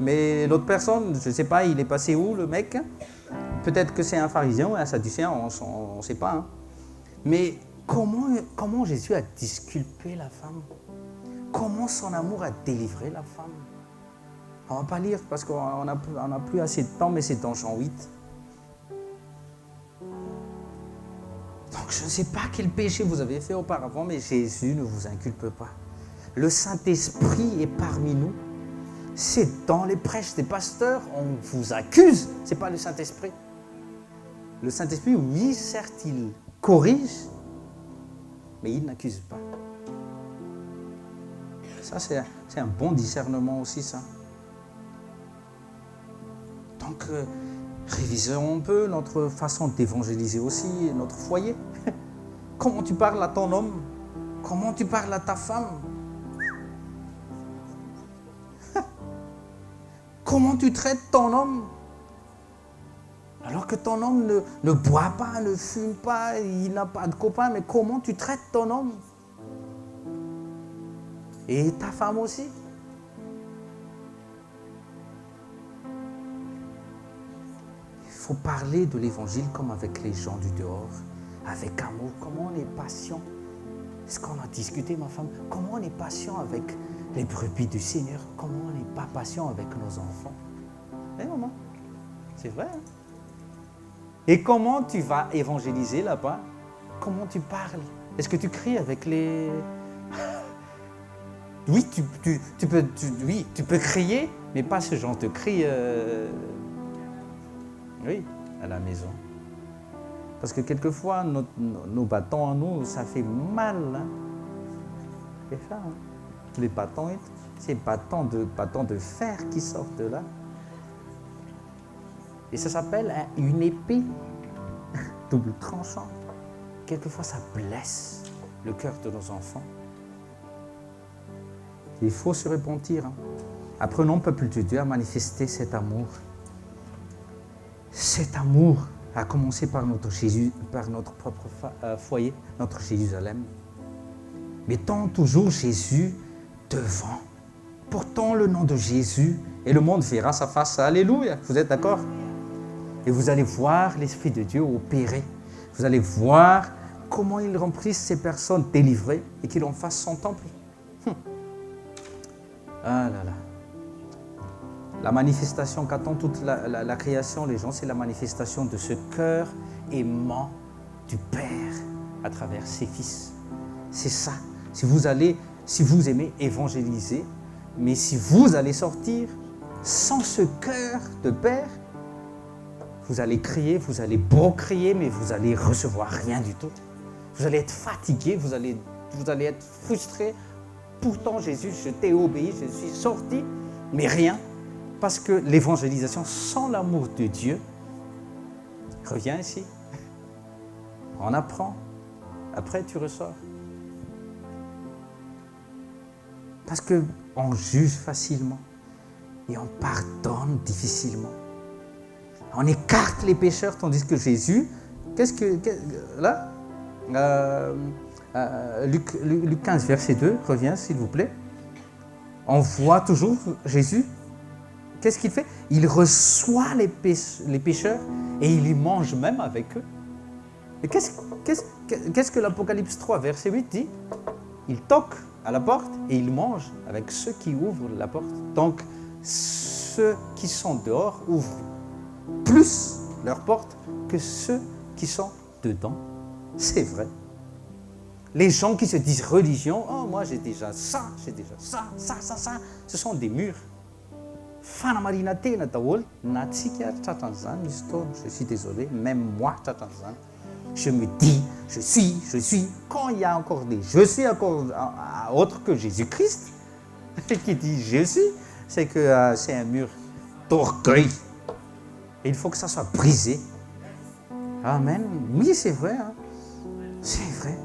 Mais l'autre personne, je ne sais pas, il est passé où, le mec? Peut-être que c'est un pharisien ou un sadducéen, on ne sait pas. Hein. Mais comment Jésus a disculpé la femme? Comment son amour a délivré la femme? On ne va pas lire parce qu'on n'a plus assez de temps, mais c'est dans Jean 8. Donc je ne sais pas quel péché vous avez fait auparavant, mais Jésus ne vous inculpe pas. Le Saint-Esprit est parmi nous. C'est dans les prêches des pasteurs, on vous accuse. Ce n'est pas le Saint-Esprit. Le Saint-Esprit, oui, certes, il corrige, mais il n'accuse pas. Ça, c'est un bon discernement aussi, ça. Donc, révisons un peu notre façon d'évangéliser aussi, notre foyer. Comment tu parles à ton homme? Comment tu parles à ta femme? Comment tu traites ton homme? Alors que ton homme ne boit pas, ne fume pas, il n'a pas de copain, mais comment tu traites ton homme? Et ta femme aussi? Il faut parler de l'évangile comme avec les gens du dehors, avec amour. Comment on est patient? Est-ce qu'on a discuté, ma femme? Comment on est patient avec les brebis du Seigneur? Comment on n'est pas patient avec nos enfants? Eh maman, c'est vrai. Hein? Et comment tu vas évangéliser là-bas? Comment tu parles? Est-ce que tu cries avec les... Oui, tu peux crier, mais pas ce genre de cri oui, à la maison. Parce que quelquefois, nos bâtons en nous, ça fait mal. Hein? C'est ça. Hein? Les bâtons, c'est bâtons de fer qui sortent de là. Et ça s'appelle une épée double tranchant. Quelquefois, ça blesse le cœur de nos enfants. Il faut se repentir. Hein. Apprenons, peuple de Dieu, à manifester cet amour. Cet amour a commencé par notre Jésus, par notre propre foyer, notre Jérusalem. Mettons toujours Jésus devant. Portons le nom de Jésus et le monde verra sa face. Alléluia. Vous êtes d'accord? Et vous allez voir l'Esprit de Dieu opérer. Vous allez voir comment il remplisse ces personnes délivrées et qu'il en fasse son temple. Ah là là. La manifestation qu'attend toute la création, les gens, c'est la manifestation de ce cœur aimant du Père à travers ses fils. C'est ça. Si vous aimez évangéliser, mais si vous allez sortir sans ce cœur de Père, vous allez crier, vous allez beau crier, mais vous allez recevoir rien du tout. Vous allez être fatigué, vous allez être frustré. Pourtant, Jésus, je t'ai obéi, je suis sorti, mais rien. Parce que l'évangélisation sans l'amour de Dieu, reviens ici, on apprend, après tu ressors. Parce qu'on juge facilement et on pardonne difficilement. On écarte les pécheurs, tandis que Jésus, là, Luc 15, verset 2, reviens s'il vous plaît. On voit toujours Jésus. Qu'est-ce qu'il fait? Il reçoit les pécheurs et il y mange même avec eux. Et qu'est-ce que l'Apocalypse 3, verset 8 dit? Il toque à la porte et il mange avec ceux qui ouvrent la porte. Donc, ceux qui sont dehors ouvrent plus leur porte que ceux qui sont dedans. C'est vrai. Les gens qui se disent religion, oh moi j'ai déjà ça, ce sont des murs. Je suis désolé, même moi, je me dis, je suis. Quand il y a encore des je suis encore autre que Jésus-Christ, qui dit je suis, c'est que c'est un mur d'orgueil. Et il faut que ça soit brisé. Amen. Oui, c'est vrai. Hein. C'est vrai.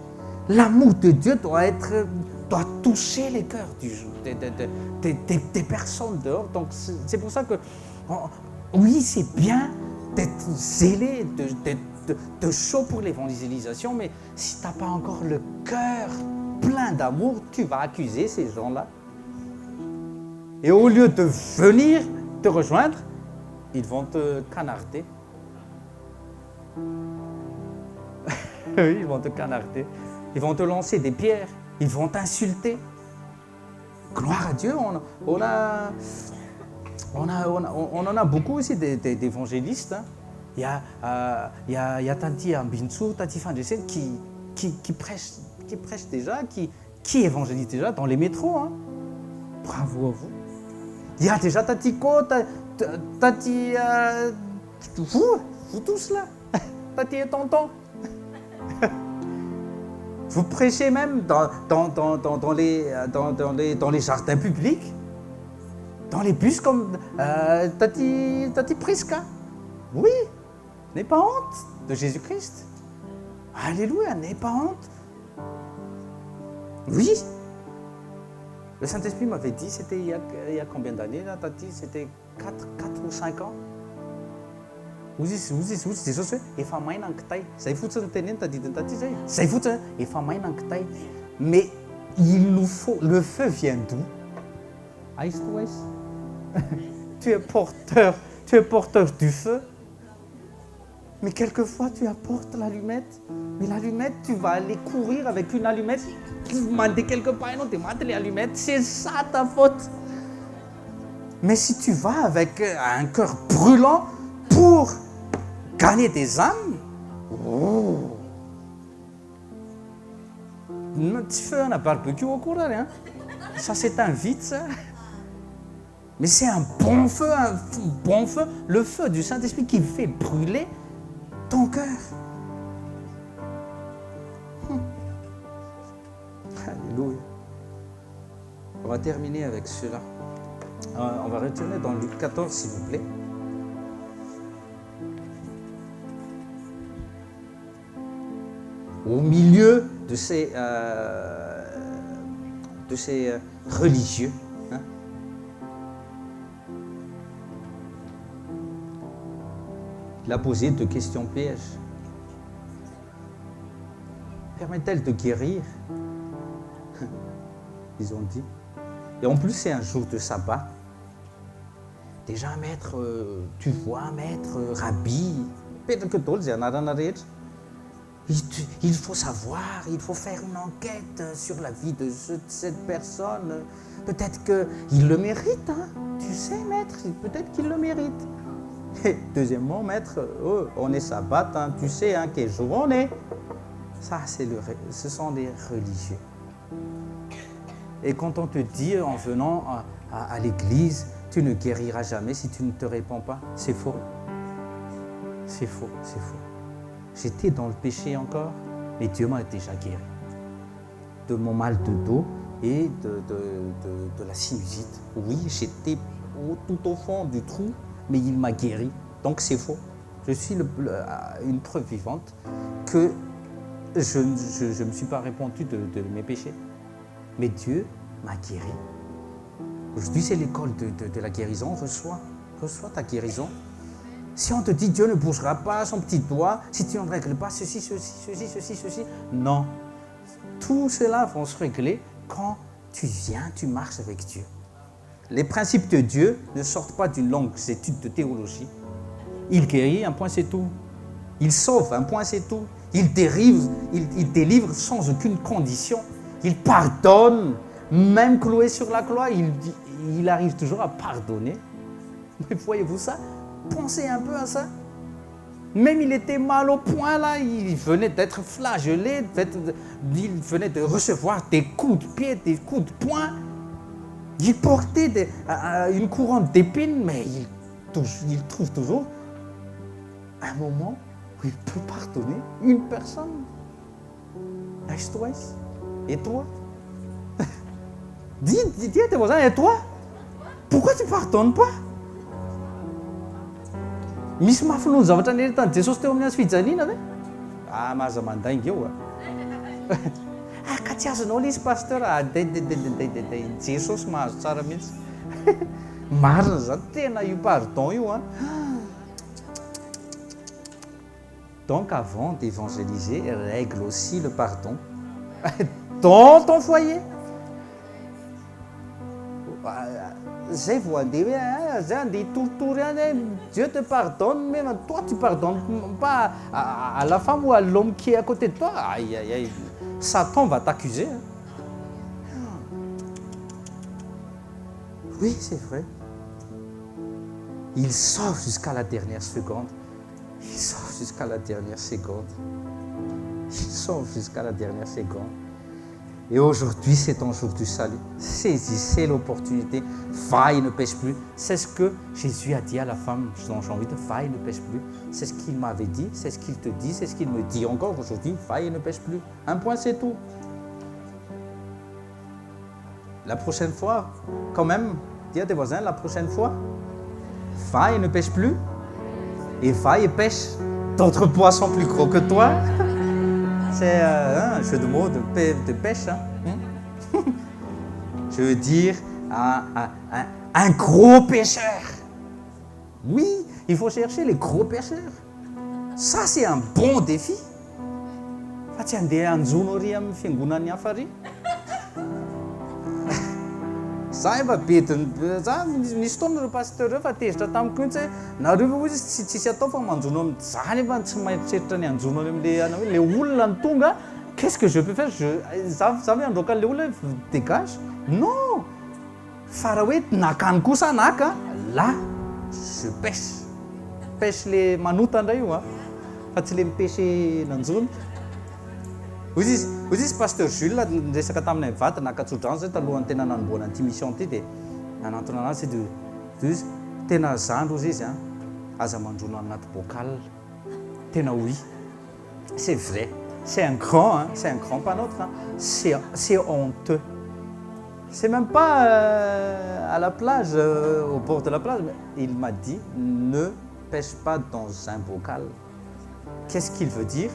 L'amour de Dieu doit être doit toucher les cœurs des personnes dehors. Donc c'est pour ça que, oui, c'est bien d'être zélé, de chaud pour l'évangélisation, mais si tu n'as pas encore le cœur plein d'amour, tu vas accuser ces gens-là. Et au lieu de venir te rejoindre, ils vont te canarder. Oui, ils vont te canarder. Ils vont te lancer des pierres. Ils vont t'insulter. Gloire à Dieu, on en a beaucoup aussi d'évangélistes. Hein. Il y a Tati Ambinsu, Tati Fandjesen qui prêchent déjà, qui évangélisent déjà dans les métros. Hein. Bravo à vous. Il y a déjà Tati Ko, Tati... vous tous là. Tati et tonton. Vous prêchez même dans les jardins publics, dans les bus comme Tati Priska. Oui, n'aie pas honte de Jésus-Christ. Alléluia, n'aie pas honte. Oui. Le Saint-Esprit m'avait dit, c'était il y a combien d'années là, Tati? C'était 4 ou 5 ans. Mais il nous faut, le feu vient d'où? Tu es porteur du feu. Mais quelquefois tu apportes l'allumette. Mais l'allumette, tu vas aller courir avec une allumette. Demander quelque part, non, tu mates les allumettes. C'est ça ta faute. Mais si tu vas avec un cœur brûlant pour gagner des âmes, tu fais un barbecue au courant, hein? Ça c'est un vite, ça. Mais c'est un bon feu, le feu du Saint-Esprit qui fait brûler ton cœur. Alléluia. On va terminer avec cela. On va retourner dans Luc 14, s'il vous plaît. Au milieu de ces religieux, hein, il a posé 2 questions pièges. Permet-elle de guérir? Ils ont dit. Et en plus, c'est un jour de sabbat. Déjà, maître, tu vois, maître, rabbi, il faut savoir, il faut faire une enquête sur la vie de cette personne. Peut-être qu'il le mérite, hein. Tu sais, maître, peut-être qu'il le mérite. Et deuxièmement, maître, on est sabbat, hein. Tu sais, hein, quel jour on est. Ça, ce sont des religieux. Et quand on te dit, en venant à l'église, tu ne guériras jamais si tu ne te répands pas, c'est faux. C'est faux, c'est faux. J'étais dans le péché encore, mais Dieu m'a déjà guéri. De mon mal de dos et de la sinusite. Oui, j'étais tout au fond du trou, mais il m'a guéri. Donc c'est faux. Je suis une preuve vivante que je ne me suis pas répandu de mes péchés. Mais Dieu m'a guéri. Aujourd'hui, c'est l'école de la guérison. Reçois ta guérison. Si on te dit Dieu ne bougera pas son petit doigt, si tu ne règles pas ceci, non. Tout cela va se régler quand tu viens, tu marches avec Dieu. Les principes de Dieu ne sortent pas d'une longue étude de théologie. Il guérit, un point c'est tout. Il sauve, un point c'est tout. Il délivre sans aucune condition. Il pardonne, même cloué sur la croix, il arrive toujours à pardonner. Mais voyez-vous ça? Pensez un peu à ça. Même il était mal au poing là, il venait d'être flagellé, il venait de recevoir des coups de pied, des coups de poing. Il portait une couronne d'épines, mais il trouve toujours un moment où il peut pardonner une personne. Et toi? Dis à tes voisins, et toi? Pourquoi tu ne pardonnes pas? Misy mahafinony zavatra niretan'i Jesosy teo amin'ny hazo fijaliana ve? Mahaza mandainga eo. ratsy azonao izy pasteur jesosy mahazo tsara mihitsy marina zany tena io pardon io a. Donc avant d'évangéliser, règle aussi le pardon dans ton foyer. Zay vao andeha hoe zay andeha toritory any Dieu te pardonne, mais toi tu pardonnes pas à la femme ou à l'homme qui est à côté de toi. Aïe aïe aïe, Satan va t'accuser. Oui, c'est vrai. Il sauve jusqu'à la dernière seconde. Il sauve jusqu'à la dernière seconde. Il sauve jusqu'à la dernière seconde. Et aujourd'hui, c'est ton jour du salut. Saisissez l'opportunité. Va et ne pêche plus. C'est ce que Jésus a dit à la femme dont j'ai envie de va et ne pêche plus. C'est ce qu'il m'avait dit, c'est ce qu'il te dit, c'est ce qu'il me dit encore aujourd'hui. Va et ne pêche plus. Un point, c'est tout. La prochaine fois, quand même, dis à tes voisins, la prochaine fois, va et ne pêche plus. Et va et pêche d'autres poissons plus gros que toi. C'est un jeu de mots de pêche. Hein. Je veux dire, un gros pêcheur. Oui, il faut chercher les gros pêcheurs. Ça, c'est un bon défi. Fa tsy andeha anjono ary amin'ny fiangonan'ny hafa ary. Za efa za nisy taona ireo pasteur fa tezitra tamiko mihitsy hoe nareo hoe izy tsisy atao fa manjono amin'izany efa tsy mahitreritra ny anjono amin'le le olona ny tonga. Qu'est-ce que je peux faire? Za hoe androaka le olona dégage. Non, fa raha hoe nakany kosa naka, là je pêche. Pêche le manota indray io fa tsy le mipêche nanjono. Hoy izy pasteur Jules resaka taminay mivady nakatsodra zay talohan'ny tena nanomboana an'ity mission ty dia nanantona anazy de izy tena zandro ozy izy aza mandrono anaty bocal. Tena oui, c'est vrai, c'est un grand panôtre, c'est honteux. C'est même pas à la plage, au bord de la plage, mais il m'a dit ne pêche pas dans un bocal. Qu'est-ce qu'il veut dire?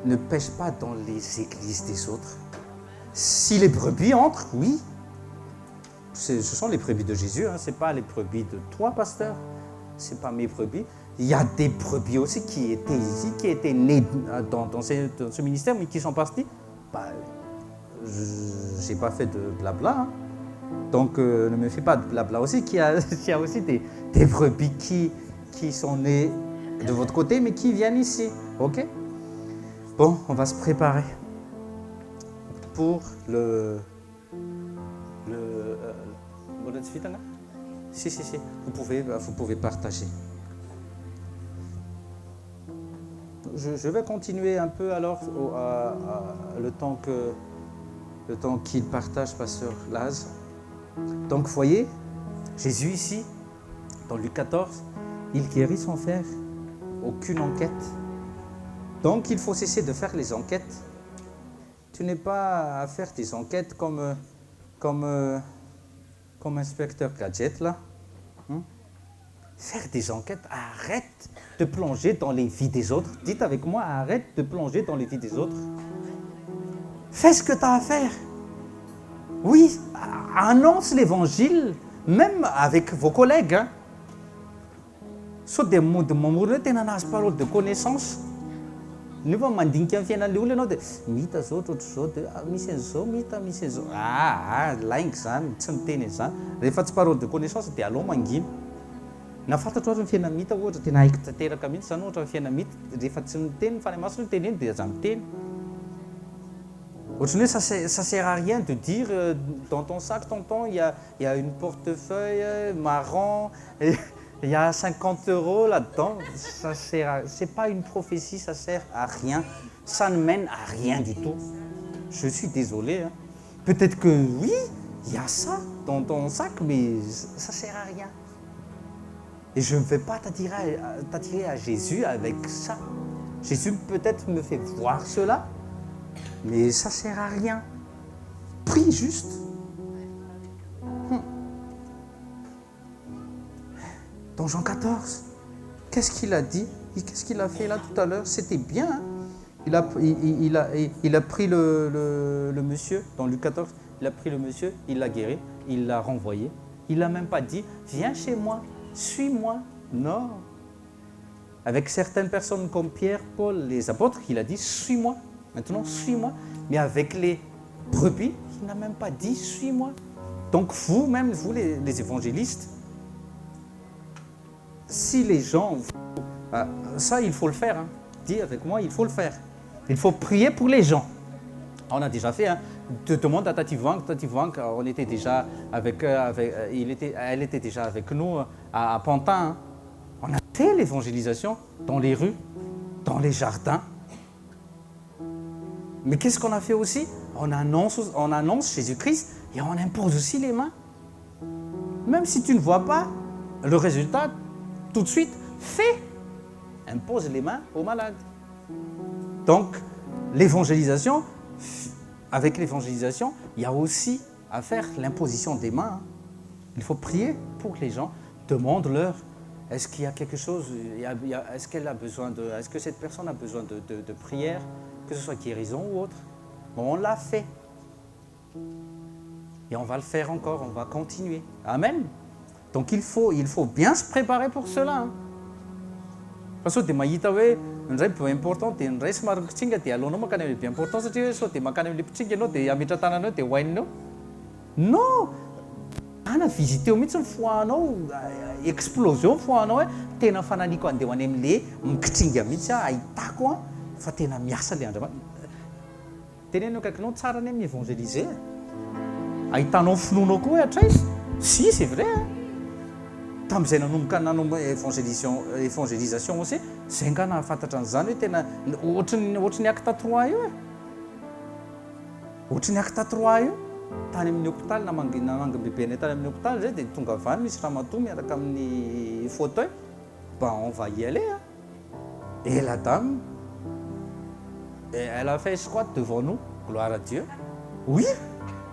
Ne pêche pas dans les églises des autres. Si les brebis entrent, oui. Ce sont les brebis de Jésus, ce n'est pas les brebis de toi, pasteur. Ce n'est pas mes brebis. Il y a des brebis aussi qui étaient ici, qui étaient nées dans ce ministère, mais qui sont partis. Je n'ai pas fait de blabla. Donc, ne me fais pas de blabla aussi. Il y a aussi des brebis qui sont nées de votre côté, mais qui viennent ici. OK? Bon, on va se préparer pour le si, vous pouvez partager. Je vais continuer un peu alors le temps qu'il partage, pasteur Laz. Donc, voyez, Jésus ici, dans Luc 14, il guérit sans faire aucune enquête. Donc, il faut cesser de faire les enquêtes. Tu n'es pas à faire des enquêtes comme inspecteur Gadget, là. Faire des enquêtes, arrête de plonger dans les vies des autres. Dites avec moi, arrête de plonger dans les vies des autres. Fais ce que tu as à faire. Oui, annonce l'évangile, même avec vos collègues. Soit des mots de mon parole de connaissance. Nefa mandinika amin'ny fiainan'le olona ianao dia mita zao ohatr'izao dia misy an'izao mita misy an'izao lainga zany tsy miteny an'izany rehefa tsy parole de connaissance dia alao mangina na fantatra ohatra ny fiaina mita ohatra tena haiko tanteraka mihitsy zany ohatra ny fiaina mita rehefa tsy miteny fa ny masina teny eny dia aza miteny ohatrany hoe ça sert à rien de dire dans ton sac tonton il y a une portefeuille marron il y a 50 € là-dedans, c'est pas une prophétie, ça sert à rien. Ça ne mène à rien du tout. Je suis désolé. Peut-être que oui, il y a ça dans ton sac, mais ça sert à rien. Et je ne vais pas t'attirer à Jésus avec ça. Jésus peut-être me fait voir cela, mais ça sert à rien. Prie juste. Dans Jean 14, qu'est-ce qu'il a dit et qu'est-ce qu'il a fait là tout à l'heure? C'était bien. il a pris le monsieur, dans Luc 14, il a pris le monsieur, il l'a guéri, il l'a renvoyé. Il n'a même pas dit, viens chez moi, suis-moi. Non. Avec certaines personnes comme Pierre, Paul, les apôtres, il a dit, suis-moi. Maintenant, suis-moi. Mais avec les brebis, il n'a même pas dit, suis-moi. Donc vous-même, vous les évangélistes, si les gens... ça, il faut le faire. Hein. Dis avec moi, il faut le faire. Il faut prier pour les gens. On a déjà fait. Hein. Tout le monde à Tativank, on était déjà elle était déjà avec nous à Pantin. Hein. On a fait l'évangélisation dans les rues, dans les jardins. Mais qu'est-ce qu'on a fait aussi? On annonce Jésus-Christ et on impose aussi les mains. Même si tu ne vois pas le résultat, tout de suite, fais. Impose les mains aux malades. Donc, l'évangélisation, avec l'évangélisation, il y a aussi à faire l'imposition des mains. Il faut prier pour les gens, demande-leur, est-ce qu'il y a quelque chose, est-ce qu'elle a besoin de, est-ce que cette personne a besoin de prière, que ce soit guérison ou autre. Bon, on l'a fait. Et on va le faire encore, on va continuer. Amen. Donc il faut bien se préparer pour cela. Hein. Parce que tu m'as dit, ndray peu important dia ndray somary kitsinga dia alonao makany amin'ny be important satria sao dia makany amin'ny pitsinga ianao dia amitra tananao dia hohaninao. Non! Ana visiteo mihitsy ny foanao, explosion foanao hoe tena fananiko andeha ho any amin'le mikitsinga mihitsy ahitako fa tena miasa le Andriamanitra. Tenenao kaikinao tsara ny amin'ny évangéliser. Ahitanao finoanao koa hoe hatraiza. Si, c'est vrai. Tamin'izay nanomboka nanao évangélisation aussi, zay nga nahafantatra an'izany hoe tena ohatry ny acte 3 io e. Ohatry ny acte 3 io. Tany amin'ny hôpital namangim-bebe tany amin'ny hôpital zay dia tonga avany misy ramatoa miaraka amin'ny fauteuil. On va y aller. Hein. Et la dame, elle a fait squat devant nous. Gloire à Dieu. Oui,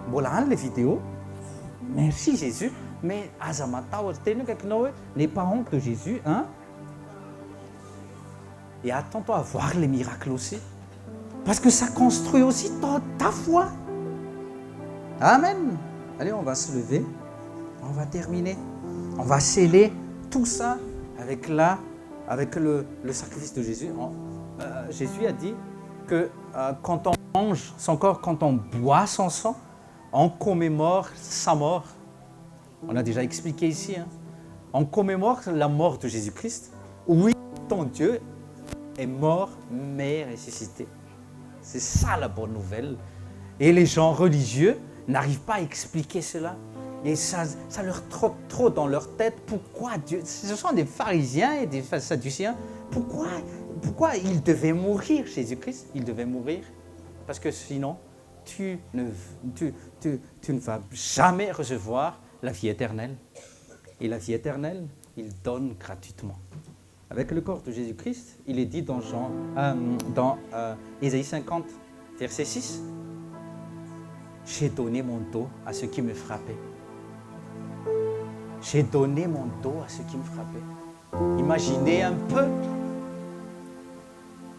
mbola les vidéos. Merci Jésus. Mais n'aie pas honte de Jésus, hein? Et attends-toi à voir les miracles aussi. Parce que ça construit aussi ta foi. Amen. Allez, on va se lever. On va terminer. On va sceller tout ça avec le sacrifice de Jésus. Jésus a dit que quand on mange son corps, quand on boit son sang, on commémore sa mort. On a déjà expliqué ici. Hein. On commémore la mort de Jésus-Christ. Oui, ton Dieu est mort, mais ressuscité. C'est ça la bonne nouvelle. Et les gens religieux n'arrivent pas à expliquer cela. Et ça leur trotte trop dans leur tête. Pourquoi Dieu... Ce sont des pharisiens et des sadducéens. Pourquoi il devait mourir, Jésus-Christ? Il devait mourir. Parce que sinon, tu ne vas jamais recevoir la vie éternelle. Et la vie éternelle, il donne gratuitement. Avec le corps de Jésus-Christ, il est dit dans Ésaïe 50, verset 6, « J'ai donné mon dos à ceux qui me frappaient. » J'ai donné mon dos à ceux qui me frappaient. Imaginez un peu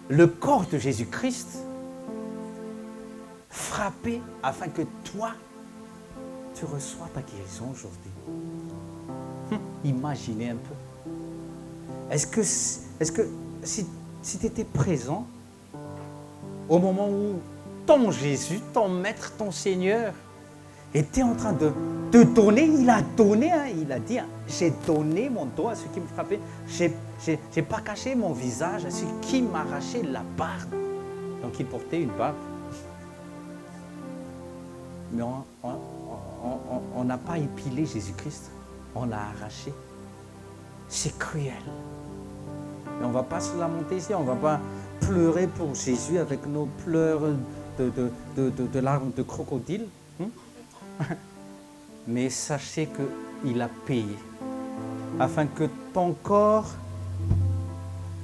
le corps de Jésus-Christ frappé afin que toi, tu reçois ta guérison aujourd'hui. Imaginez un peu. Est-ce que si tu étais présent au moment où ton Jésus, ton Maître, ton Seigneur était en train de te donner, il a donné, hein, il a dit, hein, j'ai donné mon dos à ceux qui me frappaient, j'ai pas caché mon visage à ceux qui m'arrachaient la barbe. Donc il portait une barbe. Mais on n'a pas épilé Jésus-Christ, on l'a arraché. C'est cruel. Et on ne va pas se lamenter ici, on ne va pas pleurer pour Jésus avec nos pleurs de larmes de crocodile. Mais sachez qu'il a payé, afin que ton corps,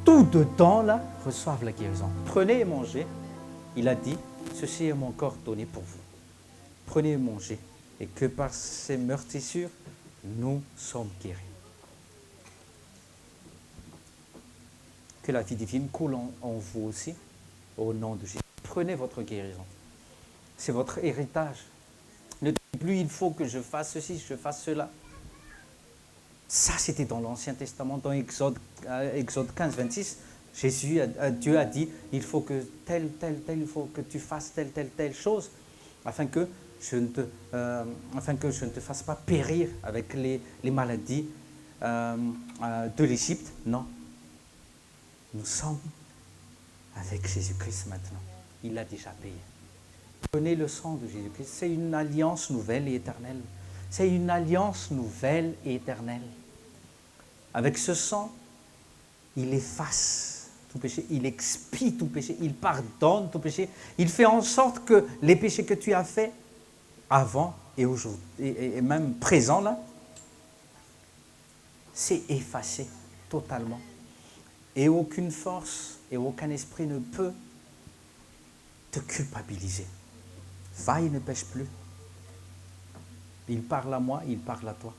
tout dedans, là, reçoive la guérison. Prenez et mangez. Il a dit, ceci est mon corps donné pour vous. Prenez et mangez, et que par ces meurtrissures, nous sommes guéris. Que la vie divine coule en vous aussi, au nom de Jésus. Prenez votre guérison. C'est votre héritage. Ne dites plus, il faut que je fasse ceci, je fasse cela. Ça, c'était dans l'Ancien Testament, dans Exode 15, 26. Dieu a dit, il faut que il faut que tu fasses telle chose, afin que je ne te fasse pas périr avec les maladies de l'Égypte. Non. Nous sommes avec Jésus-Christ maintenant. Il l'a déjà payé. Prenez le sang de Jésus-Christ. C'est une alliance nouvelle et éternelle. C'est une alliance nouvelle et éternelle. Avec ce sang, il efface tout péché, il expie tout péché, il pardonne tout péché. Il fait en sorte que les péchés que tu as faits avant et aujourd'hui, et même présent là, c'est effacé totalement. Et aucune force et aucun esprit ne peut te culpabiliser. Va et ne pêche plus. Il parle à moi, il parle à toi.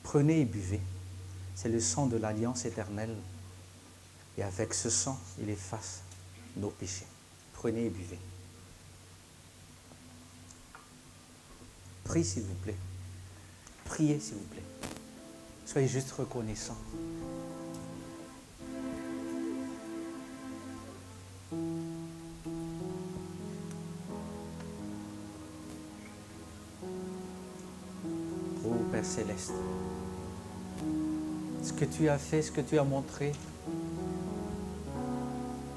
Prenez et buvez. C'est le sang de l'alliance éternelle. Et avec ce sang, il efface nos péchés. Prenez et buvez. Priez s'il vous plaît. Priez s'il vous plaît. Soyez juste reconnaissants. Oh Père Céleste, ce que tu as fait, ce que tu as montré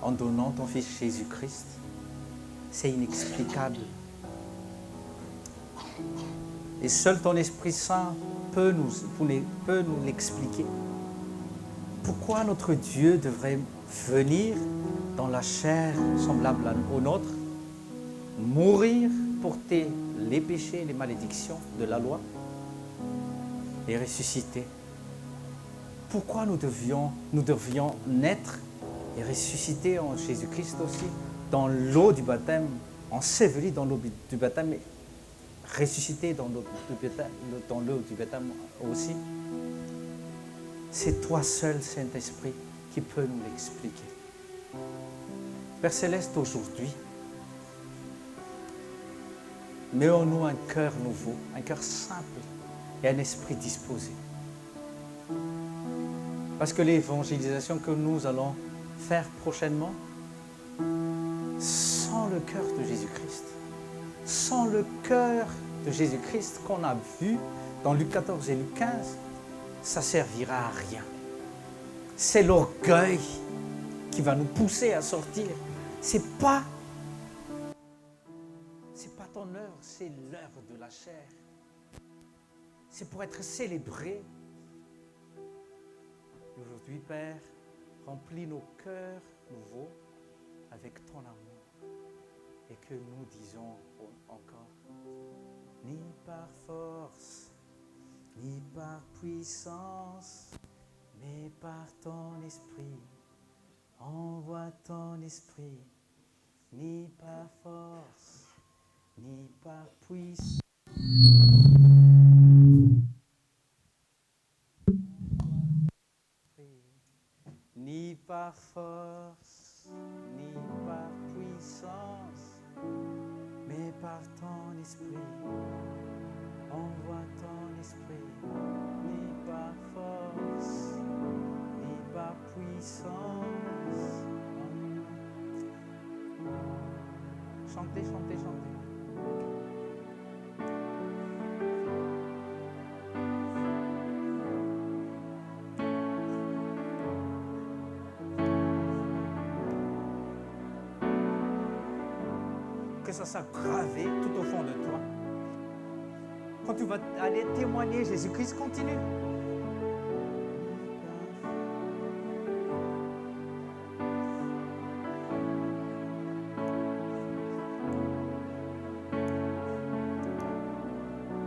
en donnant ton Fils Jésus-Christ, c'est inexplicable. Et seul ton Esprit Saint peut nous l'expliquer. Pourquoi notre Dieu devrait venir dans la chair semblable au nôtre, mourir, porter les péchés, les malédictions de la loi et ressusciter? Pourquoi nous devions naître et ressusciter en Jésus-Christ aussi, dans l'eau du baptême, ensevelis dans l'eau du baptême, et ressusciter dans l'eau du baptême aussi? C'est toi seul, Saint-Esprit, qui peut nous l'expliquer. Père Céleste, aujourd'hui, mets en nous un cœur nouveau, un cœur simple et un esprit disposé. Parce que l'évangélisation que nous allons faire prochainement, sans le cœur de Jésus-Christ, sans le cœur de Jésus-Christ qu'on a vu dans Luc 14 et Luc 15, ça ne servira à rien. C'est l'orgueil qui va nous pousser à sortir. C'est pas ton œuvre, c'est l'œuvre de la chair. C'est pour être célébré. Aujourd'hui, Père, remplis nos cœurs nouveaux avec ton amour et que nous disons encore, ni par force, ni par puissance, mais par ton esprit. Envoie ton esprit, ni par force, ni par puissance. Ni par force, ni par puissance, mais par ton esprit. Envoie ton esprit, ni par force, ni par puissance. Chantez, chantez, chantez. Que ça soit gravé tout au fond de toi. Quand tu vas aller témoigner Jésus-Christ, continue.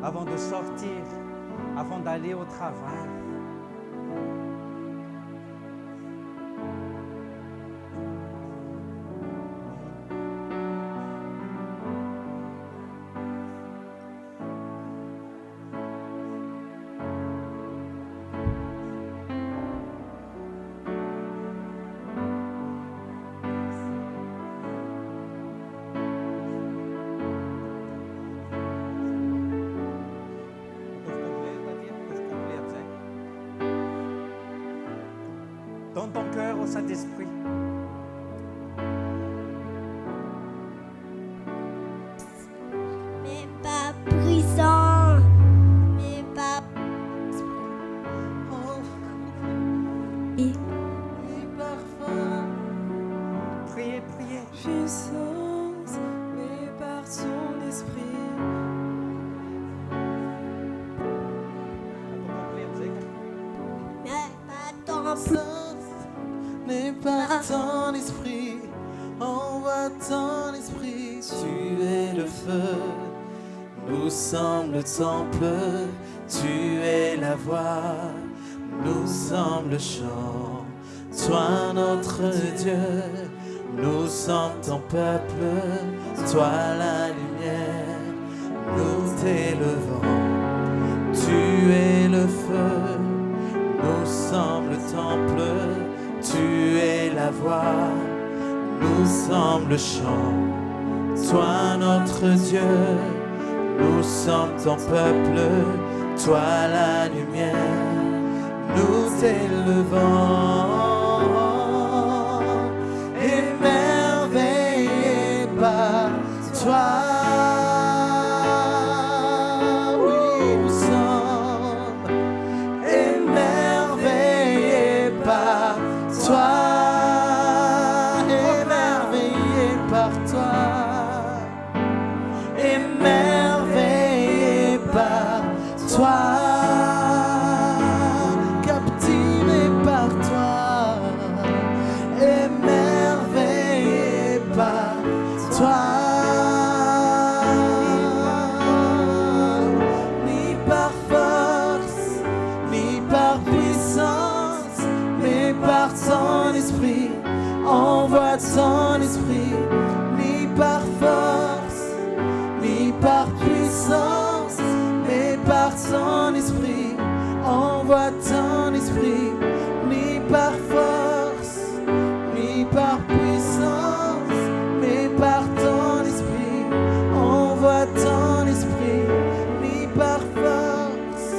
Avant de sortir, avant d'aller au travail, au Saint-Esprit. Mais pas puissant, mais pas et Priez, priez. puissance, mais par son esprit. mais pas ton Mais par ton esprit, envoie ton esprit, tu es le feu, nous sommes le temple, tu es la voix, nous sommes le chant, toi notre Dieu, nous sommes ton peuple, toi la lumière, nous t'élevons, tu es le feu, nous sommes le temple, tu es la voix, nous sommes le chant, toi notre Dieu, nous sommes ton peuple, toi la lumière, nous t'élevons, émerveillés par toi. Oui, nous sommes émerveillés par toi, émerveillés par toi, émerveillés par toi, captivés par toi, émerveillés par toi. Ni par force, ni par puissance, mais par ton esprit, envoie ton esprit, ni par force, ni par puissance, mais par ton esprit, envoie ton esprit, ni par force, ni par puissance, mais par ton esprit, envoie ton esprit, ni par force,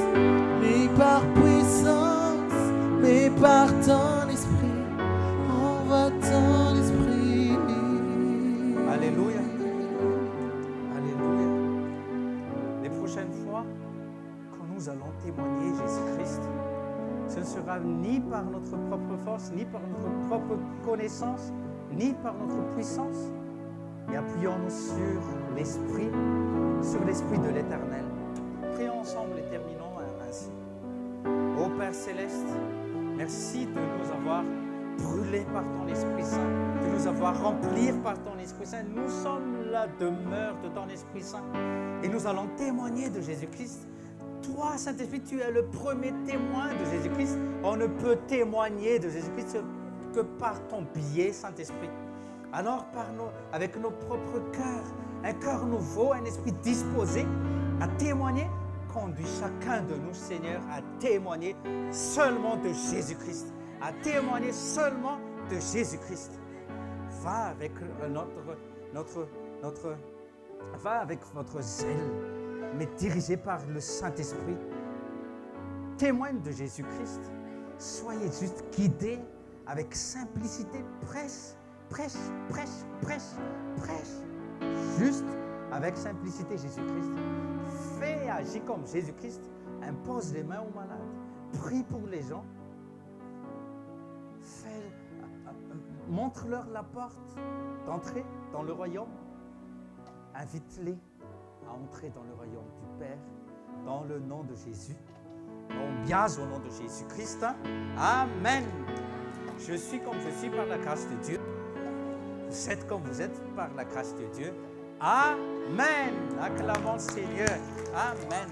ni par puissance, mais par ton esprit, envoie ton esprit. Alléluia. Alléluia. Les prochaines fois que nous allons témoigner Jésus-Christ, ce ne sera ni par notre propre force, ni par notre propre connaissance, ni par notre puissance, mais appuyons-nous sur l'Esprit de l'Éternel. Prions ensemble et terminons ainsi. Ô Père Céleste, merci de nous avoir brûlés par ton Esprit Saint, de nous avoir remplis par ton Esprit Saint. Nous sommes la demeure de ton Esprit Saint et nous allons témoigner de Jésus-Christ. Toi, Saint-Esprit, tu es le premier témoin de Jésus-Christ. On ne peut témoigner de Jésus-Christ que par ton biais, Saint-Esprit. Alors, avec nos propres cœurs, un cœur nouveau, un esprit disposé à témoigner, conduis chacun de nous, Seigneur, à témoigner seulement de Jésus-Christ, à témoigner seulement de Jésus-Christ. Va avec va avec votre zèle, mais dirigé par le Saint-Esprit. Témoigne de Jésus-Christ. Soyez juste guidés avec simplicité. Prêche. Juste avec simplicité Jésus-Christ. Fais et agis comme Jésus-Christ. Impose les mains aux malades. Prie pour les gens. Montre-leur la porte d'entrée dans le royaume. Invite-les à entrer dans le royaume du Père, dans le nom de Jésus. On biase au nom de Jésus-Christ. Amen. Je suis comme je suis par la grâce de Dieu. Vous êtes comme vous êtes par la grâce de Dieu. Amen. Acclamons le Seigneur. Amen.